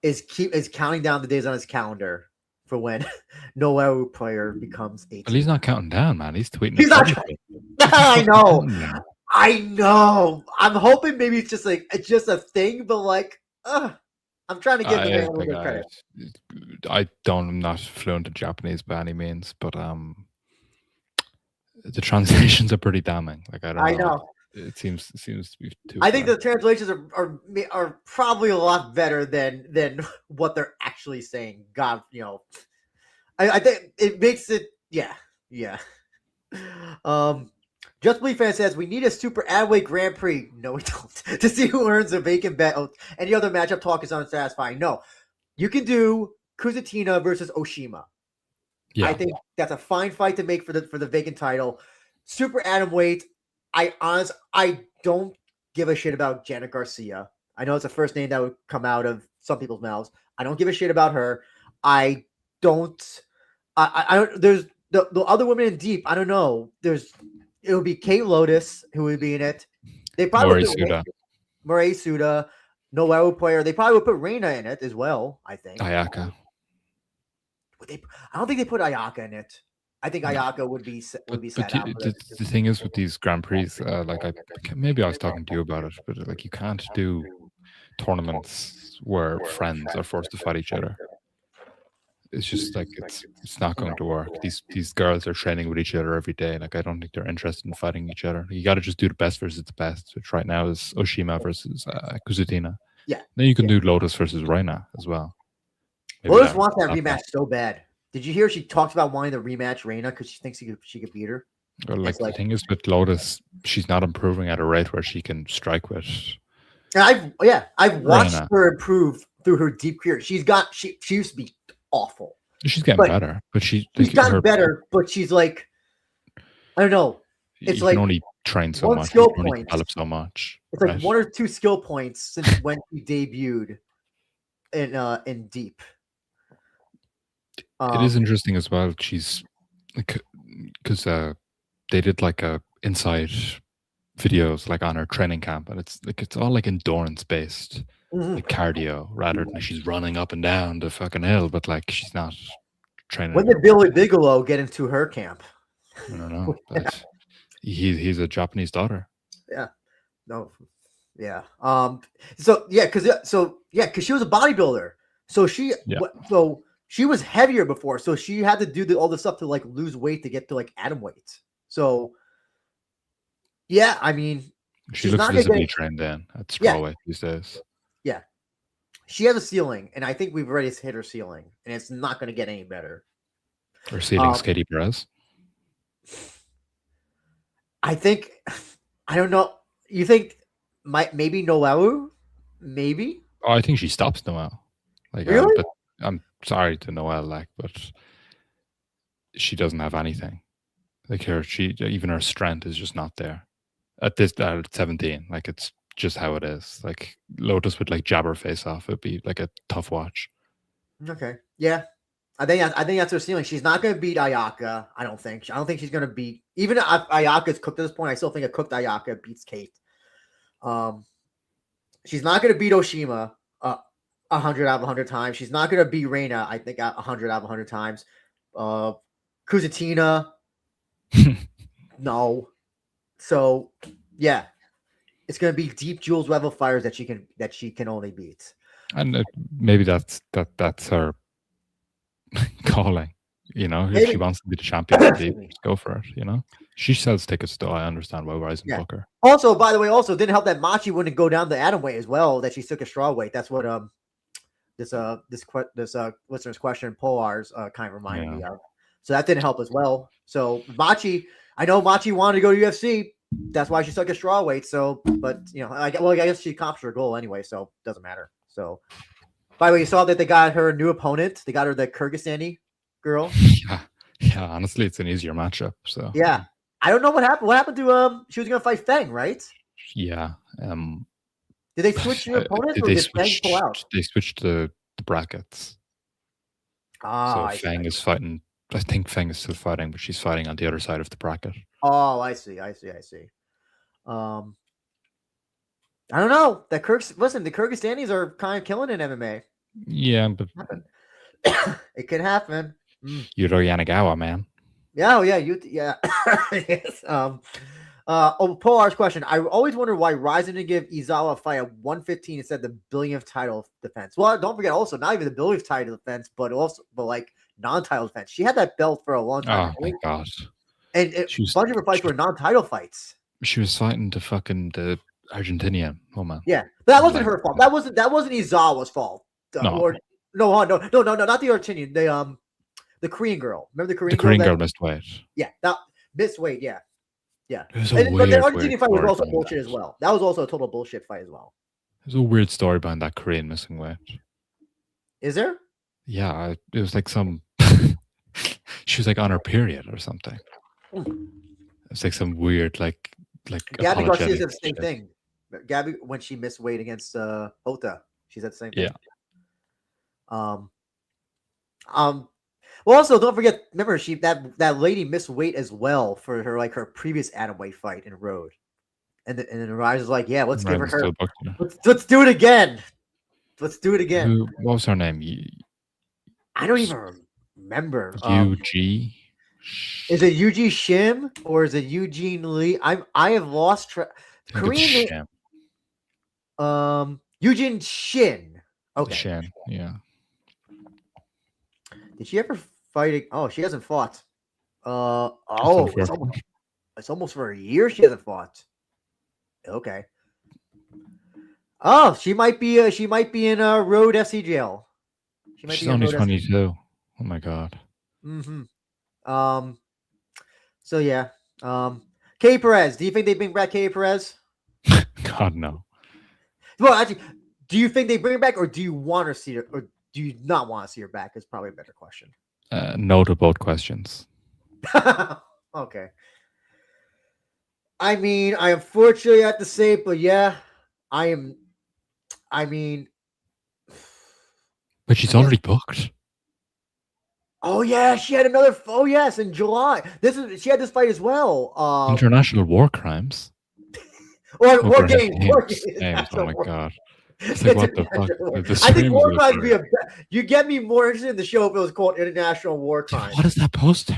is counting down the days on his calendar for when Noelle player becomes 18. Well, he's not counting down, man. He's tweeting. He's not. I know. I know. I'm hoping maybe it's just a thing, but like, I'm trying to give the man a little bit of credit. I'm not fluent in Japanese by any means, but the translations are pretty damning. Like I know. It seems to be too. I think the translations are probably a lot better than what they're actually saying. God, I think it makes it. Yeah. Just Believe fan says we need a super Adway Grand Prix. No, we don't. To see who earns a vacant bet. Any other matchup talk is unsatisfying. No, you can do Kuzatina versus Oshima. Yeah. I think that's a fine fight to make for the vacant title. Super Atomweight. I don't give a shit about Janet Garcia. I know it's the first name that would come out of some people's mouths. I don't give a shit about her. I don't. There's the other women in Deep. I don't know. It would be Kate Lotus who would be in it. They probably Murray Suda, Noelle player. They probably would put Reina in it as well. I think Ayaka. I don't think they put Ayaka in it. I think Ayaka would be set out. The thing is with these Grand Prix, maybe I was talking to you about it, but like you can't do tournaments where friends are forced to fight each other. It's just like it's not going to work. These girls are training with each other every day. Like I don't think they're interested in fighting each other. You got to just do the best versus the best, which right now is Oshima versus Kuzatina. Yeah. Then you can do Lotus versus Reina as well. Maybe Lotus wants that rematch so bad. Did you hear she talks about wanting to rematch Reina because she thinks she could beat her? Well, the thing is with Lotus, she's not improving at a rate where she can strike with. I've watched her improve through her deep career. She used to be awful. She's getting better, but she's gotten better. But she's like, I don't know. It's you like can only train so much. You can only develop so much. It's like 1 or 2 skill points since when she debuted in Deep. It is interesting as well. She's because they did like a inside videos like on her training camp, and it's all like endurance based, like cardio rather than she's running up and down the fucking hill. But like she's not training. When did Billy Bigelow get into her camp? I don't know. But he's a Japanese daughter. Yeah. No. Yeah. Because she was a bodybuilder. So she was heavier before, so she had to do all this stuff to like lose weight to get to like atom weight. So, yeah, I mean, She she's looks not going to visibly get. trained in at Yeah, strawweight these days. yeah. She has a ceiling, and I think we've already hit her ceiling, and it's not going to get any better. Or ceiling's Katie Perez. I think. I don't know. You think maybe Noelu? Maybe. Oh, I think she stops Noelle. Like, Really? but I'm sorry to Noelle, like, but she doesn't have anything. Like even her strength is just not there at 17. Like, it's just how it is. Like, Lotus would like jab her face off. It'd be like a tough watch. Okay. Yeah. I think that's her ceiling. She's not going to beat Ayaka. I don't think she's going to beat, even if Ayaka's cooked at this point. I still think a cooked Ayaka beats Kate. She's not going to beat Oshima 100 out of 100 times. She's not going to beat Reina, I think, 100 out of 100 times. Kuzatina, no. So yeah, it's going to be deep Jules level fires that she can only beat. And maybe that's her calling. You know, Maybe. if she wants to be the champion, go for it. You know, she sells tickets, though. I understand why Ryzin book her. Also, by the way, didn't help that Machi wouldn't go down the atom weight as well. That she took a straw weight. That's what this listener's question Polar's kind of reminded me of. So that didn't help as well. So Machi, I know Machi wanted to go to UFC. That's why she took a straw weight. So, but I guess she accomplished her goal anyway. So it doesn't matter. So, by the way, you saw that they got her a new opponent. They got her the Kyrgyzstani girl. Yeah. Honestly, it's an easier matchup. So yeah, I don't know what happened. What happened to she was gonna fight Feng, right? Yeah. Did they switch your opponents, or did Feng pull out? They switched the brackets. So Feng is fighting. I think Feng is still fighting, but she's fighting on the other side of the bracket. Oh, I see. I don't know. The Kyrgyzstanis are kind of killing in MMA. Yeah, but it can happen. Yuro Yanagawa, man. Yeah, yes. Polar's question. I always wonder why Ryzin didn't give Izawa a fight at 115 instead of the billionth title defense. Well, don't forget also not even the billionth title defense, but like non-title defense. She had that belt for a long time. Oh my god! And a bunch of her fights were non-title fights. She was fighting the Argentinian woman. Yeah, but that wasn't her fault. That wasn't Izawa's fault. No, not the Argentinian. The Korean girl. Remember the Korean girl? The Korean girl missed weight. Yeah, that missed weight. Yeah. But the Argentinian fight was also bullshit as well. That was also a total bullshit fight as well. There's a weird story behind that Korean missing weight. Is there? Yeah, it was like some. She was like on her period or something. It's like some weird like. Gabby Garcia said the same thing. Gabby, when she missed weight against FOTY, she said the same thing. Yeah. Well, also don't forget. Remember, that lady missed weight as well for her previous atomweight fight in Road, and then Rise is like, yeah, let's give her. Let's do it again. Let's do it again. What was her name? I don't even remember. UG. Is it UG Shim or is it Eugene Lee? I have lost track. Korean. Eugene Shin. Okay. Shin. Yeah. Did she ever fight? Oh, she hasn't fought. It's almost for a year she hasn't fought. Okay. Oh, she might be in a Road FC jail. She's only 22. Oh my god. Mm-hmm. So yeah. Katie Perez. Do you think they bring back Katie Perez? God no. Well, actually, do you think they bring her back, or do you want to see her, or do you not want to see her back? Is probably a better question. No to both questions. Okay. I mean, I unfortunately have to say it, but yeah, I am. I mean, but she's already booked. Oh yeah, she had another. Oh yes, in July. She had this fight as well. International war crimes. War games. Oh my god. It's like, what the fuck? I think war crimes would be you get me more interested in the show if it was called International War Crimes. What is that poster?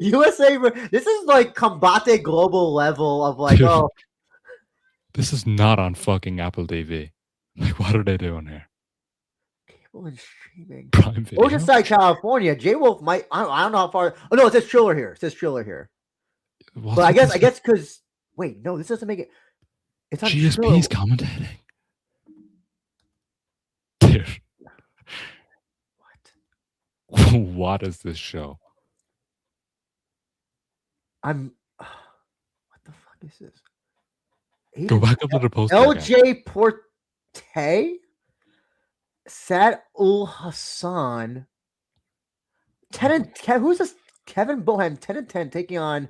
USA. This is like Combate global level of like, Dude, oh. This is not on fucking Apple TV. Like, what are they doing here? Cable and streaming. Prime Video. Oceanside, California. J Wolf might. I don't know how far. Oh no, it says Triller here. But I guess because Wait, no, this doesn't make it. It's on GSP's commentating. Dude. What? What is this show? What the fuck is this? Go back up to the poster. LJ Porte, Sad Ul Hassan, 10 and 10. Who's this? Kevin Bohan, 10 and 10, taking on.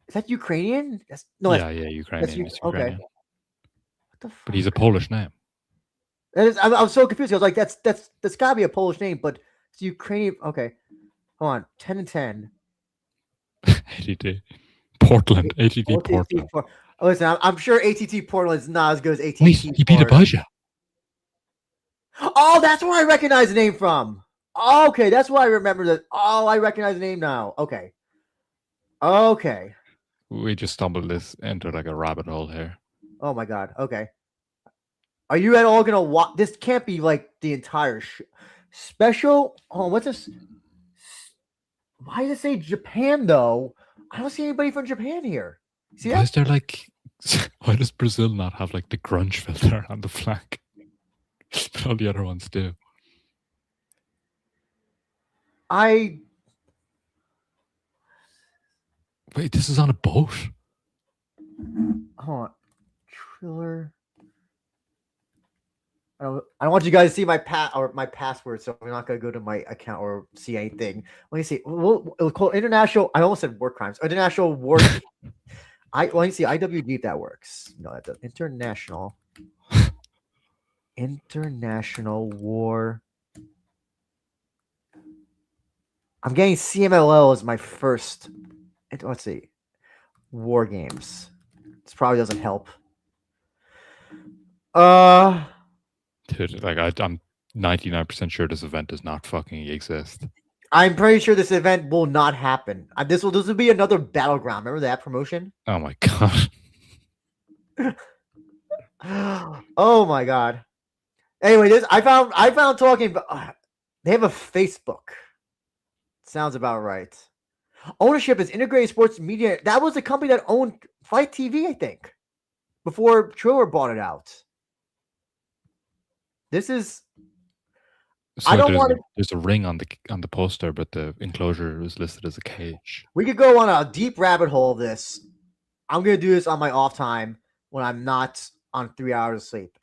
Is that Ukrainian? Ukrainian. Okay. What the fuck? But he's a Polish name. I was so confused. I was like, that's gotta be a Polish name, but it's Ukrainian. Okay, hold on. 10 and 10. ATT Portland. ATT Portland. Listen, I'm sure ATT Portland is not as good as ATT. Wait, he beat Abaja. Oh, that's where I recognize the name from. Oh, okay, that's why I remember that. Oh, I recognize the name now. Okay. We just stumbled this into like a rabbit hole here. Oh my god. Okay. Are you at all gonna watch? This can't be like the entire special. Oh, what's this? Why does it say Japan though? I don't see anybody from Japan here. See why is there like? Why does Brazil not have like the grunge filter on the flag? But all the other ones do. Wait, this is on a boat. Hold on. Triller. I don't want you guys to see my password, so we're not gonna go to my account or see anything. Let me see. It was called International. I almost said War Crimes. International War. Let me see IWG if that works. No, that's International War. I'm getting CMLL as my first. Let's see. War games. This probably doesn't help. Dude, like I'm 99% sure this event does not fucking exist. I'm pretty sure this event will not happen. This will be another battleground. Remember that promotion? Oh my god. Oh my god. Anyway, I found talking about they have a Facebook. Sounds about right. Ownership is Integrated Sports Media. That was the company that owned Fight TV, I think, before Triller bought it out. This is. So I don't want to. There's a ring on the poster, but the enclosure is listed as a cage. We could go on a deep rabbit hole of this. I'm gonna do this on my off time when I'm not on 3 hours of sleep.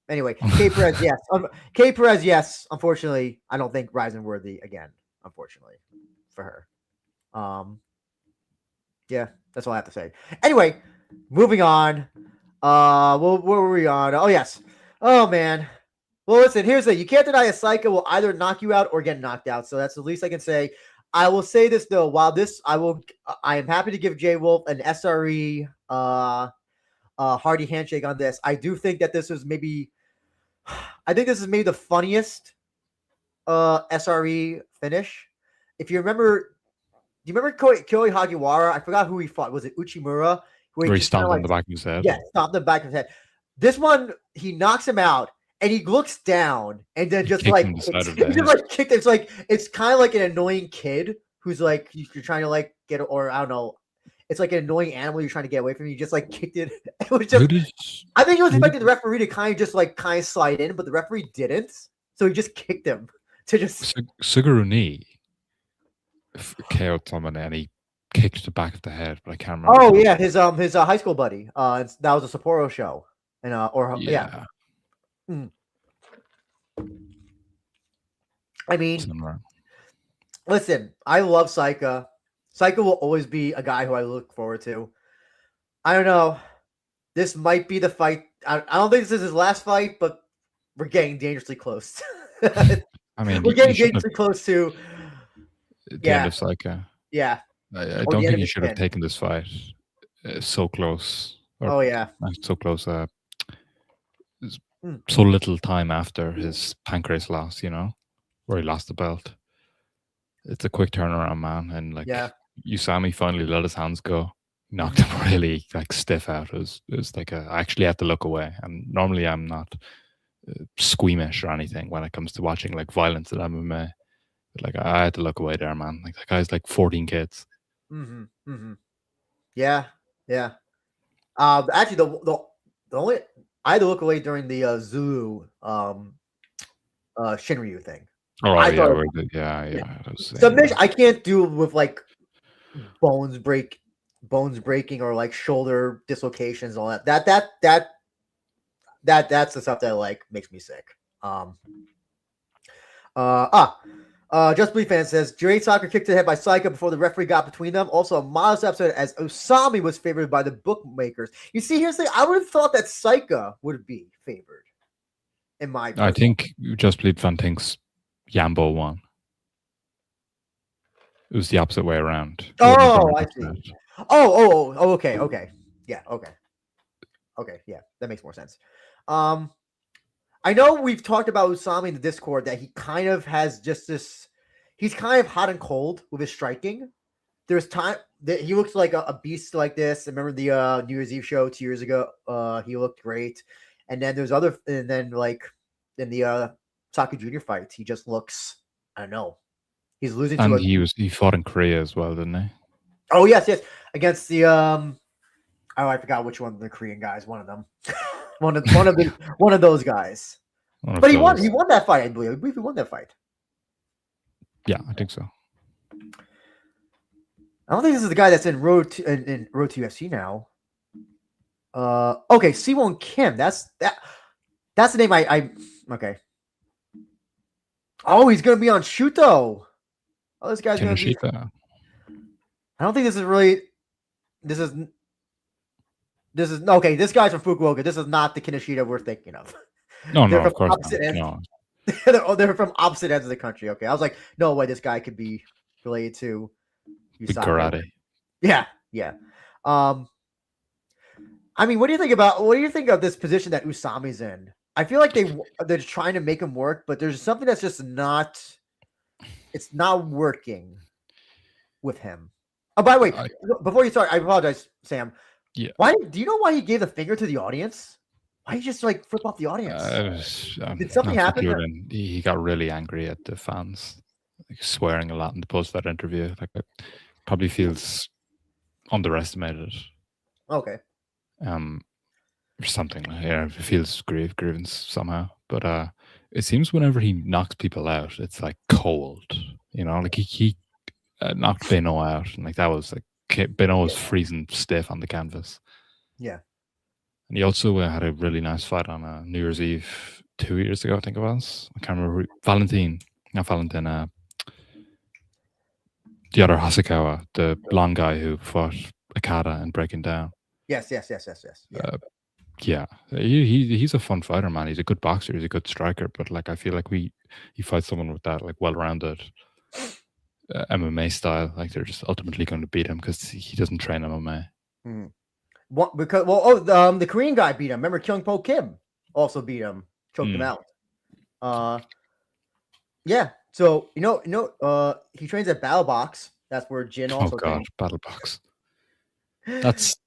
Anyway, K Perez, yes. K Perez, yes. Unfortunately, I don't think Ryzin worthy again. Unfortunately, for her. Yeah, that's all I have to say. Anyway, moving on. What were we on? Oh yes. Oh man. Well, listen. Here's the. You can't deny a Psycho will either knock you out or get knocked out. So that's the least I can say. I will say this though. While this, I am happy to give J Wolf an SRE hearty handshake on this. I do think that this was maybe. I think this is maybe the funniest SRE finish. If you remember. Do you remember Kyoei Hagiwara? I forgot who he fought. Was it Uchimura? Where he stomped on the back of his head. Yeah, stomped on the back of his head. This one, he knocks him out, and he looks down, and then just like kicked. It's kind of like an annoying kid who's like you're trying to like get, or I don't know. It's like an annoying animal you're trying to get away from. You just like kicked it. It was just. I think he was expecting the referee to kind of slide in, but the referee didn't. So he just kicked him to just. Suguruni KO'd someone and he kicked the back of the head, but I can't remember. Oh yeah, his high school buddy. That was a Sapporo show, and yeah. I mean, listen, I love Saika. Saika will always be a guy who I look forward to. I don't know. This might be the fight. I don't think this is his last fight, but we're getting dangerously close. I mean, we're getting dangerously close to. The end of Saika. Yeah. I don't think he should have taken this fight so close. So close. So little time after his pancreas loss, where he lost the belt. It's a quick turnaround, man. And Usami finally let his hands go. Knocked him really stiff out. It was like I actually had to look away. And normally I'm not squeamish or anything when it comes to watching violence at MMA. I had to look away there, man. That guy's 14 kids. Yeah. Actually, the only I had to look away during the Zulu Shinryu thing. Oh I yeah, thought, yeah. that was Submission. I can't do with like bones breaking or like shoulder dislocations and all that. That's the stuff that like makes me sick. Just Bleed fan says Jade Soccer kicked to the head by Saika before the referee got between them. Also, a modest episode as Usami was favored by the bookmakers. You see, here's the thing. I would have thought that Saika would be favored. In my I think Just Bleed fan thinks Yambo won. It was the opposite way around. Oh, I see. Oh, okay. Yeah, okay, yeah, that makes more sense. I know we've talked about Usami in the Discord that he kind of has just this. He's kind of hot and cold with his striking. There's time that he looks like a beast like this. I remember the New Year's Eve show 2 years ago. He looked great, and then there's other, and then like in the Saki Junior fights, he just looks. I don't know. He's losing. And he fought in Korea as well, didn't he? Oh yes, against the Oh, I forgot which one of the Korean guys. One of them. one of those guys. But he won. He won that fight. I believe he won that fight. Yeah, I think so. I don't think this is the guy that's in Road to UFC now. Okay, Siwon Kim. That's the name. I okay. Oh, he's gonna be on Shuto. Oh, this guy's gonna be. I don't think this is really. This is okay. This guy's from Fukuoka. This is not the Kinoshita we're thinking of. No, of course not. No. They're from opposite ends of the country. Okay, I was like, no way, this guy could be related to karate. Yeah. I mean, what do you think of this position that Usami's in? I feel like they're trying to make him work, but there's something that's just not. It's not working with him. Oh, by the way, before you start, I apologize, Sam. Yeah. Why do you know why he gave the finger to the audience? Why did he just like flip off the audience? Did something happen? He got really angry at the fans, like swearing a lot in the post that interview. Like, probably feels underestimated. Okay. Or something. Yeah, it feels grievance somehow. But it seems whenever he knocks people out, it's like cold. You know, like he knocked Beno out, and like that was like Beno was freezing stiff on the canvas. Yeah. And he also had a really nice fight on New Year's Eve 2 years ago, I think it was. I can't remember. Not Valentin. The other Hasakawa, the blonde guy who fought Akata and Breaking Down. Yes. Yeah. He's a fun fighter, man. He's a good boxer. He's a good striker. But like, I feel like he fights someone with that like well-rounded MMA style. Like they're just ultimately going to beat him because he doesn't train MMA. Mm. What? Because the Korean guy beat him. Remember, Kyung-Po Kim also beat him, choked him out. Yeah. So he trains at Battle Box. That's where Jin also. Oh God, Battle Box. That's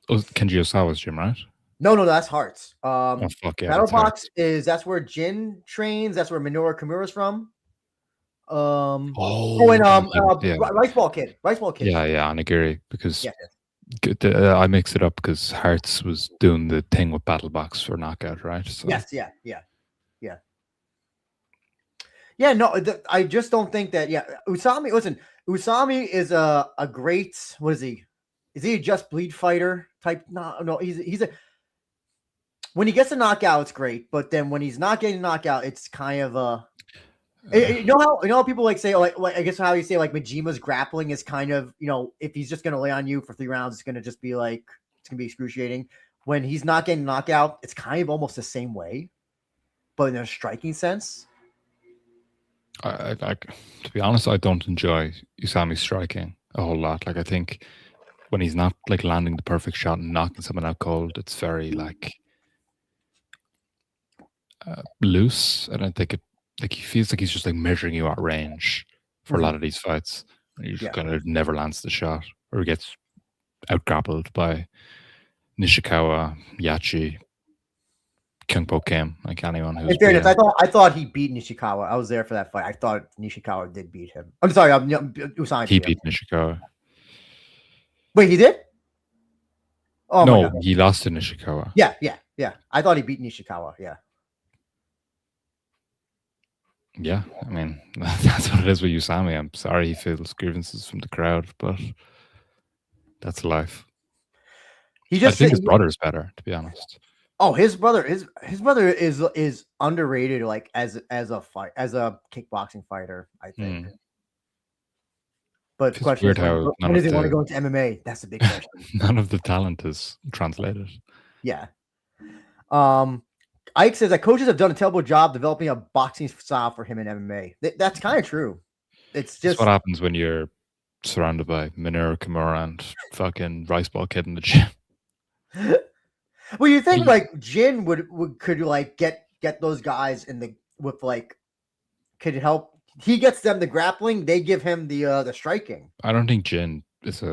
Kenji Osawa's gym, right? No, that's Hearts. Oh fuck yeah! Battle Box that's where Jin trains. That's where Minoru Kimura's from. Rice Ball Kid. Yeah, Onigiri, because I mixed it up because Hearts was doing the thing with Battle Box for knockout, right? So. Yes, yeah. No, I just don't think that. Yeah, Usami is a great. What is he? Is he a Just Bleed fighter type? No. He's a. When he gets a knockout, it's great, but then when he's not getting a knockout, it's kind of a. You know how people like say like I guess how you say like Majima's grappling is kind of, if he's just gonna lay on you for 3 rounds, it's gonna just be like it's gonna be excruciating. When he's not getting knocked out, it's kind of almost the same way, but in a striking sense. To be honest, I don't enjoy Usami striking a whole lot. Like I think when he's not like landing the perfect shot and knocking someone out cold, it's very like loose, and I think he feels like he's just like measuring you at range for a lot of these fights. And he just kind of never lands the shot, or he gets out grappled by Nishikawa, Yachi, Kyung-Po Kim, like anyone who's. In fairness, I thought he beat Nishikawa. I was there for that fight. I thought Nishikawa did beat him. I'm sorry, Usami. He beat Nishikawa. Wait, he did? Oh my god. No, he lost to Nishikawa. Yeah. I thought he beat Nishikawa. Yeah. Yeah, I mean, that's what it is with Usami. I'm sorry he feels grievances from the crowd, but that's life. I think his brother's better, to be honest. Oh, his brother is underrated, like as a kickboxing fighter, I think. But the question is, when does he want to go into MMA? That's the big question. None of the talent is translated. Yeah. Ike says that coaches have done a terrible job developing a boxing style for him in MMA. That's kind of true. It's just what happens when you're surrounded by Minoru Kimura and fucking Rice Ball Kid in the gym. Well, you think like Jin could like get those guys could help. He gets them the grappling. They give him the striking. I don't think Jin is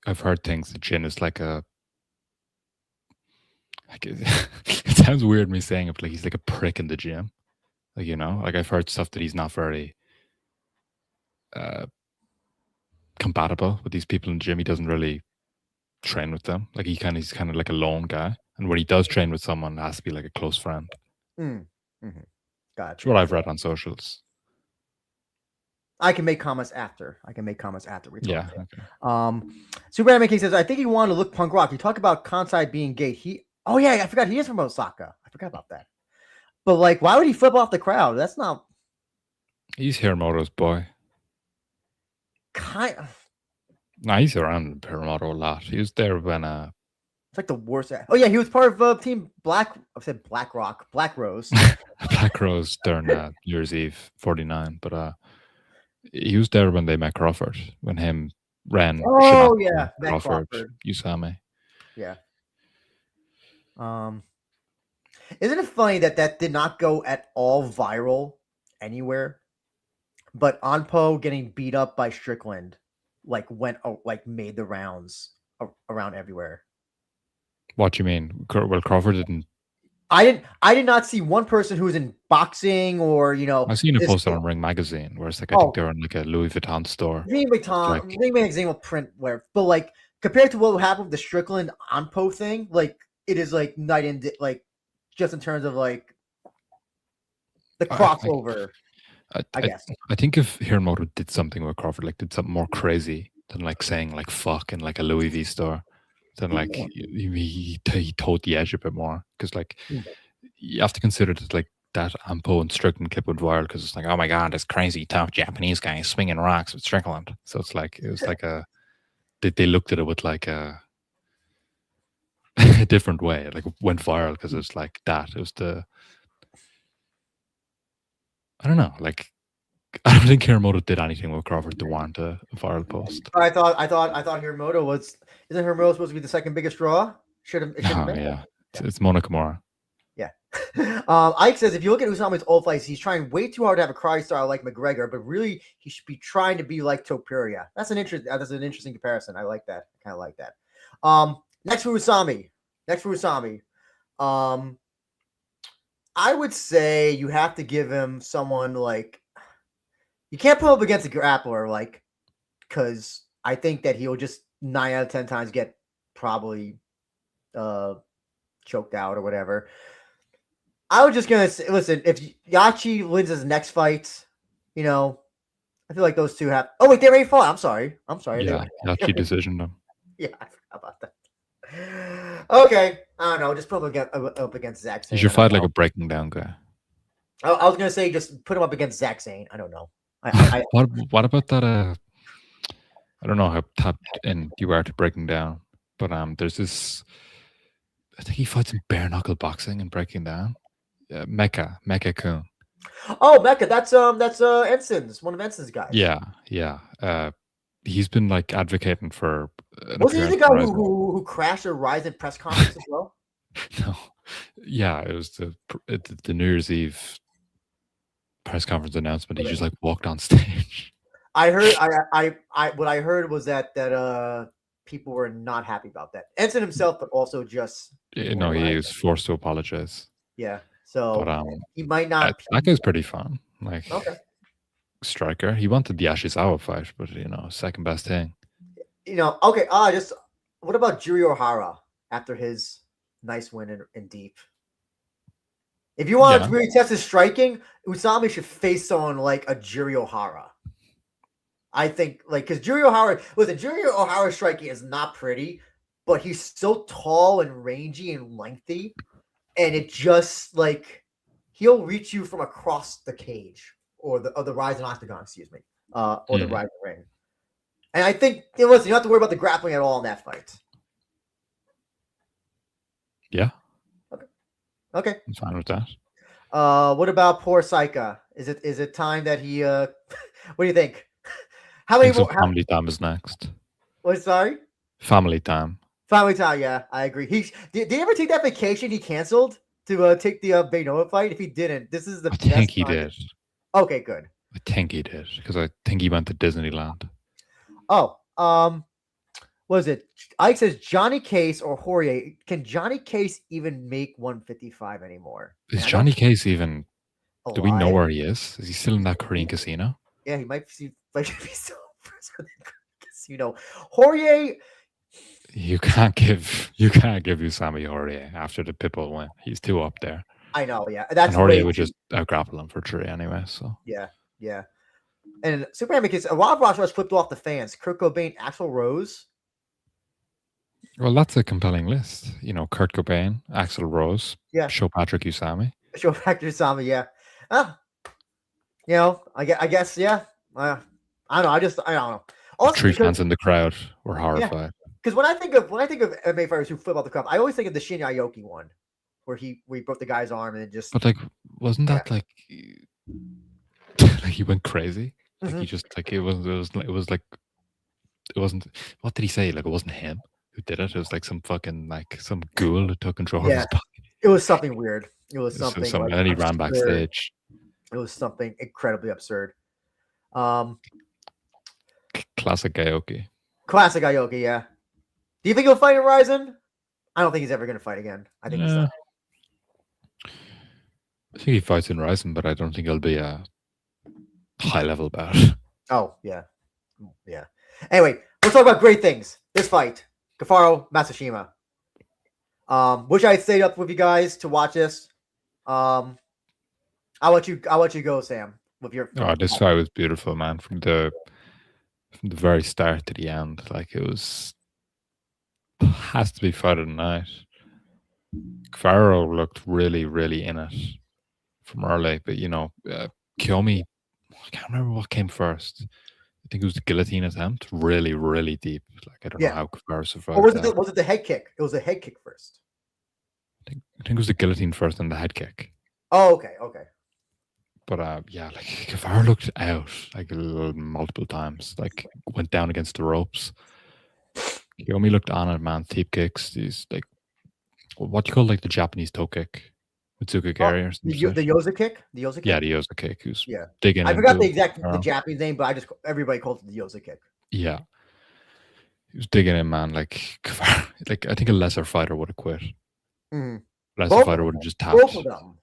I've heard things that Jin is like a. It sounds weird me saying it, but he's like a prick in the gym. I've heard stuff that he's not very compatible with these people in the gym. He doesn't really train with them. Like he's kind of like a lone guy, and when he does train with someone, it has to be like a close friend. Gotcha. That's what I've read on socials. I can make comments after. We talk. Yeah. Okay. Superman King says, I think he wanted to look punk rock. You talk about Kansai being gay. I forgot he is from Osaka. I forgot about that. But like, why would he flip off the crowd? That's not. He's Hiramoto's boy. Kind of. Nah, he's around Hiramoto a lot. He was there when it's like the worst. Oh yeah, he was part of Team Black. I said Black Rock, Black Rose. Black Rose during New Year's Eve '49, but he was there when they met Crawford. When him ran. Oh yeah, Crawford, Usami. Yeah. Isn't it funny that did not go at all viral anywhere, but Onpo getting beat up by Strickland made the rounds around everywhere. What do you mean? Well, Crawford didn't. I did not see one person who was in boxing or I seen a post on Ring Magazine where it's like I think they're in like a Louis Vuitton store. Ring Magazine will print where, but like compared to what happened with the Strickland Onpo thing, like it is like night and day, like just in terms of like the crossover. I guess. I think if Hiramoto did something with Crawford, like did something more crazy than like saying like fuck in like a Louis V store, then like he towed the edge a bit more, because like you have to consider that like that Ampo and Strickland clip went viral because it's like, oh my god, this crazy tough Japanese guy swinging rocks with Strickland. So it was like they looked at it with like a different way. Like it went viral because it was like that. It was I don't know. Like I don't think Hiramoto did anything with Crawford to warrant a viral post. I thought Hiramoto isn't Hiramoto supposed to be the second biggest draw? Should have been. Yeah. It's Mona Kimura. Yeah. Ike says if you look at Usami's old fights, he's trying way too hard to have a karate style like McGregor, but really he should be trying to be like Topuria. That's an interesting comparison. I like that. I kind of like that. Next for Usami. I would say you have to give him someone like, you can't put him up against a grappler, like, because I think that he'll just 9 out of 10 times get probably choked out or whatever. I was just gonna say, listen, if Yachi wins his next fight, I feel like those two have. Oh wait, they already fought. I'm sorry. Yeah, Yachi decision them. Yeah, I forgot about that. Okay, I don't know. Just put him up against Zach Zane. You should fight like a breaking down guy. I was gonna say just put him up against Zach Zane. I don't know. What about that? I don't know how tapped in you are to breaking down, but there's this. I think he fights in bare knuckle boxing and breaking down. Mecha Kun. Oh, Mecha, that's Ensign's, one of Ensign's guys. Yeah. He's been like advocating for. Was he the guy who crashed a Ryzin press conference as well? No. Yeah, it was the New Year's Eve press conference announcement. He just like walked on stage. I heard. What I heard was that people were not happy about that. Ensign himself, but also just. He was forced to apologize. Yeah. So he might not. That guy's pretty fun. Like, striker. He wanted the Ashizawa fight, but second best thing. Okay. What about Jiri Ohara? after his nice win in Deep. If you want to really test his striking, Usami should face someone like a Jiri Ohara. I think, like, because Jiri Ohara's striking is not pretty, but he's so tall and rangy and lengthy, and it just, like, he'll reach you from across the cage, or the Ryzin octagon, excuse me, or the Ryzin ring. And I think, listen, you don't have to worry about the grappling at all in that fight. Yeah. Okay. I'm fine with that. What about poor Saika? Is it time that he what do you think? How many more? Family time is next. What? Sorry. Family time. Family time. Yeah, I agree. Did he ever take that vacation he canceled to take the Baynoa fight? If he didn't, this is the. I think he did. Okay, good. I think he did because I think he went to Disneyland. Oh, what is it? Ike says Johnny Case or Poirier. Can Johnny Case even make 155 anymore? Is Johnny Case even? Alive? Do we know where he is? Is he still in that Korean casino? Yeah, he might be still in the casino. Poirier. You can't give Usami Poirier after the Pitbull win. He's too up there. I know, yeah. That's Poirier would just out-grapple him for 3 anyway. So yeah. And Superman, because a lot of Ross flipped off the fans. Kurt Cobain, Axl Rose. Well, that's a compelling list. You know, Kurt Cobain, Axl Rose, Show Patrick Usami. Yeah. You know, I guess, yeah. I don't know. I don't know. Also, 3 fans in the crowd were horrified. Because when I think of MMA fighters who flip off the cuff, I always think of the Shin Aoki one, where he broke the guy's arm and then just. But like, wasn't that like he went crazy? Like he just like it wasn't. What did he say? Like it wasn't him who did it. It was like some fucking like some ghoul who took control of his body. It was something weird. It was something. And then he ran backstage. It was something incredibly absurd. Classic Aoki. Classic Aoki, yeah. Do you think he'll fight in Ryzen? I don't think he's ever going to fight again. I think he's done. I think he fights in Ryzen, but I don't think he'll be a high-level bout. Oh, yeah. Anyway, let's talk about great things. This fight, Cafaro, Matsushima. Wish I stayed up with you guys to watch this. I'll let you go, Sam. With your. Oh, this fight was beautiful, man. From the very start to the end, like it has to be fight of the night. Cafaro looked really, really in it from early, but you know, Kiyomi, I can't remember what came first. I think it was the guillotine attempt, really, really deep. Like I don't know how Cafaro survived. Or was it the head kick? It was a head kick first. I think it was the guillotine first and the head kick. Oh, okay. But yeah, like Cafaro looked out like multiple times, like went down against the ropes. Kiyomi looked on it, man. Deep kicks, these like what do you call like the Japanese toe kick, Utsukagari or something. The Yoza kick. The Yoza kick. Yeah, the Yoza kick. Who's yeah. Digging. I forgot the Japanese name, but everybody calls it the Yoza kick. Yeah, he was digging in, man. Like like I think a lesser fighter would have quit. Lesser fighter would have just tapped. Both of them.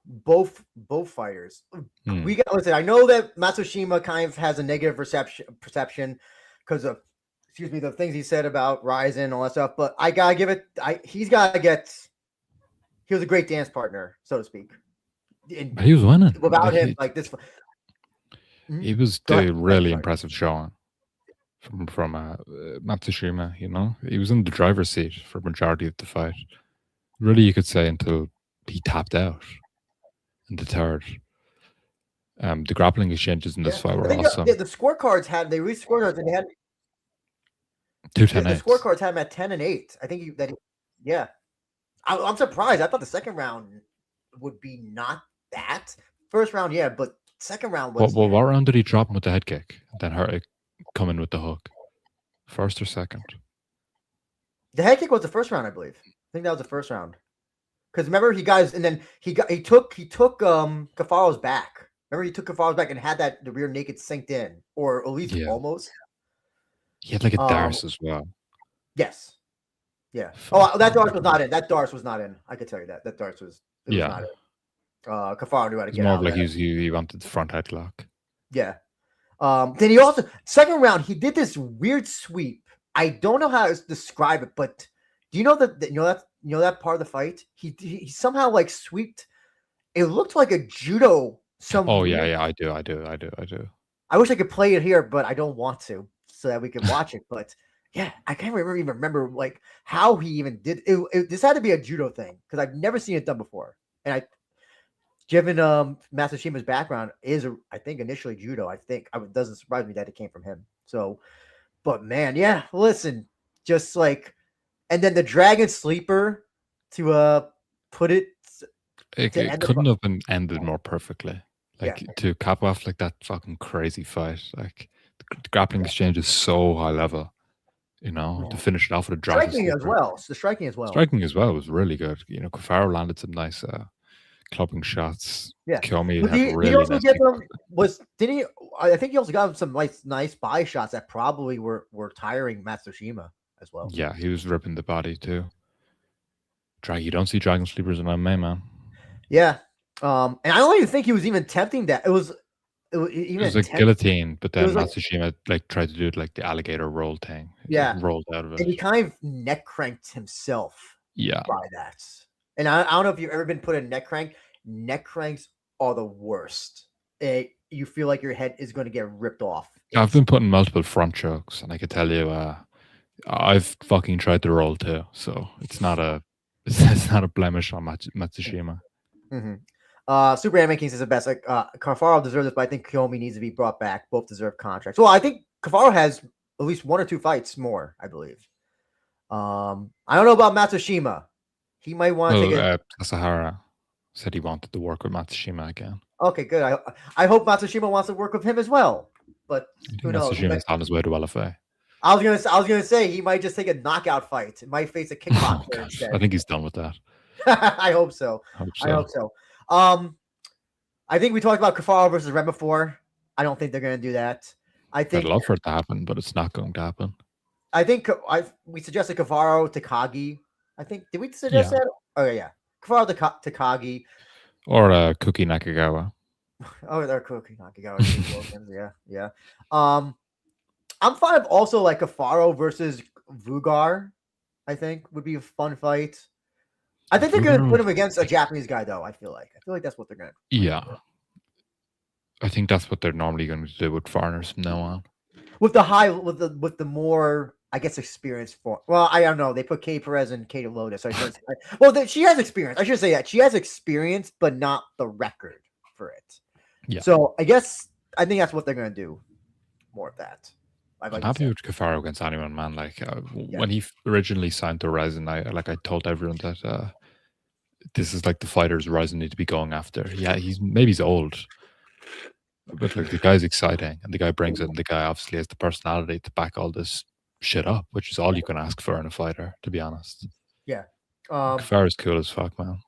Both fighters. We got listen. I know that Matsushima kind of has a negative perception because of the things he said about Ryzen and all that stuff. But I gotta give it. He's gotta get. He was a great dance partner, so to speak. But he was winning without him. Like this. He was really impressive showing from Matsushima. You know, he was in the driver's seat for majority of the fight. Really, you could say until he tapped out in the third. The grappling exchanges in this fight were awesome. The scorecards had they released scorecards and they had 2-10. The scorecards had him at 10 and 8. I think I'm surprised. I thought the second round would be not that. First round, yeah, but second round was. What round did he drop him with the head kick? Then Hurt come in with the hook. First or second? The head kick was the first round, I believe. I think that was the first round. Because remember he took Cafaro's back. Remember he took Cafaro's back and had the rear naked synced in, or at least almost. He had like a Darce as well. Yes. Yeah. Oh, that Darce was not in. That Darce was not in. I could tell you that. That Darce was not in. Cafaro knew how to get out. More like he wanted the front headlock. Yeah. Then he also second round he did this weird sweep. I don't know how to describe it, but do you know that that part of the fight, he somehow like sweeped. It looked like a judo. Oh yeah, I do. I wish I could play it here, but I don't want to, so that we can watch it. But yeah, I can't remember like how he even did it. This had to be a judo thing because I've never seen it done before. And given Matsushima's background is I think initially judo. It doesn't surprise me that it came from him. So, but man, yeah, listen, just like, and then the dragon sleeper to put it. It couldn't have been ended more perfectly. Like to cap off like that fucking crazy fight. Like the grappling exchange is so high level. To finish it off with a dragon striking sleeper. as well. The striking as well. Striking as well was really good. Cafaro landed some nice clubbing shots. Yeah, Kiyomi did he also get them? Did he? I think he also got some nice buy shots that probably were tiring Matsushima as well. Yeah, he was ripping the body too. You don't see dragon sleepers in MMA, man. Yeah, and I don't even think he was even tempting that. It was a guillotine, but then Matsushima tried to do it like the alligator roll thing. Yeah, rolled out of it, and he kind of neck cranked himself. Yeah, by that. And I don't know if you've ever been put in a neck crank. Neck cranks are the worst. You feel like your head is going to get ripped off. I've been put in multiple front chokes, and I could tell you, I've fucking tried to roll too. So it's not a blemish on Matsushima. Mm-hmm. Super Anime Kings is the best. Like Cafaro deserves this, but I think Kiyomi needs to be brought back. Both deserve contracts. Well, I think Cafaro has at least 1 or 2 fights more, I believe. I don't know about Matsushima. He might want to take it. Sahara said he wanted to work with Matsushima again. Okay, good. I hope Matsushima wants to work with him as well. But who knows? Matsushima's on his way to LFA. I was gonna say he might just take a knockout fight. It might face a kickboxer instead. I think he's done with that. I hope so. I hope so. I think we talked about Cafaro versus Ren before. I don't think they're gonna do that. I'd love for it to happen, but it's not going to happen. I think we suggested Cafaro Takagi. I think did we suggest that? Oh yeah, Cafaro Takagi or Cookie Nakagawa. Oh, they're Cookie Nakagawa. Yeah. I'm fine with also like Cafaro versus Vugar. I think would be a fun fight. I think they're going to put him against a Japanese guy, though. I feel like that's what they're going to. Yeah, I think that's what they're normally going to do with foreigners from now on. With the more, I guess, experienced for. Well, I don't know. They put Kay Perez and Kate Lotus. She has experience. I should say that she has experience, but not the record for it. Yeah. So I think that's what they're going to do. More of that. I'm happy with Cafaro against anyone, man. Like when he originally signed to Ryzin, I told everyone that this is like the fighters Ryzin need to be going after. Yeah, he's old, but like the guy's exciting, and the guy brings it. And the guy obviously has the personality to back all this shit up, which is all you can ask for in a fighter, to be honest. Yeah, Cafaro's cool as fuck, man.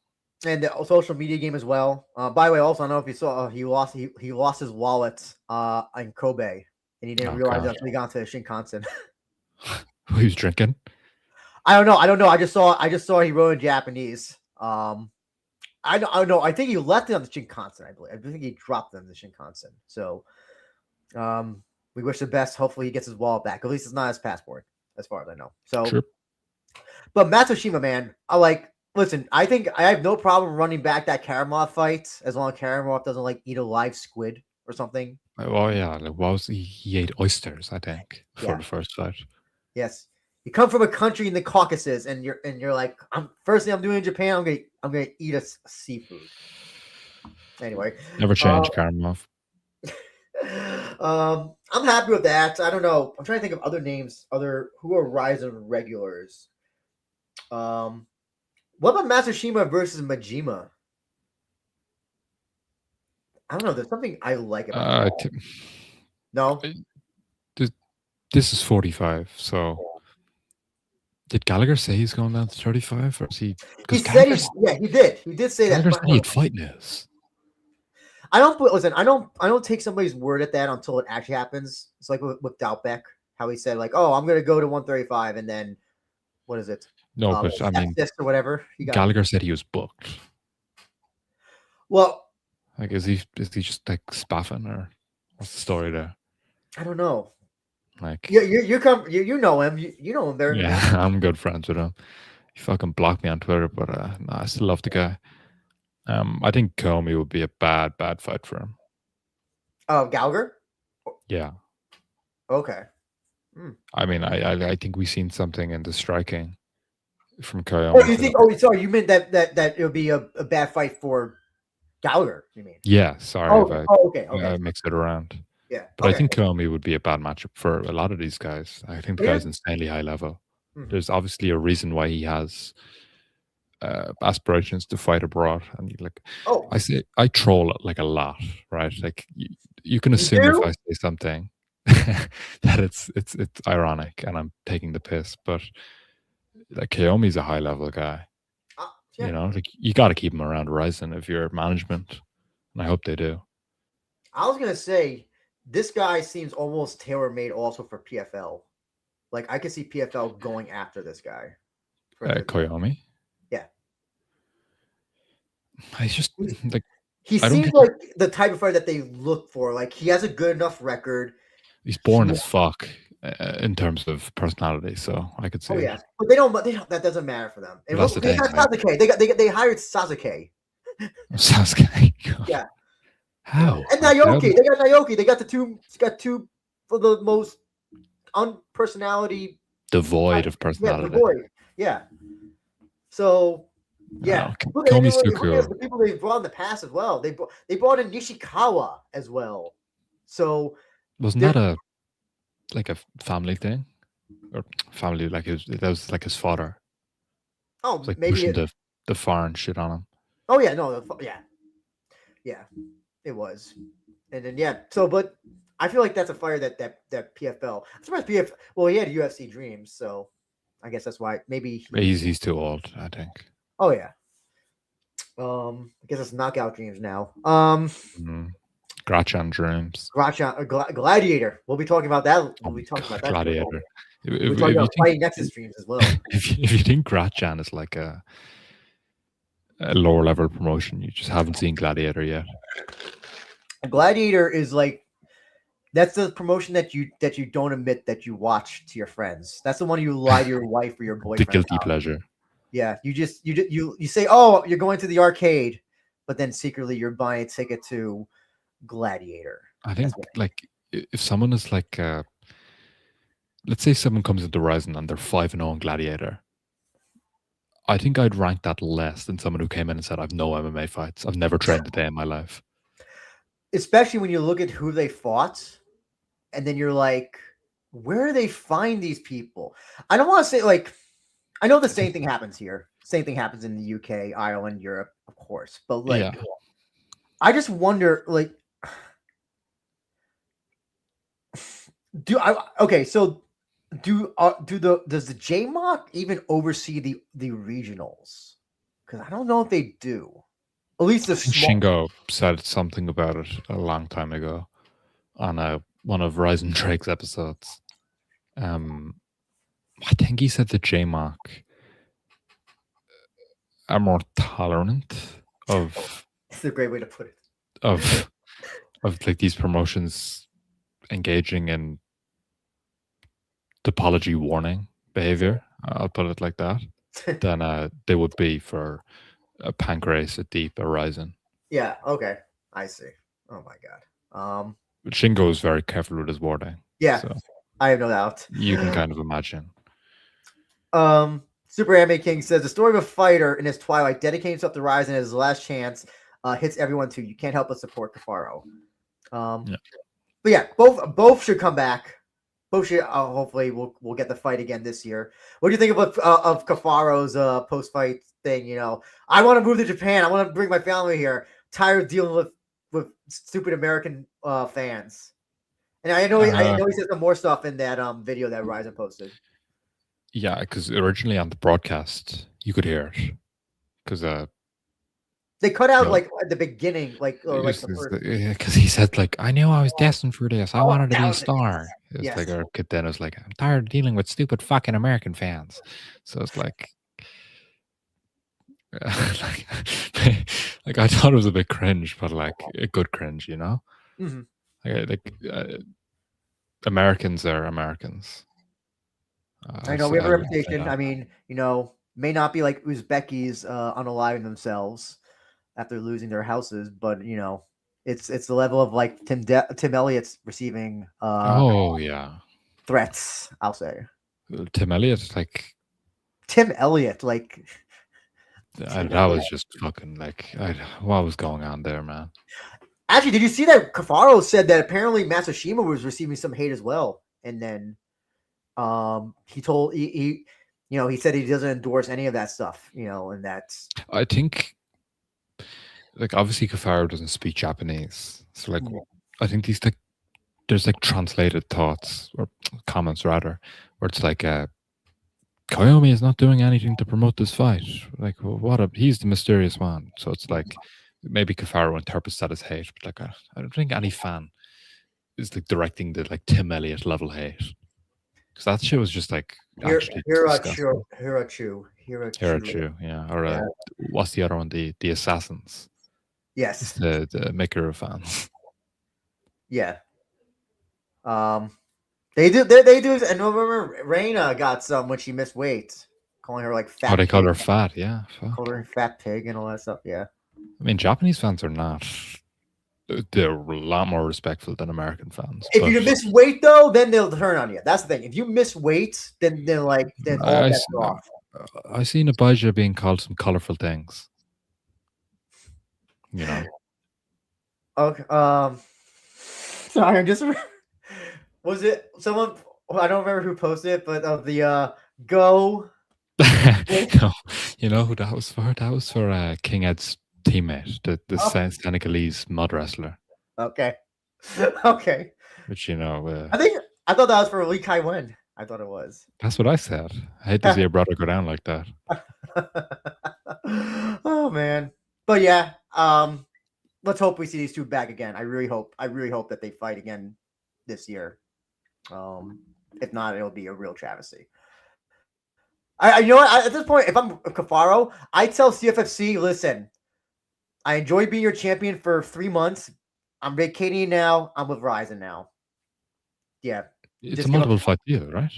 And the social media game as well. By the way, also I don't know if you saw he lost his wallet in Kobe. And he didn't realize that until he got to Shinkansen. He was drinking. I don't know. I just saw he wrote in Japanese. I don't know. I think he left it on the Shinkansen. I believe. I think he dropped them in the Shinkansen. So, we wish the best. Hopefully, he gets his wallet back. At least it's not his passport, as far as I know. So, sure. But Matsushima, man, listen. I think I have no problem running back that Karamov fight as long as Karamov doesn't eat a live squid or something. Oh yeah, he ate oysters, I think, for the first fight. Yes, you come from a country in the Caucasus, and you're like, first thing I'm doing in Japan, I'm gonna eat a seafood. Anyway, never change, Karamov. I'm happy with that. I don't know. I'm trying to think of other names, who are Ryzin regulars. What about Matsushima versus Majima? I don't know. There's something I like about it. No? This is 45, so... Did Gallagher say he's going down to 35? Or is he... He said he did. He did say Gallagher that. Said he'd fight news. I don't take somebody's word at that until it actually happens. It's like with Doubtbeck, how he said, oh, I'm going to go to 135, and then... What is it? No, but I mean... Or whatever. Gallagher said he was booked. Well... is he just spaffing, or what's the story there? I don't know. You know him. You know him there. Yeah, I'm good friends with him. He fucking blocked me on Twitter, but I still love the guy. I think Comey would be a bad fight for him. Oh, Gallagher? Yeah. Okay. I mean, I think we've seen something in the striking from Koyomi. Oh, you think? Oh, sorry. You meant that it would be a bad fight for Gallagher? You mean? Yeah. Sorry if I mixed it around. Yeah. But I think Koyomi would be a bad matchup for a lot of these guys. I think the guy's insanely high level. Mm-hmm. There's obviously a reason why he has aspirations to fight abroad, and I troll like a lot, right? Like you can assume if I say something that it's ironic and I'm taking the piss, but like Koyomi's a high level guy. You know, like you got to keep him around Ryzin if you're management, and I hope they do. I was gonna say this guy seems almost tailor made also for PFL. Like I could see PFL going after this guy. Koyomi. Yeah. He's just like he seems like the type of fighter that they look for. Like he has a good enough record. He's boring as fuck in terms of personality, so I could see. Oh yeah, but they don't. That doesn't matter for them. And they got Sasuke. They hired Sasuke. Sasuke. Yeah. How? And Naoki. They got Naoki. They got two for the most unpersonality. Devoid of personality. Yeah, devoid. Yeah. So. Yeah, look at the people they've brought in the past as well. They brought in Nishikawa as well. So wasn't that a family thing, or family that was like his father? Oh, like maybe pushing the foreign shit on him. Oh yeah, no, yeah, it was, and then So, but I feel like that's a fire that PFL. I'm surprised PFL. Well, he had UFC dreams, so I guess that's why maybe he's too old, I think. Oh yeah. I guess it's knockout dreams now. Grachan dreams. Gladiator. We'll be talking about that. We'll be talking about that. Gladiator. We're talking about Fighting Nexus dreams as well. If you think Grachan is like a lower level promotion, you just haven't seen Gladiator yet. Gladiator is like that's the promotion that you don't admit that you watch to your friends. That's the one you lie to your wife or your boyfriend. The guilty pleasure. Yeah, you say, oh, you're going to the arcade, but then secretly you're buying a ticket to Gladiator. I think like if someone is like, let's say someone comes into Ryzin and they're 5-0 in Gladiator, I think I'd rank that less than someone who came in and said, I've no MMA fights. I've never trained a day in my life. Especially when you look at who they fought, and then you're like, where do they find these people? I don't want to say like. I know the same thing happens here. Same thing happens in the UK, Ireland, Europe, of course. But like, I just wonder, like, does the JMOC even oversee the regionals? Because I don't know if they do. At least the Shingo said something about it a long time ago on one of Ryzen Drake's episodes. I think he said the JMOC are more tolerant of. It's a great way to put it. Of like these promotions engaging in topology warning behavior. I'll put it like that. Than they would be for a Pancrase, a Deep, a Ryzen. Yeah. Okay. I see. Oh my god. But Shingo is very careful with his wording. Yeah. So I have no doubt. You can kind of imagine. Super Anime King says the story of a fighter in his twilight dedicating himself to Ryzen as his last chance hits everyone too. You can't help but support Cafaro. But yeah, both should come back. Both should hopefully we'll get the fight again this year. What do you think of Cafaro's post fight thing? You know, I want to move to Japan. I want to bring my family here. Tired of dealing with stupid American fans. And I know he said some more stuff in that video that Ryzen posted. Yeah, because originally on the broadcast you could hear it because they cut out like at the beginning, because he said like I knew I was destined for this. I wanted to be a star. It's like our kid then was like, I'm tired of dealing with stupid fucking American fans. So it's like like I thought it was a bit cringe, but like a good cringe, you know. Mm-hmm. Americans are Americans. I know we have a reputation. I mean, you know, may not be like Uzbekis unaliving themselves after losing their houses, but it's the level of like Tim Elliott's receiving Oh yeah, threats. I'll say Tim Elliott, like Tim Elliott, like Tim that Elliott. was just fucking like, what was going on there, man? Actually, did you see that Cafaro said that apparently Matsushima was receiving some hate as well, and then he told he said he doesn't endorse any of that stuff, and that's I think, like, obviously Cafaro doesn't speak Japanese, so like, I think there's like translated thoughts or comments rather, where it's like, Koyomi is not doing anything to promote this fight. Like, he's the mysterious one. So it's like maybe Cafaro interprets that as hate, but like, I don't think any fan is like directing the like Tim Elliott level hate, because that shit was just like actually disgusting. Hirachu. Yeah, or Yeah. what's the other one? The Assassins. It's Yes. the maker of fans. Yeah. They do. They do. And remember, Reina got some when she missed weight, calling her like fat. Oh, they call pig, her fat. Yeah, fuck. called her fat pig and all that stuff. Yeah. I mean, Japanese fans are not. They're a lot more respectful than American fans. If you miss weight though, then they'll turn on you. That's the thing. If you miss weight, then all bets are off. I seen Abijah being called some colorful things. Okay. Sorry, I'm just. Was it someone? I don't remember who posted it, but of the go. No, you know who that was for? That was for King Ed's teammate, the Senegalese mud wrestler. Okay. Okay. Which I thought that was for Lee Kai Wen. I thought it was. That's what I said. I hate to see a brother go down like that. Oh man. But yeah, let's hope we see these two back again. I really hope that they fight again this year. If not, it'll be a real travesty. I you know what? At this point, if I'm Cafaro, I tell CFFC, listen, I enjoy being your champion for 3 months. I'm vacating now. I'm with Ryzin now. Yeah. It's a multiple fight deal, right?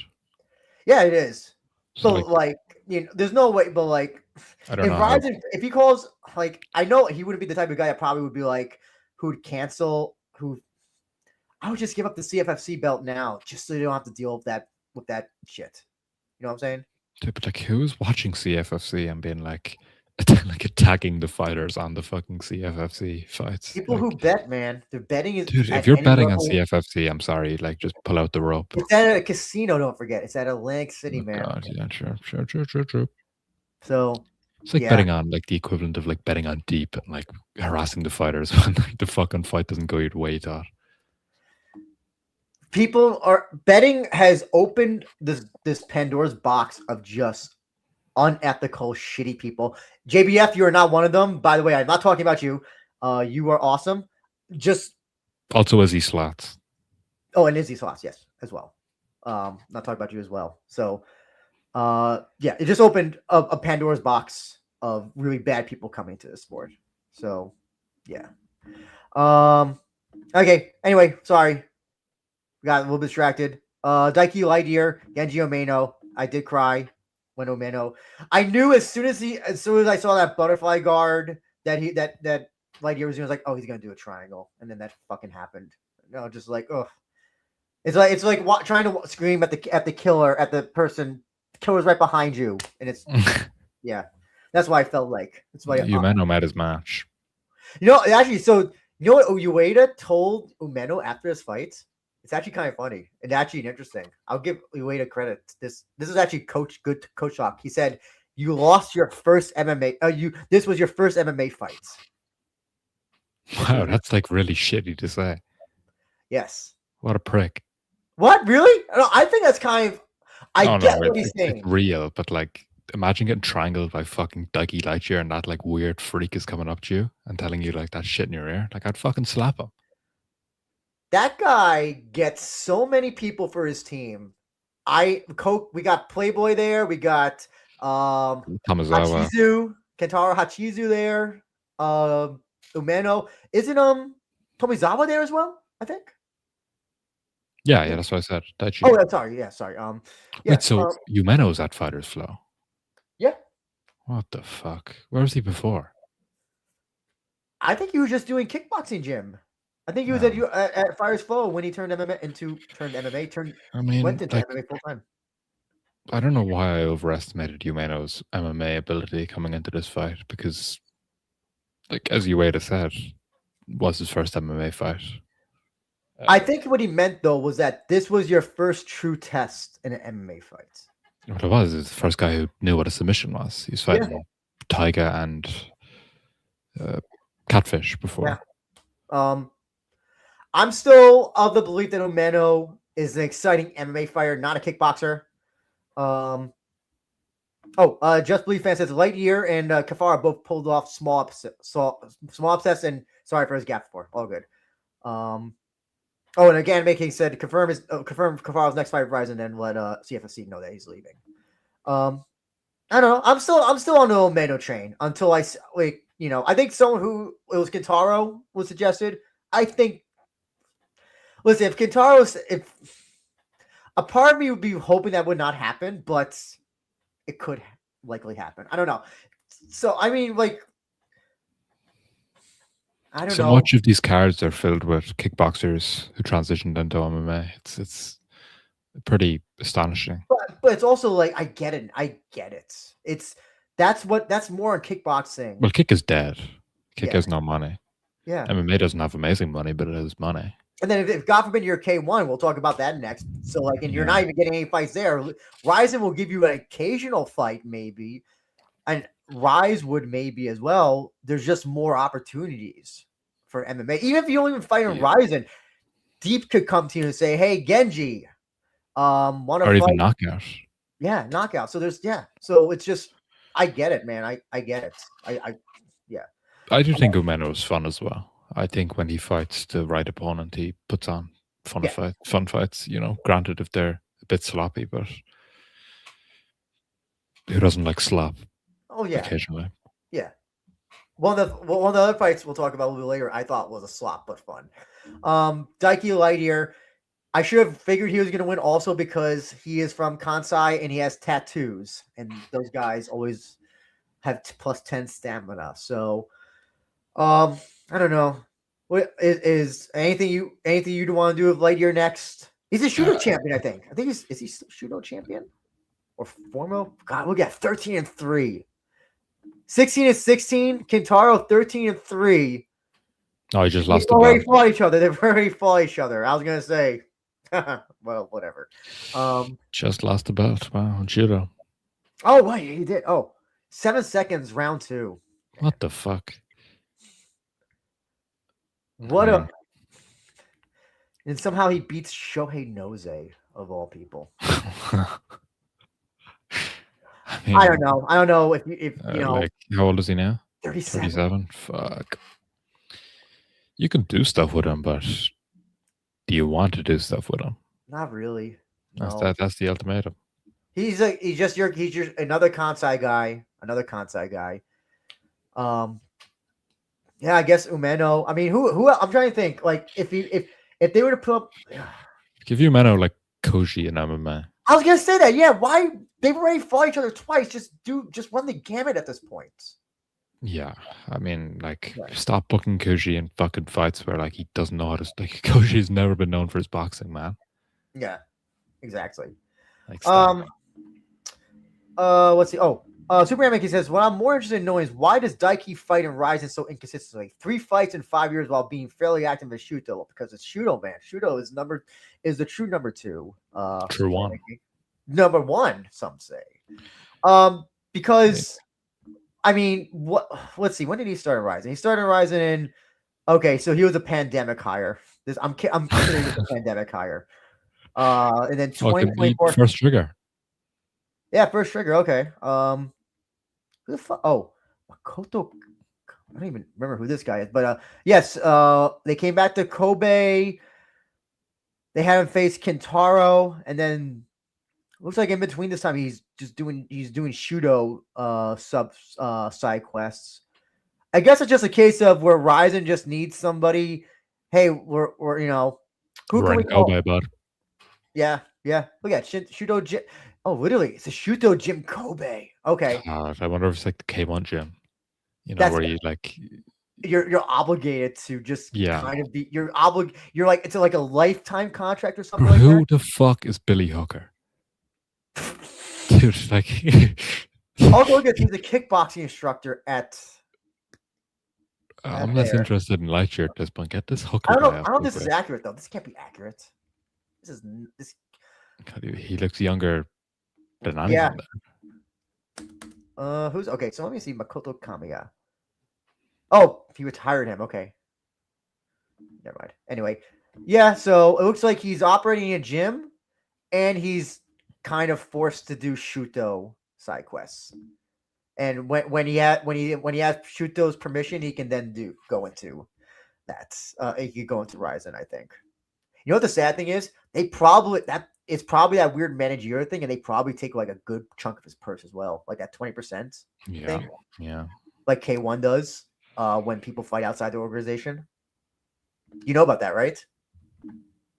Yeah, it is. So there's no way, but like, I don't know. Ryzin, if he calls, like, I know he wouldn't be the type of guy that probably would be like, who'd cancel, I would just give up the CFFC belt now, just so you don't have to deal with that shit. You know what I'm saying? Dude, but like, who's watching CFFC and being like attacking the fighters on the fucking CFFC fights? People who bet, man, they're betting. Dude, if you're betting on CFFC, I'm sorry, like, just pull out the rope. It's at a casino. Don't forget, it's at Atlantic City, man. God, yeah, sure. So it's like betting on like the equivalent of like betting on deep and like harassing the fighters when like, the fucking fight doesn't go your way, Todd. People are betting has opened this Pandora's box of just unethical, shitty people. JBF, you are not one of them. By the way, I'm not talking about you. You are awesome. Just also Izzy Slots. Oh, and Izzy Slots, yes, as well. Not talking about you as well. So, yeah, it just opened a Pandora's box of really bad people coming to the sport. So, yeah. Okay. Anyway, sorry. We got a little distracted. Daiki Lightyear, Genji Omeno. I did cry when Omeno. I knew as soon as I saw that butterfly guard that Lightyear was doing, I was like, oh, he's gonna do a triangle, and then that fucking happened. No, just like, oh, it's like trying to scream at the killer, at the person. The killer's right behind you, and it's yeah. That's why I felt like. That's why Umeno made his match. Actually, so you know what Ueda told Umeno after his fight? It's actually kind of funny and actually interesting. I'll give Ueda credit. This is actually good coach talk. He said, "You lost your first MMA. This was your first MMA fight." Wow, that's like really shitty to say. Yes. What a prick. What, really? No, I think that's kind of. I get what he's saying. It's real, but like, imagine getting triangled by fucking Daiki Lightyear and that like weird freak is coming up to you and telling you like that shit in your ear. Like, I'd fucking slap him. That guy gets so many people for his team. We got Playboy there. We got Tomizawa. Kentaro Hachizu there. Umeno. Isn't Tomizawa there as well? I think. Yeah, that's what I said. Daichi. Oh, sorry. Yeah, sorry. Wait, so Umeno's at Fighters Flow? Yeah. What the fuck? Where was he before? I think he was just doing kickboxing gym. I think he was No. at Fire's Flow when he turned MMA I mean, went into like, MMA full time. I don't know why I overestimated Umeno's MMA ability coming into this fight because, like, as Ueda said, was his first MMA fight. I think what he meant though was that this was your first true test in an MMA fight. What it was is the first guy who knew what a submission was. He's fighting Tiger and Catfish before. Yeah. I'm still of the belief that Umeno is an exciting MMA fighter, not a kickboxer. Just Believe fan says Lightyear and Cafaro both pulled off small upsets, and sorry for his gap before. All good. And again, Making said confirm Cafaro's next fight with Ryzin, and let CFSC know that he's leaving. I don't know. I'm still on the Umeno train until I think someone who it was Kintaro was suggested. I think. Listen, if a part of me would be hoping that would not happen, but it could likely happen. I don't know. So I mean, like, I don't know. So much of these cards are filled with kickboxers who transitioned into MMA. It's pretty astonishing. But it's also like I get it. That's more on kickboxing. Well, kick is dead. Kick has no money. Yeah. MMA doesn't have amazing money, but it has money. And then if God forbid you're K1, we'll talk about that next. So like, and you're not even getting any fights there. Ryzin will give you an occasional fight, maybe, and Rise would maybe as well. There's just more opportunities for MMA. Even if you don't even fight in Ryzin, Deep could come to you and say, "Hey, Genji, want to fight?" Even knockout. Yeah, knockout. So there's So it's just, I get it, man. I get it. I do think Umeno is fun as well. I think when he fights the right opponent, he puts on fun fights. Granted, if they're a bit sloppy, but who doesn't like slop? Oh yeah, occasionally. Yeah. One of the other fights we'll talk about a little bit later, I thought was a slop but fun. Daiki Lightyear, I should have figured he was going to win also because he is from Kansai and he has tattoos, and those guys always have plus 10 stamina. So, I don't know. What is anything you want to do with Lightyear next? He's a Shudo champion, I think. Is he Shudo champion or former? God, look at 13-3, 16-16. Kintaro 13-3. Oh, he just lost. They've already fought each other. They've already fought each other. I was gonna say, well, whatever. Just lost the belt. Wow, judo. Oh wait, he did. 7 seconds, round 2. What the fuck? And somehow he beats Shohei Noze of all people. I don't know. I don't know if you know. Like, how old is he now? 37. 37. Fuck. You can do stuff with him, but do you want to do stuff with him? Not really. No. That's the ultimatum. He's just another Kansai guy. Yeah, I guess Umeno. I mean, who I'm trying to think. Like, if they were to put up, give you Umeno like Koji and MMA. I was gonna say that. Yeah, why they've already fought each other twice? Just run the gamut at this point. Yeah, I mean, like, stop booking Koji in fucking fights where like he doesn't know how to. Like, Koji's never been known for his boxing, man. Yeah, exactly. Like, let's see. Superman Mickey says, what I'm more interested in knowing is why does Daiki fight in Ryzen so inconsistently? 3 fights in 5 years while being fairly active as Shuto, because it's Shuto, man. Shuto is the true number 2. True one. Number 1, some say. Because I mean, let's see, when did he start in Ryzen? He started in Ryzen in so he was a pandemic hire. I'm considering this a pandemic hire. And then 2024 first trigger. Yeah, first trigger. Okay. Who the fuck? Makoto. I don't even remember who this guy is, but yes. They came back to Kobe. They had him face Kintaro, and then looks like in between this time he's doing Shudo side quests. I guess it's just a case of where Ryzen just needs somebody. Hey, we're who can we call? Kobe, bud. Yeah. Look at Shudo. Oh, literally, it's a Shuto Gym Kobe. Okay, God, I wonder if it's like the K1 gym, that's where you like, you're obligated to just yeah. kind of be you're like it's like a lifetime contract or something Bro, like who the fuck is Billy Hooker? that. Dude, like, Also, look at he's a kickboxing instructor at I'm less there. interested in Lightyear at this point. Get this I Hooker don't know. guy I up don't know if real this is quick. accurate though. This can't be accurate. This is this. God, he looks younger than Yeah. anything there. Who's okay? So let me see. Makoto Kamiya. Oh, he retired him. Okay. Never mind. Anyway, yeah. So it looks like he's operating a gym, and he's kind of forced to do Shuto side quests. And when he has Shuto's permission, he can then go into that. He could go into Ryzen, I think. You know what the sad thing is? It's probably that weird managerial thing, and they probably take like a good chunk of his purse as well, like that 20%. Yeah, thing, yeah. like K1 does when people fight outside the organization. You know about that, right?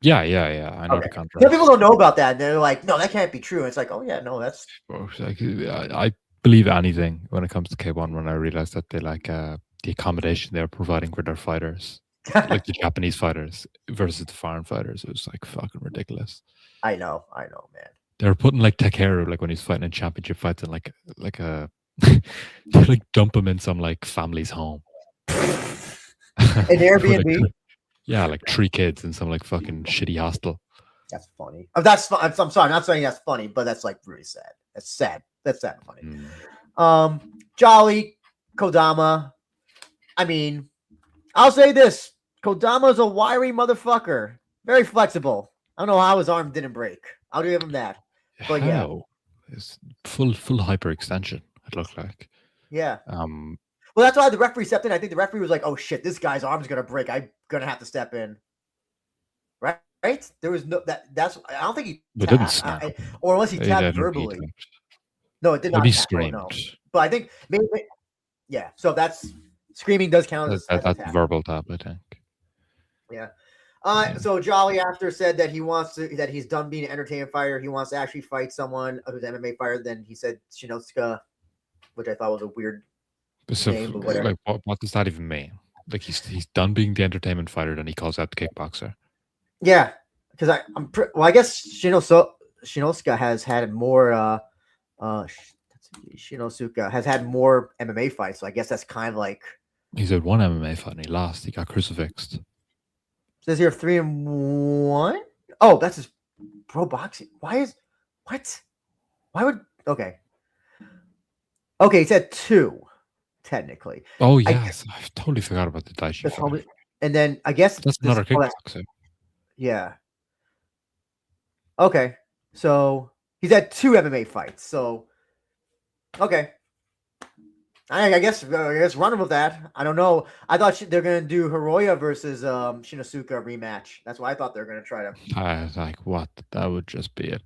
Yeah. I know the Okay. contract. Some people don't know about that, and they're like, "No, that can't be true." And it's like, "Oh yeah, no, that's." Like, I believe anything when it comes to K1 when I realized that they like the accommodation they're providing for their fighters, like the Japanese fighters versus the foreign fighters. It was like fucking ridiculous. I know, man. They were putting like Takeru, like when he's fighting in championship fights, and like a they like dump him in some like family's home. An Airbnb. Yeah, like 3 kids in some like fucking shitty hostel. That's funny. That's fun. I'm sorry, I'm not saying that's funny, but that's like really sad. That's sad. That's sad and funny. Jolly Kodama. I mean, I'll say this: Kodama's a wiry motherfucker. Very flexible. I don't know how his arm didn't break. I'll give him that. But yeah, It's full hyperextension. It looked like. yeah. Well, that's why the referee stepped in. I think the referee was like, "Oh shit, this guy's arm's gonna break. I'm gonna have to step in." Right? There was no that's. I don't think he. It didn't snap. Or unless he tapped verbally. No, it did not. Maybe screamed. No. But I think maybe. Yeah. So that's screaming does count as that's a tap. verbal tap, I think. Yeah. So Jolly after said that that he's done being an entertainment fighter. He wants to actually fight someone who's an MMA fighter. Then he said Shinosuke, which I thought was a weird name, but whatever. Like, what does that even mean? Like he's done being the entertainment fighter, then he calls out the kickboxer. Yeah, because I guess Shinosuke has had more. Shinosuke has had more MMA fights, so I guess that's kind of like. He's had 1 MMA fight and he lost. He got crucifixed. Says here 3-1. Oh, that's his pro boxing. Why would okay? Okay, he said 2, technically. Oh yes, I totally forgot about the Daichi fight. And then I guess that's another kickboxer. Yeah. Okay, so he's had 2 MMA fights. So okay. I guess run with that. I don't know. I thought they're gonna do Hiroya versus Shinosuke rematch. That's why I thought they're gonna try to. I was like, what? That would just be it.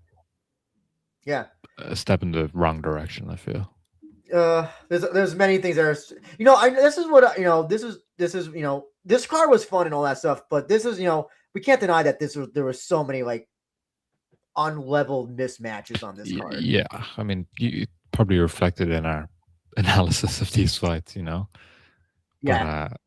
Yeah, a step in the wrong direction. I feel. There's many things that are. This is what This is this card was fun and all that stuff, but this is we can't deny that there were so many like unleveled mismatches on this card. Yeah, I mean, it probably reflected in our analysis of these fights, Yeah. But,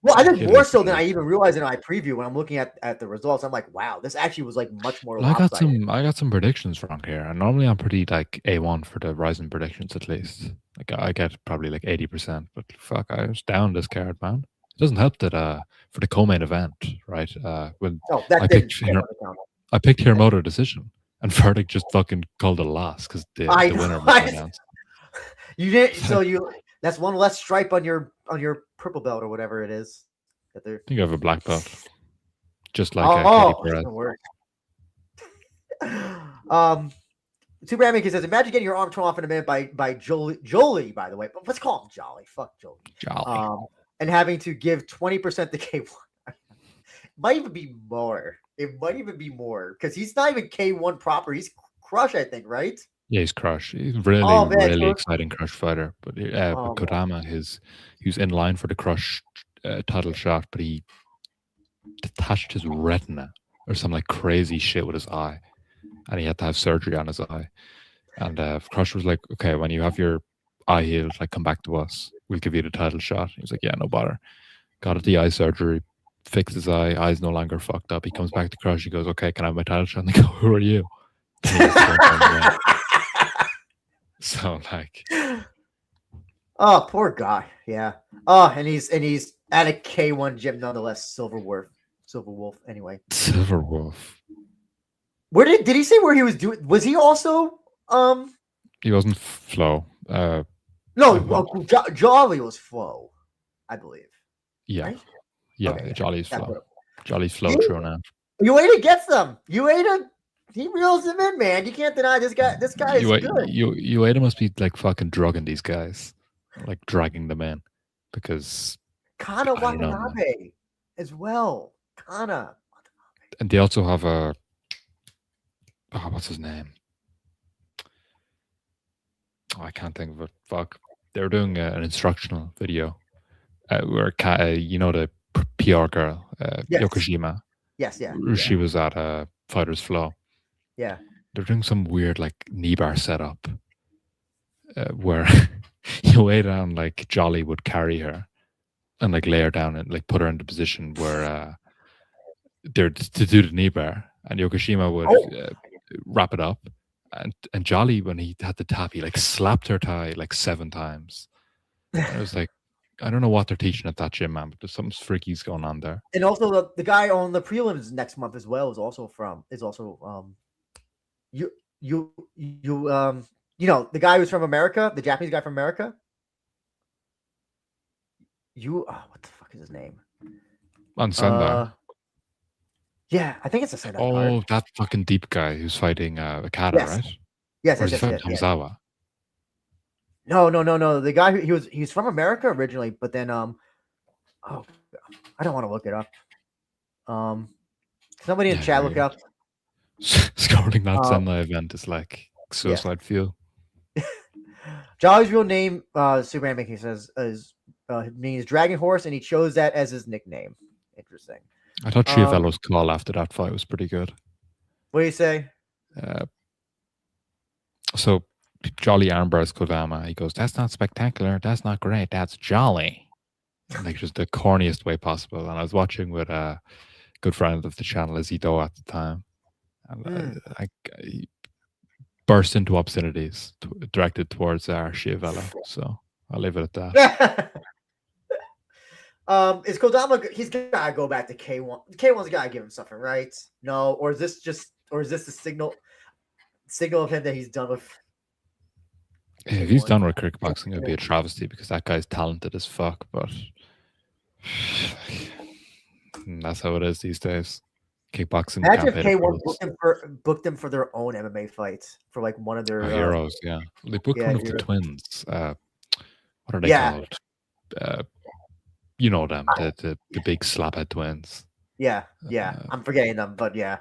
well, I think more so than I even realized in my preview when I'm looking at the results. I'm like, wow, this actually was like much more. I got some predictions wrong here, and normally I'm pretty like A1 for the Ryzen predictions at least. Like I get probably like 80%, but fuck, I was down this card, man. It doesn't help that for the co-main event, right? When I picked Hiramoto decision, and Verdict just fucking called a loss because the winner was announced. You didn't. So that's one less stripe on your purple belt or whatever it is. I think I have a black belt, just like Katie Perez. Super Amic says, imagine getting your arm torn off in a minute by Jolie, by the way. But let's call him Jolly. Fuck Jolie. Jolly. And having to give 20% to K1. Might even be more. It might even be more because he's not even K1 proper. He's Crush, I think, right? Yeah, he's Crush. He's really exciting Crush fighter. But Kodama, he was in line for the Crush title shot, but he detached his retina or some like crazy shit with his eye, and he had to have surgery on his eye. And Crush was like, okay, when you have your eye healed, like come back to us. We'll give you the title shot. He was like, yeah, no bother. Got at the eye surgery, fixed his eye, eye's no longer fucked up. He comes back to Crush, he goes, okay, can I have my title shot? And they go, who are you? Then he gets to go and turn away. So like, oh, poor guy. Yeah. Oh, and he's at a K1 gym nonetheless. Silver Wolf. Anyway, Silver Wolf. Where did he say where he was doing? Was he also He wasn't Flo. No, Jolly was Flo, I believe. Yeah, Right? yeah, Okay, Jolly's that's Flo. what Jolly's Flo He- true now. Ueda gets them. Ueda, he reels them in, man. You can't deny this guy. This guy is good. Ueda must be like fucking drugging these guys, like dragging them in, because Kana I don't know, man. Watanabe as well. Kana. And they also have a what's his name? Oh, I can't think of it. Fuck. They're doing an instructional video where you know the PR girl, Yes. Yokoshima. Yes, yeah. She was at Fighter's Flow. Yeah. They're doing some weird like knee bar setup where you lay down like Jolly would carry her and like lay her down and like put her in the position where they're to do the knee bar, and Yokoshima would wrap it up, and Jolly, when he had the tap, he like slapped her thigh like 7 times. And I was like, I don't know what they're teaching at that gym, man, but there's something freaky's going on there. And also the guy on the prelims next month as well is also you know, the guy who's from America, the Japanese guy from America. What the fuck is his name? On Sendai. Yeah, I think it's a Sendai Oh, card. that fucking deep guy who's fighting Akata, Yes. right? Yes, or is he fighting Tomizawa? No. The guy who he's from America originally, but then I don't want to look it up. Somebody in chat look it up. Scrolling that Sendai event is like suicide fuel. Jolly's real name, Superman Making says, his name is Dragon Horse, and he chose that as his nickname. Interesting. I thought Chiavello's call after that fight was pretty good. What do you say? So Jolly armbars Kodama. He goes, "That's not spectacular. That's not great. That's jolly." Like just the corniest way possible. And I was watching with a good friend of the channel, Izzy Doe, at the time, and I burst into obscenities directed towards Chiavello. So I'll leave it at that. Is Kodama? He's gotta go back to K1. K1's gotta give him something, right? No, or is this the signal of him that he's done with? If he's done with kickboxing, it'd be a travesty because that guy's talented as fuck. But that's how it is these days. Kickboxing. Imagine if K1 booked him for their own MMA fights for like one of their heroes. Yeah, they booked one of the twins. What are they called? You know them, the big slaphead twins. Yeah. I'm forgetting them, but yeah.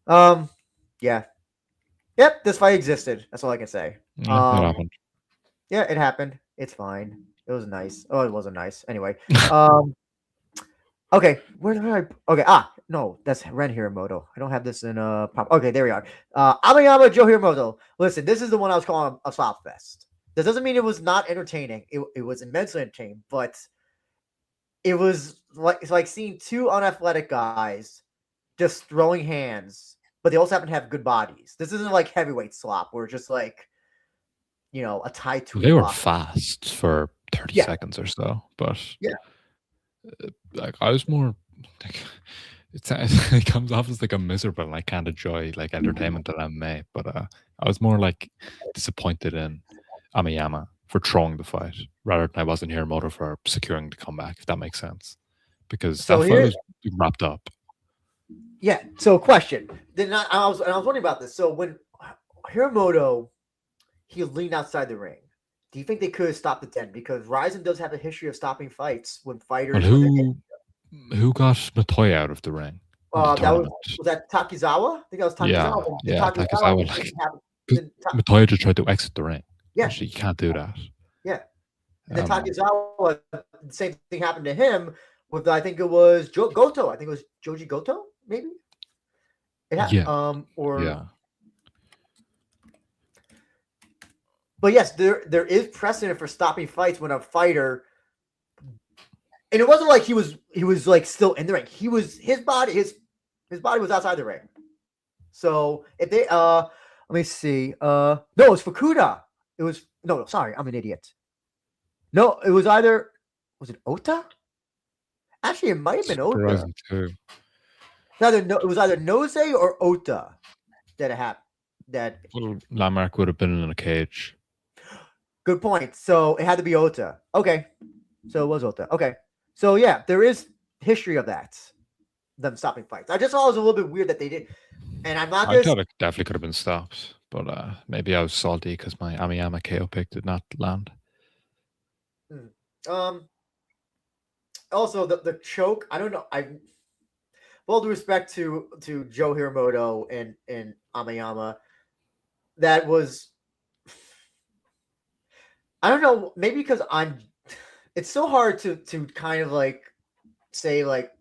Yeah. Yep, this fight existed. That's all I can say. It happened. Yeah, it happened. It's fine. It was nice. Oh, it wasn't nice. Anyway. Okay. Where did I? Okay. No, that's Ren Hiramoto. I don't have this in pop. Okay, there we are. Amayama Joe Hiramoto. Listen, this is the one I was calling a slop fest. This doesn't mean it was not entertaining. It was immensely entertaining, but it was like seeing two unathletic guys just throwing hands, but they also happen to have good bodies. This isn't like heavyweight slop where it's just like, you know, a tie to. They were fast for 30 seconds or so, but like I was more like it comes off as like a miserable and I can't enjoy like entertainment that I'm made, but I was more like disappointed in Amayama for throwing the fight rather than I was in Hiramoto for securing the comeback, if that makes sense, because that fight was wrapped up. Yeah. So, question. I was wondering about this. So, when Hiramoto, he leaned outside the ring, do you think they could have stopped the 10? Because Ryzin does have a history of stopping fights when fighters. Who got Matoya out of the ring? Was that Takizawa? I think that was Takizawa. Yeah, Takizawa. Matoya just tried to exit the ring. Yeah, you can't do that. Yeah, and then Takizawa, the same thing happened to him with, I think it was Goto. I think it was Joji Goto, maybe. But yes, there is precedent for stopping fights when a fighter, and it wasn't like he was like still in the ring. He was his body was outside the ring. So if they let me see. No, it was Fukuda. It was no, sorry, I'm an idiot. No, it was either was it Ota? Actually, it might have been Super Ota. Ryzen 2. It was either Nose or Ota that it happened. That Well, Lamarck would have been in a cage. good point. So it had to be Ota. Okay, so it was Ota. Okay, so yeah, there is history of that. Them stopping fights. I just thought it was a little bit weird that they did, and I'm not I gonna. thought it definitely could have been stopped, but maybe I was salty because my Amiyama KO pick did not land. Um. Also, the choke. I don't know. I, with all due respect to Joe Hiramoto and Amayama, that was. I don't know. Maybe because I'm. It's so hard to kind of like say like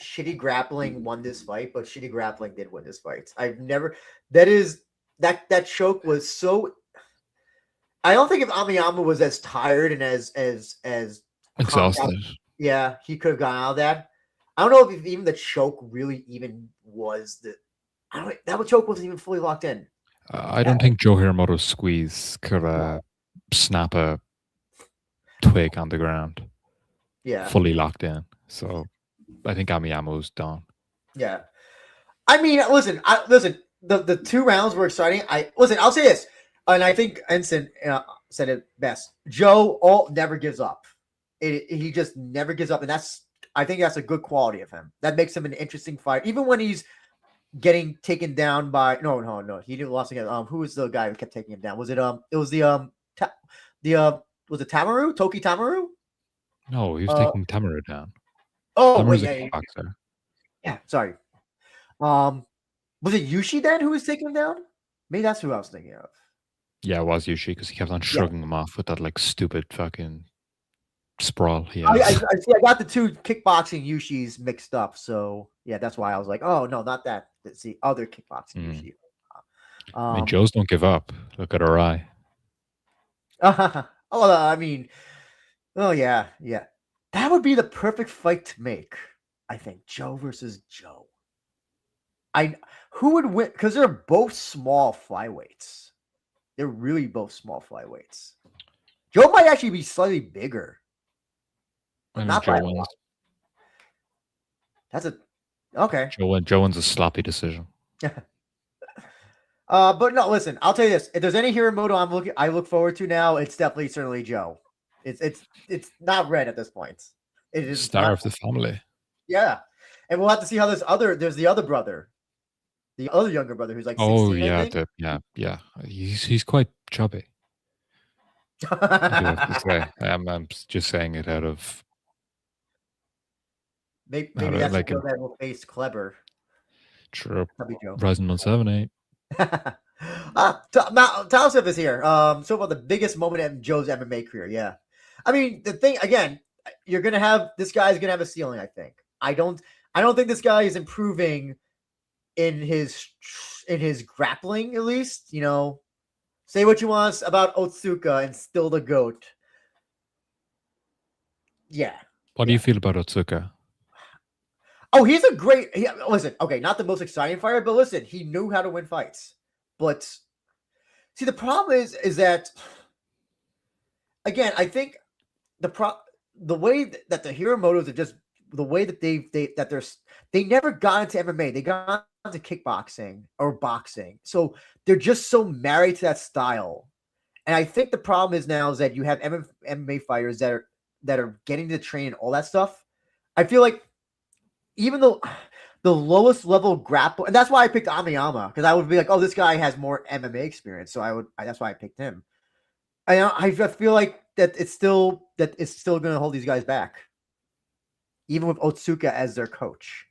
shitty grappling won this fight, but shitty grappling did win this fight. I've never. That choke was so. I don't think if Amayama was as tired and as Exhausted. yeah, he could have gotten out of that. I don't know if even the choke really even was the. I don't. That choke wasn't even fully locked in. I don't think Joe Hiramoto's squeeze could snap a twig on the ground. Yeah, fully locked in. So I think Amiyama was done. yeah. I mean, listen. The 2 rounds were exciting. I'll say this, and I think Ensign said it best. Joe never gives up. He just never gives up, and I think that's a good quality of him. That makes him an interesting fight, even when he's getting taken down by no. He didn't lost again. Who was the guy who kept taking him down? Was it It was was it Tamaru? Toki Tamaru? No, he was taking Tamaru down. Oh Tamaru's wait, a kickboxer. yeah. Sorry. Was it Yushi then who was taking him down? Maybe that's who I was thinking of. Yeah, it was Yushi because he kept on shrugging him off with that like stupid fucking sprawl he I has. see. I got the 2 kickboxing Yushis mixed up. So yeah, that's why I was like, oh no, not that. It's the other kickboxing Yushi. I mean, Joe's don't give up. Look at her eye. I mean, oh yeah. That would be the perfect fight to make. I think Joe versus Joe. Who would win? Because they're both small flyweights. They're really both small flyweights. Joe might actually be slightly bigger. I Not Joe by a wins. lot. That's a okay. Joe wins a sloppy decision. But no, listen. I'll tell you this: if there's any Hiramoto I look forward to now, it's definitely certainly Joe. It's not red at this point. It is Star of the family. Yeah, and we'll have to see how there's the other brother, the other younger brother who's like 16. Oh yeah. He's quite chubby. I do have to say. I'm just saying it out of maybe that's like, the that will face Clever. True. Joe. Ryzin 178. Talsev is here. So about the biggest moment in Joe's MMA career. Yeah, I mean the thing again, this guy's gonna have a ceiling. I think. I don't think this guy is improving in his grappling. At least say what you want about Otsuka and still the GOAT. Yeah. What do you feel about Otsuka? Oh, he's a great. Listen, okay, not the most exciting fighter, but listen, he knew how to win fights. But see, the problem is that again, I think the way that the Hiramotos are just the way that they never got into MMA. They got into kickboxing or boxing, so they're just so married to that style. And I think the problem is now is that you have MMA fighters that are getting to train and all that stuff. I feel like even though the lowest level grapple, and that's why I picked Amiyama, because I would be like, oh, this guy has more MMA experience, so that's why I picked him. I feel like that it's still going to hold these guys back, even with Otsuka as their coach.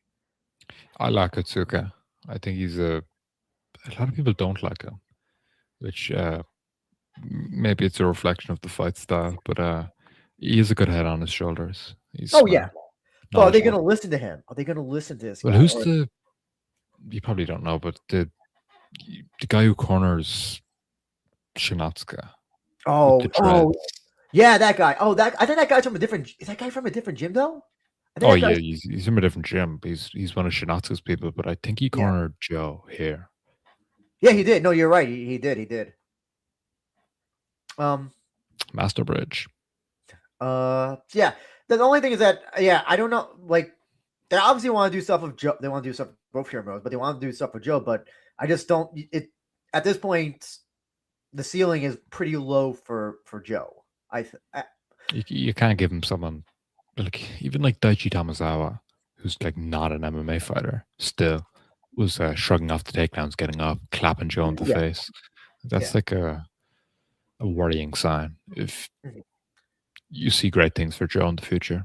I like Otsuka. I think he's a lot of people don't like him, which maybe it's a reflection of the fight style, but he has a good head on his shoulders. He's yeah. Well, are they going to listen to him? Are they going to listen to this guy? Well, who's you probably don't know, but the guy who corners Shinatsuka. Oh, the oh, dreads. yeah, that guy. Oh, I think that guy's from a different. Is that guy from a different gym though? I think Oh that yeah, guy's. he's from a different gym. But he's one of Shinatsu's people, but I think he Yeah, cornered Joe here. yeah, he did. No, you're right. He did. He did. Um. Master Bridge. Yeah. The only thing is that yeah, I don't know. Like, they obviously want to do stuff with Joe. They want to do stuff with both heroes, but they want to do stuff with Joe. But I just don't. It at this point, the ceiling is pretty low for Joe. I You can't give him someone like even like Daichi Tamazawa, who's like not an MMA fighter, still was shrugging off the takedowns, getting up, clapping Joe in the yeah, face. yeah. That's like a worrying sign if Mhm. you see great things for Joe in the future.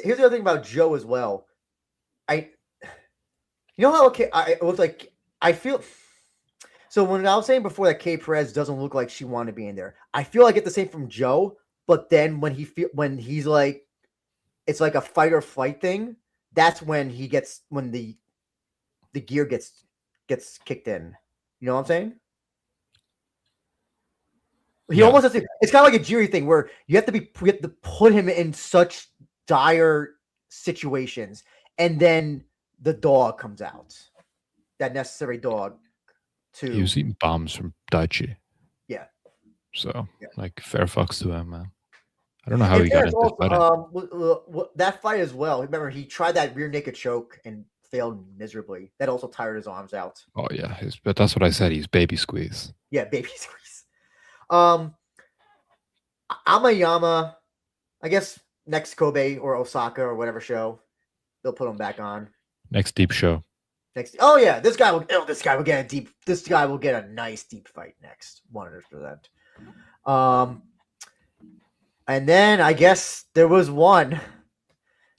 Here's the other thing about Joe as well. I You know how okay, it looks like I feel. So when I was saying before that Kay Perez doesn't look like she wanted to be in there, I feel I get the same from Joe. But then when he's like, it's like a fight or flight thing. That's when the gear gets kicked in. You know what I'm saying? He Yeah, almost has to. It's kind of like a Jiri thing where you have to put him in such dire situations, and then the dog comes out. That necessary dog he to was eating bombs from Daichi, yeah. so Yeah. like fair fucks to him, man. I don't know how In he got fairness, into also, fighting. that fight as well. Remember, he tried that rear naked choke and failed miserably. That also tired his arms out. Oh yeah, but that's what I said. He's baby squeeze. Yeah, baby squeeze. Um, Amayama, I guess next Kobe or Osaka or whatever show, they'll put him back on. Next deep show. Next, oh yeah, this guy will. Oh, this guy will get a deep. This guy will get a nice deep fight next. 100%. And then I guess there was one.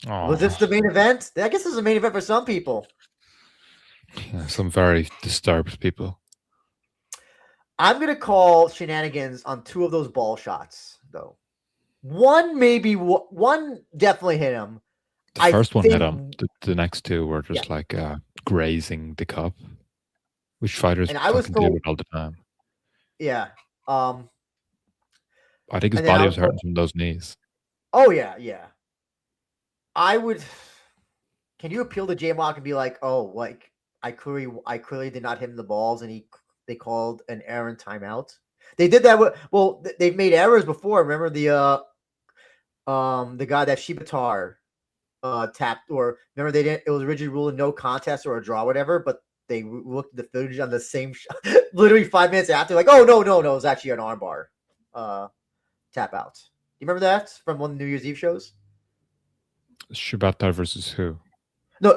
Was this Oh, the main event? I guess this is the main event for some people. yeah, some very disturbed people. I'm gonna call shenanigans on two of those ball shots, though. One definitely hit him. The I first one hit think, him. The next two were yeah. just like grazing the cup, which fighters And I was fucking deal told, with all the time. yeah. I think his And then I body was was told, hurting from those knees. oh yeah, yeah. I would. Can you appeal to J Mock and be like, oh, like I clearly did not hit him the balls, and they called an error and timeout. They did that. Well, they've made errors before. Remember the guy that Shibatar tapped, or remember they didn't. It was originally ruled no contest or a draw, whatever. But they looked at the footage on the same, literally 5 minutes after, like, oh no, it was actually an armbar tap out. You remember that from one of the New Year's Eve shows? Shibata versus who? No,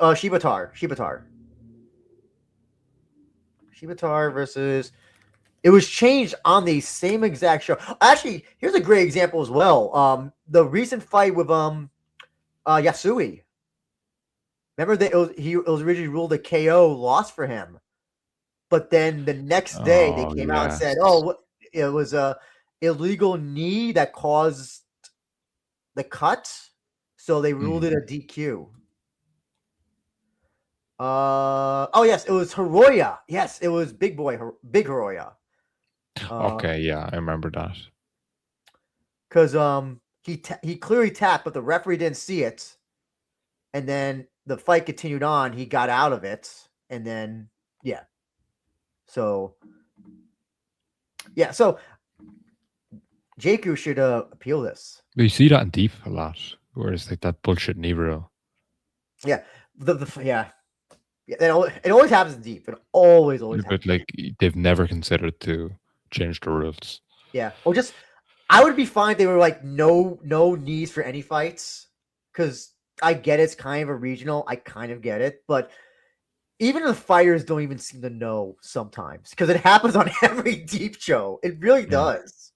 Shibatar versus. It was changed on the same exact show. Actually, here's a great example as well. The recent fight with Yasui. Remember that it was originally ruled a KO loss for him, but then the next day they Oh came out and said, yes. "Oh, it was a illegal knee that caused the cut," so they ruled it a DQ. Oh yes, it was Hiroya. Yes, it was Big Hiroya. Okay, yeah, I remember that. Because he clearly tapped, but the referee didn't see it, and then the fight continued on. He got out of it, and then yeah. So Jakku should appeal this. But you see that in deep a lot, where it's like that bullshit knee rule. Yeah, yeah. It always happens in deep. It always But happens. like they've never considered to change the rules. Yeah, or just I would be fine if they were like no knees for any fights, because I get it's kind of a regional. I kind of get it, but even the fighters don't even seem to know sometimes, because it happens on every deep show. It really does.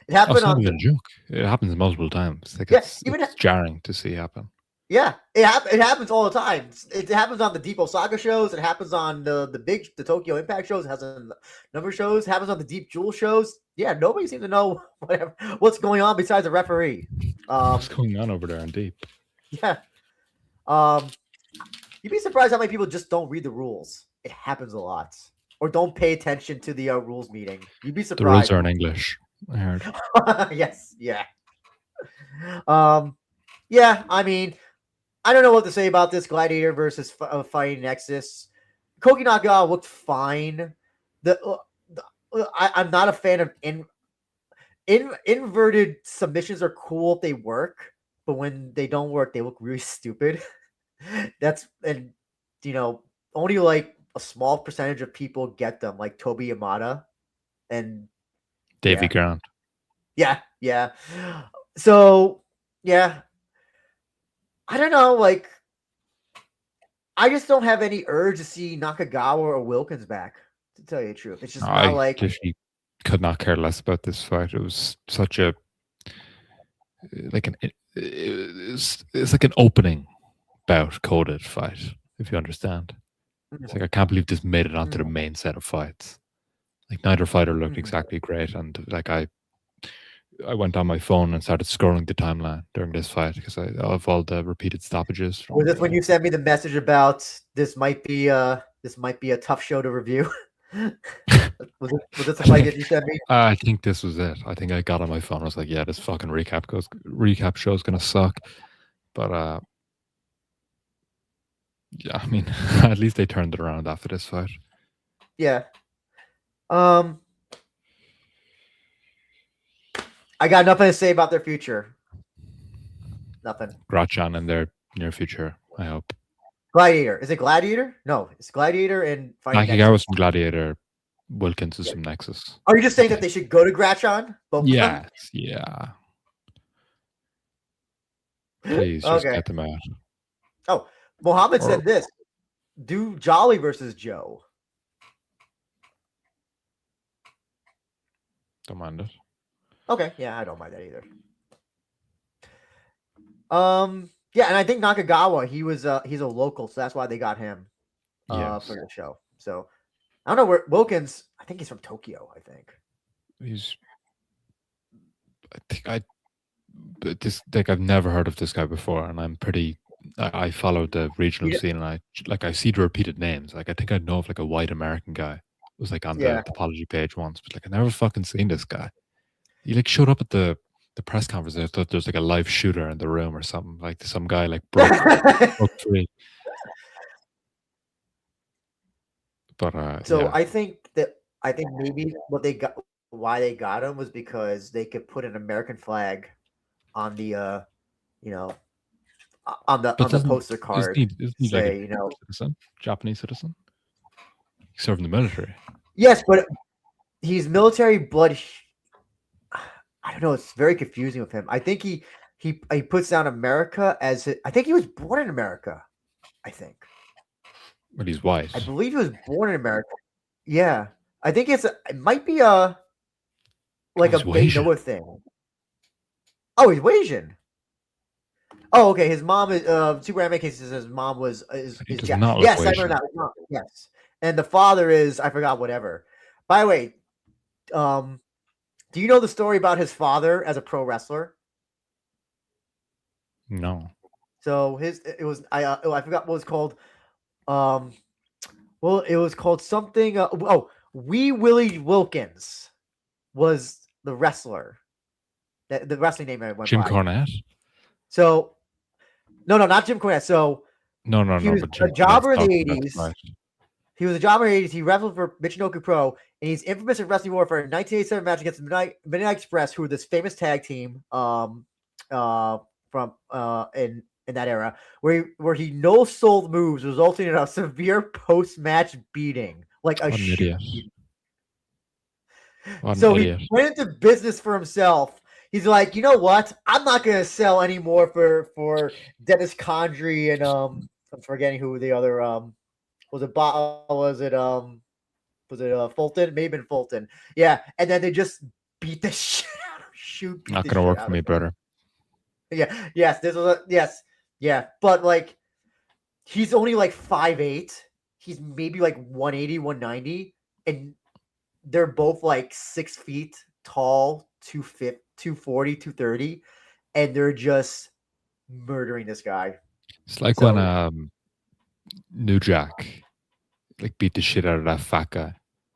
It Oh, happened it's not on even a joke. It happens multiple times. Like yeah, it's jarring to see happen. yeah, it happens all the time. It happens on the Deep Osaka shows. It happens on the Tokyo Impact shows. It has a number of shows. It happens on the Deep Jewel shows. Yeah, nobody seems to know what's going on besides the referee. What's going on over there in deep? Yeah. You'd be surprised how many people just don't read the rules. It happens a lot. or don't pay attention to the rules meeting. You'd be The rules surprised. are in English. I heard. Yes, yeah. Yeah. I mean, I don't know what to say about this Gladiator versus Fighting Nexus. Koki Nagawa looked fine. I'm not a fan of inverted submissions. Are cool if they work, but when they don't work, they look really stupid. That's and you know only like a small percentage of people get them, like Toby Yamada and Davy yeah, Grant. yeah. So yeah, I don't know. Like, I just don't have any urge to see Nakagawa or Wilkins back. To tell you the truth, it's just not I like literally could not care less about this fight. It was such a like an it's like an opening bout coded fight, if you understand. It's like I can't believe this made it onto the main set of fights. Like neither fighter looked exactly great, and like I went on my phone and started scrolling the timeline during this fight because of all the repeated stoppages. From, Was this when you sent me the message about this might be a tough show to review? was this the fight that you sent me? I think this was it. I think I got on my phone. I was like, yeah, this fucking recap show is gonna suck. But yeah, I mean, at least they turned it around after this fight. Yeah. I got nothing to say about their future. Nothing. Grachan in their near future, I hope. Gladiator. Is it Gladiator? No, it's Gladiator and Nakagawa's from Gladiator. Wilkins is from Nexus. Are you just saying that they should go to Grachan? Yes, yeah. Please just get them out. Oh, Mohammed said this. Do Jolly versus Joe. Don't mind it. Okay, yeah, I don't mind that either. Yeah, and I think Nakagawa, he's a local, so that's why they got him for the show. So I don't know where Wilkins. I think he's from Tokyo. I think I've never heard of this guy before, and I'm pretty. I follow the regional scene, and I see the repeated names. Like I think I know of like a white American guy who was like on the apology page once, but like I never fucking seen this guy. He like showed up at the press conference. I thought there's like a live shooter in the room or something. Like some guy like broke free. But so yeah. I think maybe why they got him was because they could put an American flag on the on the poster card. Isn't he like a citizen, Japanese citizen? He served in the military. Yes, but he's military, but I don't know. It's very confusing with him. I think he puts down America as I think he was born in America. I think. But he's white. I believe he was born in America. Yeah, I think it might be a big Noah thing. Oh, he's Asian. Oh, okay. His mom is Super Anime Case says his mom is Japanese. Yes, I remember that. Yes, and the father is I forgot whatever. By the way, do you know the story about his father as a pro wrestler? No. So it was I forgot what it was called. Well, it was called something. Wee Willie Wilkins was the wrestler. The wrestling name I went Jim by. Cornette. So, no, not Jim Cornette. So no. He was a jobber in the 80s. He was a jobber in the 80s. He wrestled for Michinoku Pro, and he's infamous in Wrestling Warfare in 1987 match against Midnight Express, who were this famous tag team from in that era, where he no-sold moves, resulting in a severe post-match beating, like a idiot. So he went into business for himself. He's like, you know what? I'm not gonna sell anymore for Dennis Condrey and I'm forgetting who the other was it Fulton? Maybe Fulton. Yeah, and then they just beat the shit out of Not gonna work for me, brother. Yeah. Yes. This was yes. Yeah. But like, he's only like 5'8". He's maybe like 180, 190, and they're both like 6 feet tall, 240, 230, and they're just murdering this guy. It's like when New Jack like beat the shit out of that fat guy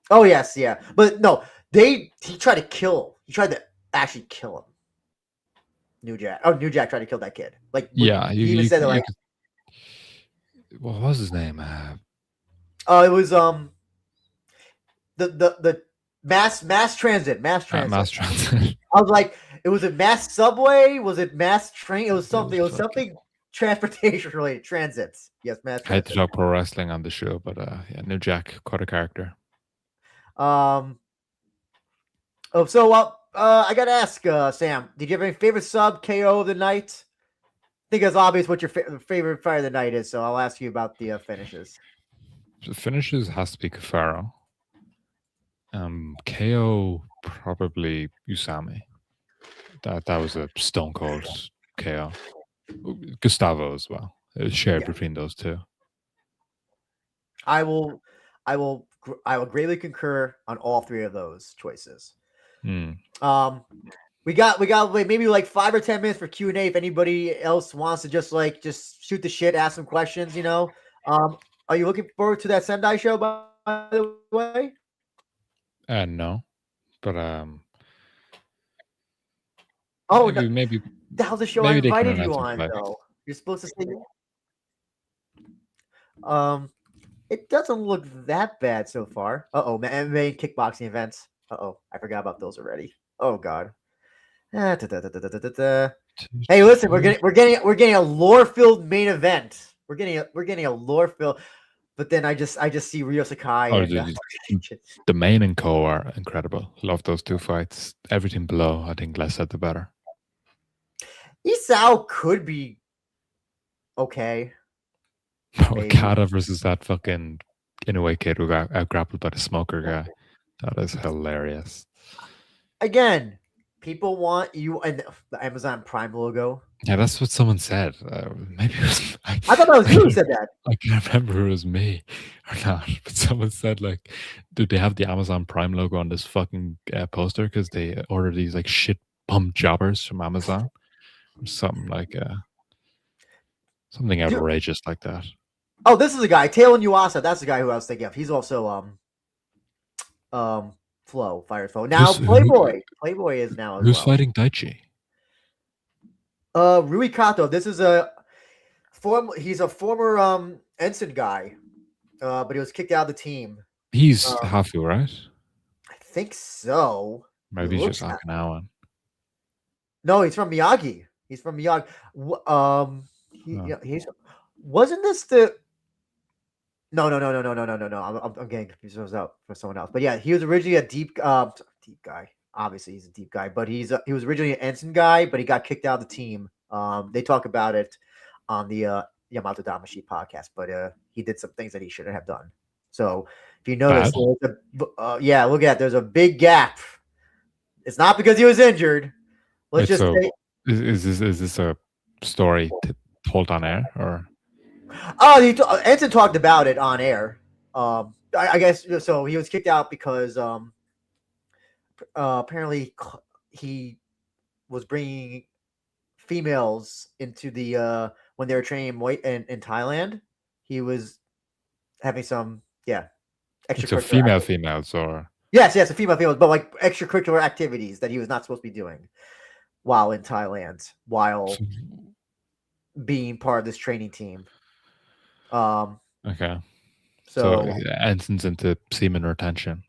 Oh yes, yeah, but no, he tried to kill. He tried to actually kill him. New Jack. Oh, New Jack tried to kill that kid. Like Yeah, he even said that. Like, what was his name? oh, it was the mass transit, mass Mass transit. Transit. I was like, it was a mass subway. Was it mass train? It was It something. was It was fucking. something transportation related. Transits. Yes, mass I hate to transit. talk pro wrestling on the show, but yeah, New Jack, quite a character. Um. Oh, so I gotta ask, Sam, did you have any favorite sub KO of the night? I think it's obvious what your favorite fight of the night is, so I'll ask you about the finishes. The finishes has to be Cafaro. KO probably Usami. That was a stone cold KO. Gustavo as well. It was shared Yeah, between those two. I will, I will greatly concur on all three of those choices. Hmm. Um, we got like, maybe like 5 or 10 minutes for Q&A if anybody else wants to just shoot the shit, ask some questions. Are you looking forward to that Sendai show, by the way? No, but Oh no, maybe that was the show I maybe they can invited announce you some on, fight. though. You're supposed to say. Um, it doesn't look that bad so far. MMA kickboxing events. I forgot about those already. Oh god. Ah, Hey, listen, we're getting a lore filled main event. We're getting a lore filled, but then I just see Ryo Sakai Oh, and the main and co are incredible. Love those two fights. Everything below, I think less said the better. Isao could be okay, maybe. Okada versus that fucking Inoue kid who got out grappled by the smoker guy. That is hilarious. Again, people want you and the Amazon Prime logo. Yeah, that's what someone said. Maybe it was. I thought that was you who said that. I can't remember if it was me or not, but someone said like, "Did they have the Amazon Prime logo on this fucking poster because they ordered these like shit bum jobbers from Amazon or something like something Dude, outrageous like that." oh, this is a guy, Taylor Nuasa. That's the guy who I was thinking of. He's also Flow, Fire Flow. Now Playboy is now as Who's well. fighting Daichi? Rui Kato. This is he's a former ensign guy, but he was kicked out of the team. He's Hafu, right? I think so. Maybe he's just Okinawan. No, he's from Miyagi. He's from Miyagi. He's wasn't this the no. I'm getting confused for someone else. But yeah, he was originally a deep guy. Obviously, he's a deep guy, but he was originally an ensign guy, but he got kicked out of the team. They talk about it on the Yamato Damashi podcast, but he did some things that he shouldn't have done. So if you notice, look at that. There's a big gap. It's not because he was injured. Let's just say, is this a story told on air or? Oh, Ensign talked about it on air. I guess so. He was kicked out because apparently he was bringing females into the when they were training in Thailand. He was having some extracurricular. So females or yes, a females, but like extracurricular activities that he was not supposed to be doing while in Thailand, while being part of this training team. Okay. So Ensign's into semen retention.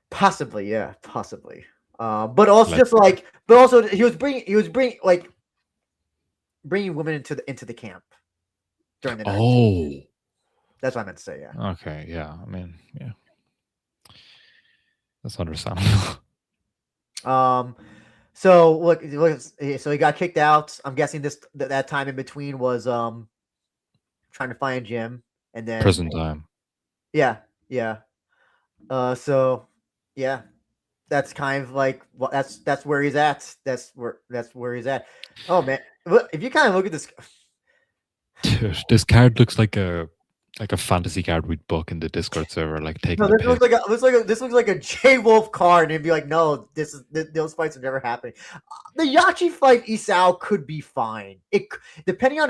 Possibly, yeah, possibly. But also he was bringing women into the camp during the night. Oh, that's what I meant to say. Yeah. Okay. Yeah. I mean, yeah, that's understandable. So look, so he got kicked out. I'm guessing that time in between was trying to find a gym and then prison time. Yeah. So yeah, that's kind of like that's where he's at. That's where he's at. Oh man, if you kind of look at this, dude, this card looks like a fantasy card we'd book in the Discord server. Like taking. No, this looks like a J Wolf card, and it'd be like, no, those fights are never happening. The Yachi fight Isao could be fine. It depending on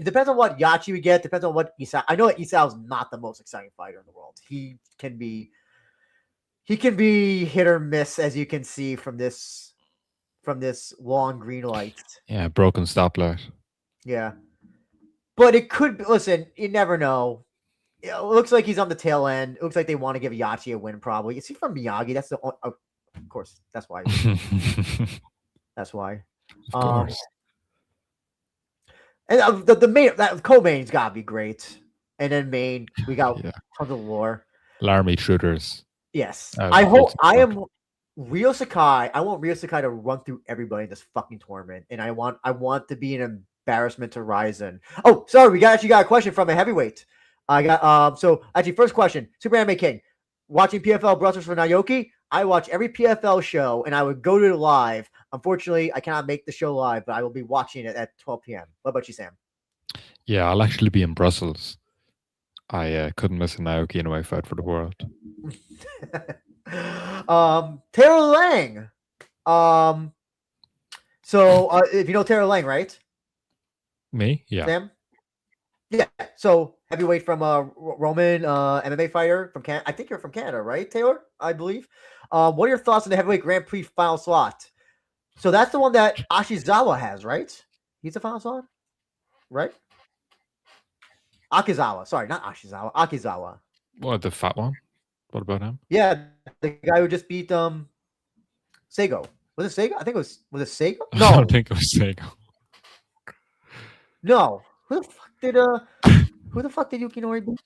depends on what Yachi we get. Depends on what Isao. I know that Isao's not the most exciting fighter in the world. He can be. he can be hit or miss, as you can see from this long green light. Yeah, broken stoplight. Yeah, but it could be. Listen, you never know. It looks like he's on the tail end. It looks like they want to give Yachi a win. Probably. Is he from Miyagi? That's the. Of course, that's why. That's why. Of course. And the main that co-main's gotta be great. And then main, we got tons of lore. Laramie shooters. Yes, I hope I am Ryo Sakai. I want Ryo Sakai to run through everybody in this fucking tournament, and I want to be an embarrassment to Ryzen. Oh, sorry, we actually got a question from a heavyweight. I got so actually first question, Super Anime King, watching PFL Brussels for Naoki. I watch every PFL show, and I would go to it live. Unfortunately, I cannot make the show live, but I will be watching it at 12 p.m. What about you, Sam? Yeah, I'll actually be in Brussels. I couldn't miss a Naoki in my fight for the world. Taylor Lang. So if you know Taylor Lang, right? Me? Yeah. Sam? Yeah. So heavyweight from Roman MMA fighter from Canada. I think you're from Canada, right, Taylor? I believe. What are your thoughts on the heavyweight Grand Prix final slot? So that's the one that Ashizawa has, right? He's the final slot, right? Akizawa. Sorry, not Ashizawa. Akizawa. What, the fat one? What about him? Yeah, the guy who just beat Seigo. Was it Seigo? I think it was it Seigo? No. I don't think it was Seigo. No. Who the fuck did Yukinori beat?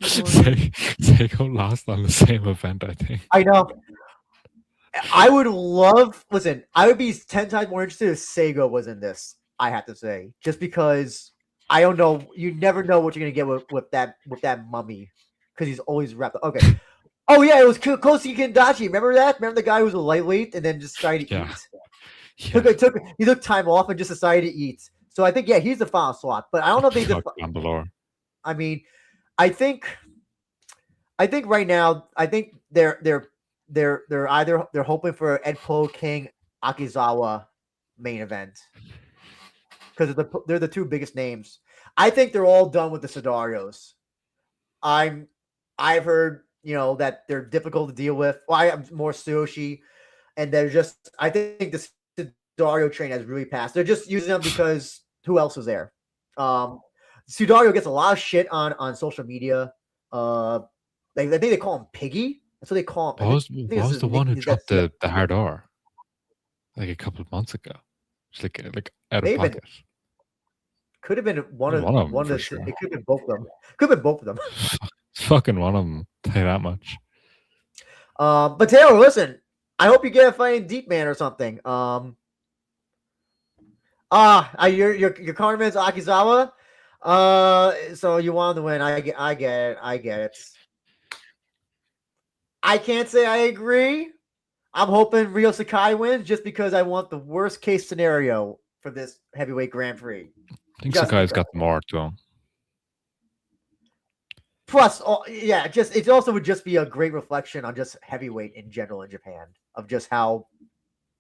Seigo lost on the same event, I think. I know. I would be 10 times more interested if Seigo was in this, I have to say. Just because I don't know, you never know what you're gonna get with that mummy. Because he's always wrapped up. Okay. Oh yeah, it was Kosuke Kendachi. Remember that? Remember the guy who was a lightweight and then just decided to eat? Yeah. He took time off and just decided to eat. So I think he's the final slot. But I don't know if they I mean, I think right now, I think they're hoping for Edpo King Akizawa main event. Because they're the two biggest names. I think they're all done with the Sidarios. I've heard, that they're difficult to deal with. Well, I'm more Sushi, and they're just. I think the Sudario train has really passed. They're just using them because who else was there? Sudario gets a lot of shit on social media. I think they call him Piggy. That's what they call him. What was the one who dropped the hard R? Like a couple of months ago. Just like out of pocket. Could have been one of them. Sure. It could have been both of them. Could have been both of them. It's fucking one of them. Tell you that much. But Taylor, listen. I hope you get a fight in Deep Man or something. Your cameraman's Akizawa. So you want to win. I get it. I can't say I agree. I'm hoping Ryo Sakai wins just because I want the worst case scenario for this heavyweight Grand Prix. I think Sakai's got more to him. Plus, it also would just be a great reflection on just heavyweight in general in Japan of just how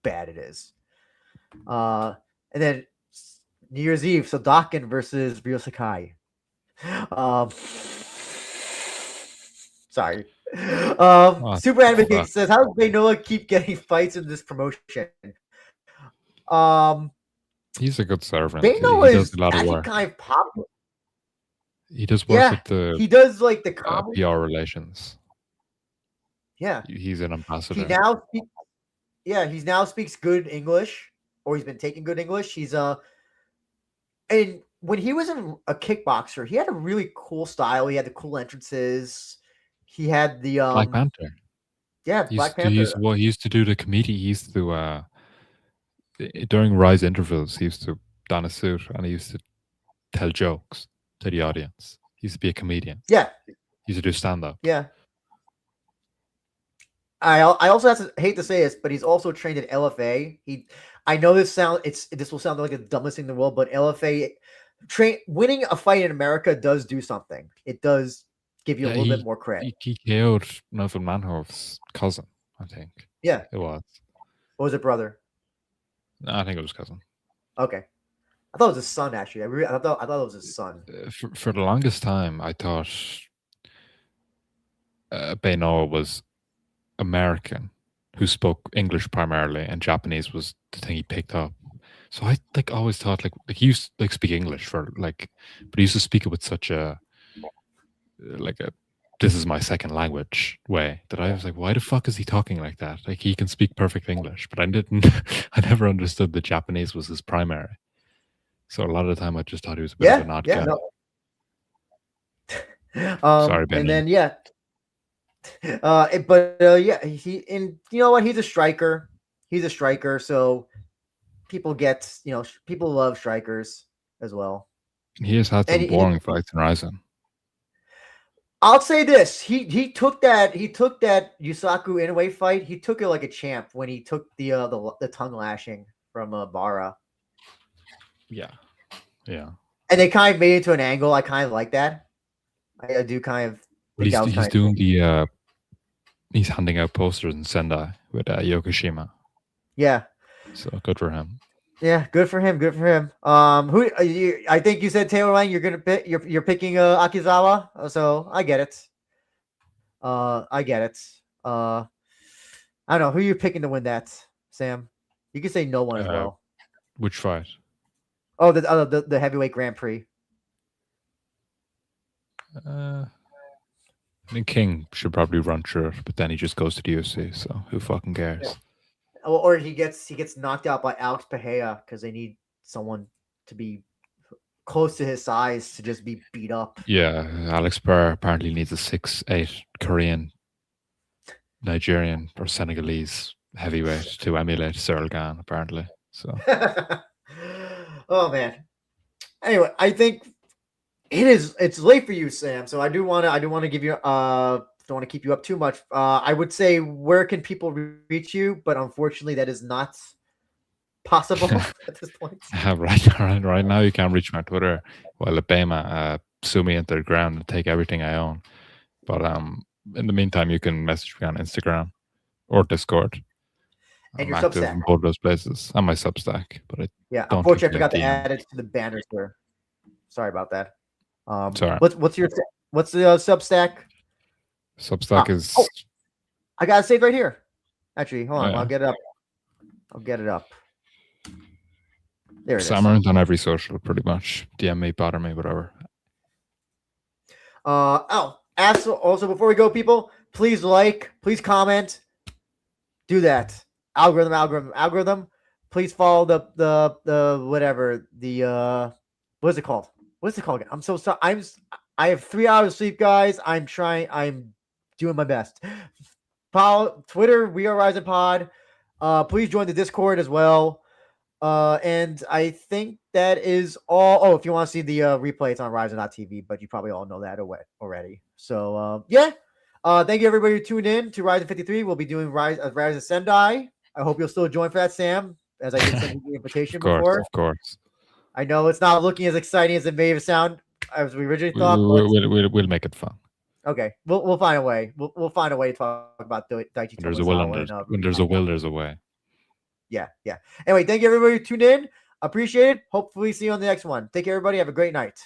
bad it is. And then New Year's Eve, Sodakin versus Ryo Sakai. Sorry. Super Anime King says, how does Baynoa keep getting fights in this promotion? He's a good servant. Baynoa he does a lot of work. Kind of popular. He does work with the. He does like the PR relations. Yeah, he's an ambassador. He now speaks good English, or he's been taking good English. He's and when he was a kickboxer, he had a really cool style. He had the cool entrances. He had the Black Panther. Yeah, Black Panther. He used to do the comedy. He used to during Rise intervals, he used to don a suit and he used to tell jokes to the audience. He used to be a comedian. Yeah. He used to do stand-up. Yeah. I also hate to say this, but he's also trained at LFA. I know this will sound like the dumbest thing in the world, but LFA winning a fight in America does do something. It does give you a little bit more credit. He KO'd Nelson Manhoef's cousin, I think. Yeah. It was. Or was it brother? No, I think it was cousin. Okay. I thought it was his son, actually. I thought it was his son. For the longest time, I thought Baynoa was American who spoke English primarily, and Japanese was the thing he picked up. So I like always thought like he used to like speak English for like, but he used to speak it with such a like a this is my second language way that I was like, why the fuck is he talking like that? Like he can speak perfect English, but I didn't. I never understood that Japanese was his primary. So a lot of the time I just thought he was a bit of an odd guy. No. Sorry, Benny. And then yeah, he and you know what? He's a striker. He's a striker, so people people love strikers as well. He has had some boring fights in Ryzin. I'll say this: he took that Yusaku Inoue fight. He took it like a champ when he took the tongue lashing from Bara. Yeah. And they kind of made it to an angle. I kind of like that. I do kind of. But he's doing the. He's handing out posters in Sendai with Yokoshima. Yeah. So good for him. Yeah, good for him. Good for him. I think you said Taylor Lang. You're gonna pick. You're picking Akizawa. So I get it. I get it. I don't know who you're picking to win that, Sam. You can say no one as well. Which fight? Oh, the heavyweight Grand Prix. I think King should probably run through it, but then he just goes to the UFC. So who fucking cares? Yeah. Or he gets knocked out by Alex Pereira because they need someone to be close to his size to just be beat up. Yeah, Alex Pereira apparently needs a 6'8" Korean, Nigerian, or Senegalese heavyweight to emulate Cyril Gane, apparently. So. Oh man. Anyway, I think it's late for you, Sam. So I do want to give you don't want to keep you up too much. I would say where can people reach you, but unfortunately that is not possible at this point. Right now you can reach my Twitter while Alabama sue me into the ground and take everything I own. But in the meantime you can message me on Instagram or Discord. And I'm your active Substack. in both those places. And my Substack. But unfortunately I forgot to add it to the banners there. Sorry about that. Sorry. What's the Substack? Substack is. Oh, I got it saved right here. Actually, hold on. Yeah. I'll get it up. There it is. Samarin's on every social, pretty much. DM me, bother me, whatever. Also, before we go, people, please please comment. Do that. Algorithm. Please follow the whatever what is it called? What's it called again? I'm so sorry. I have 3 hours of sleep, guys. I'm doing my best. Follow Twitter, We Are Ryzin Pod. Please join the Discord as well. And I think that is all. Oh, if you want to see the replay, it's on Ryzin.tv, but you probably all know that already. So thank you everybody who tuned in to Ryzin 53. We'll be doing Ryzin Sendai. I hope you'll still join for that, Sam, as I did send you the invitation before. Of course. I know it's not looking as exciting as it may have sounded as we originally thought. We'll make it fun. Okay, we'll find a way. We'll find a way to talk about Daichi. When there's a will, when there's a will, there's a way. Yeah. Anyway, thank you everybody who tuned in. Appreciate it. Hopefully see you on the next one. Take care, everybody. Have a great night.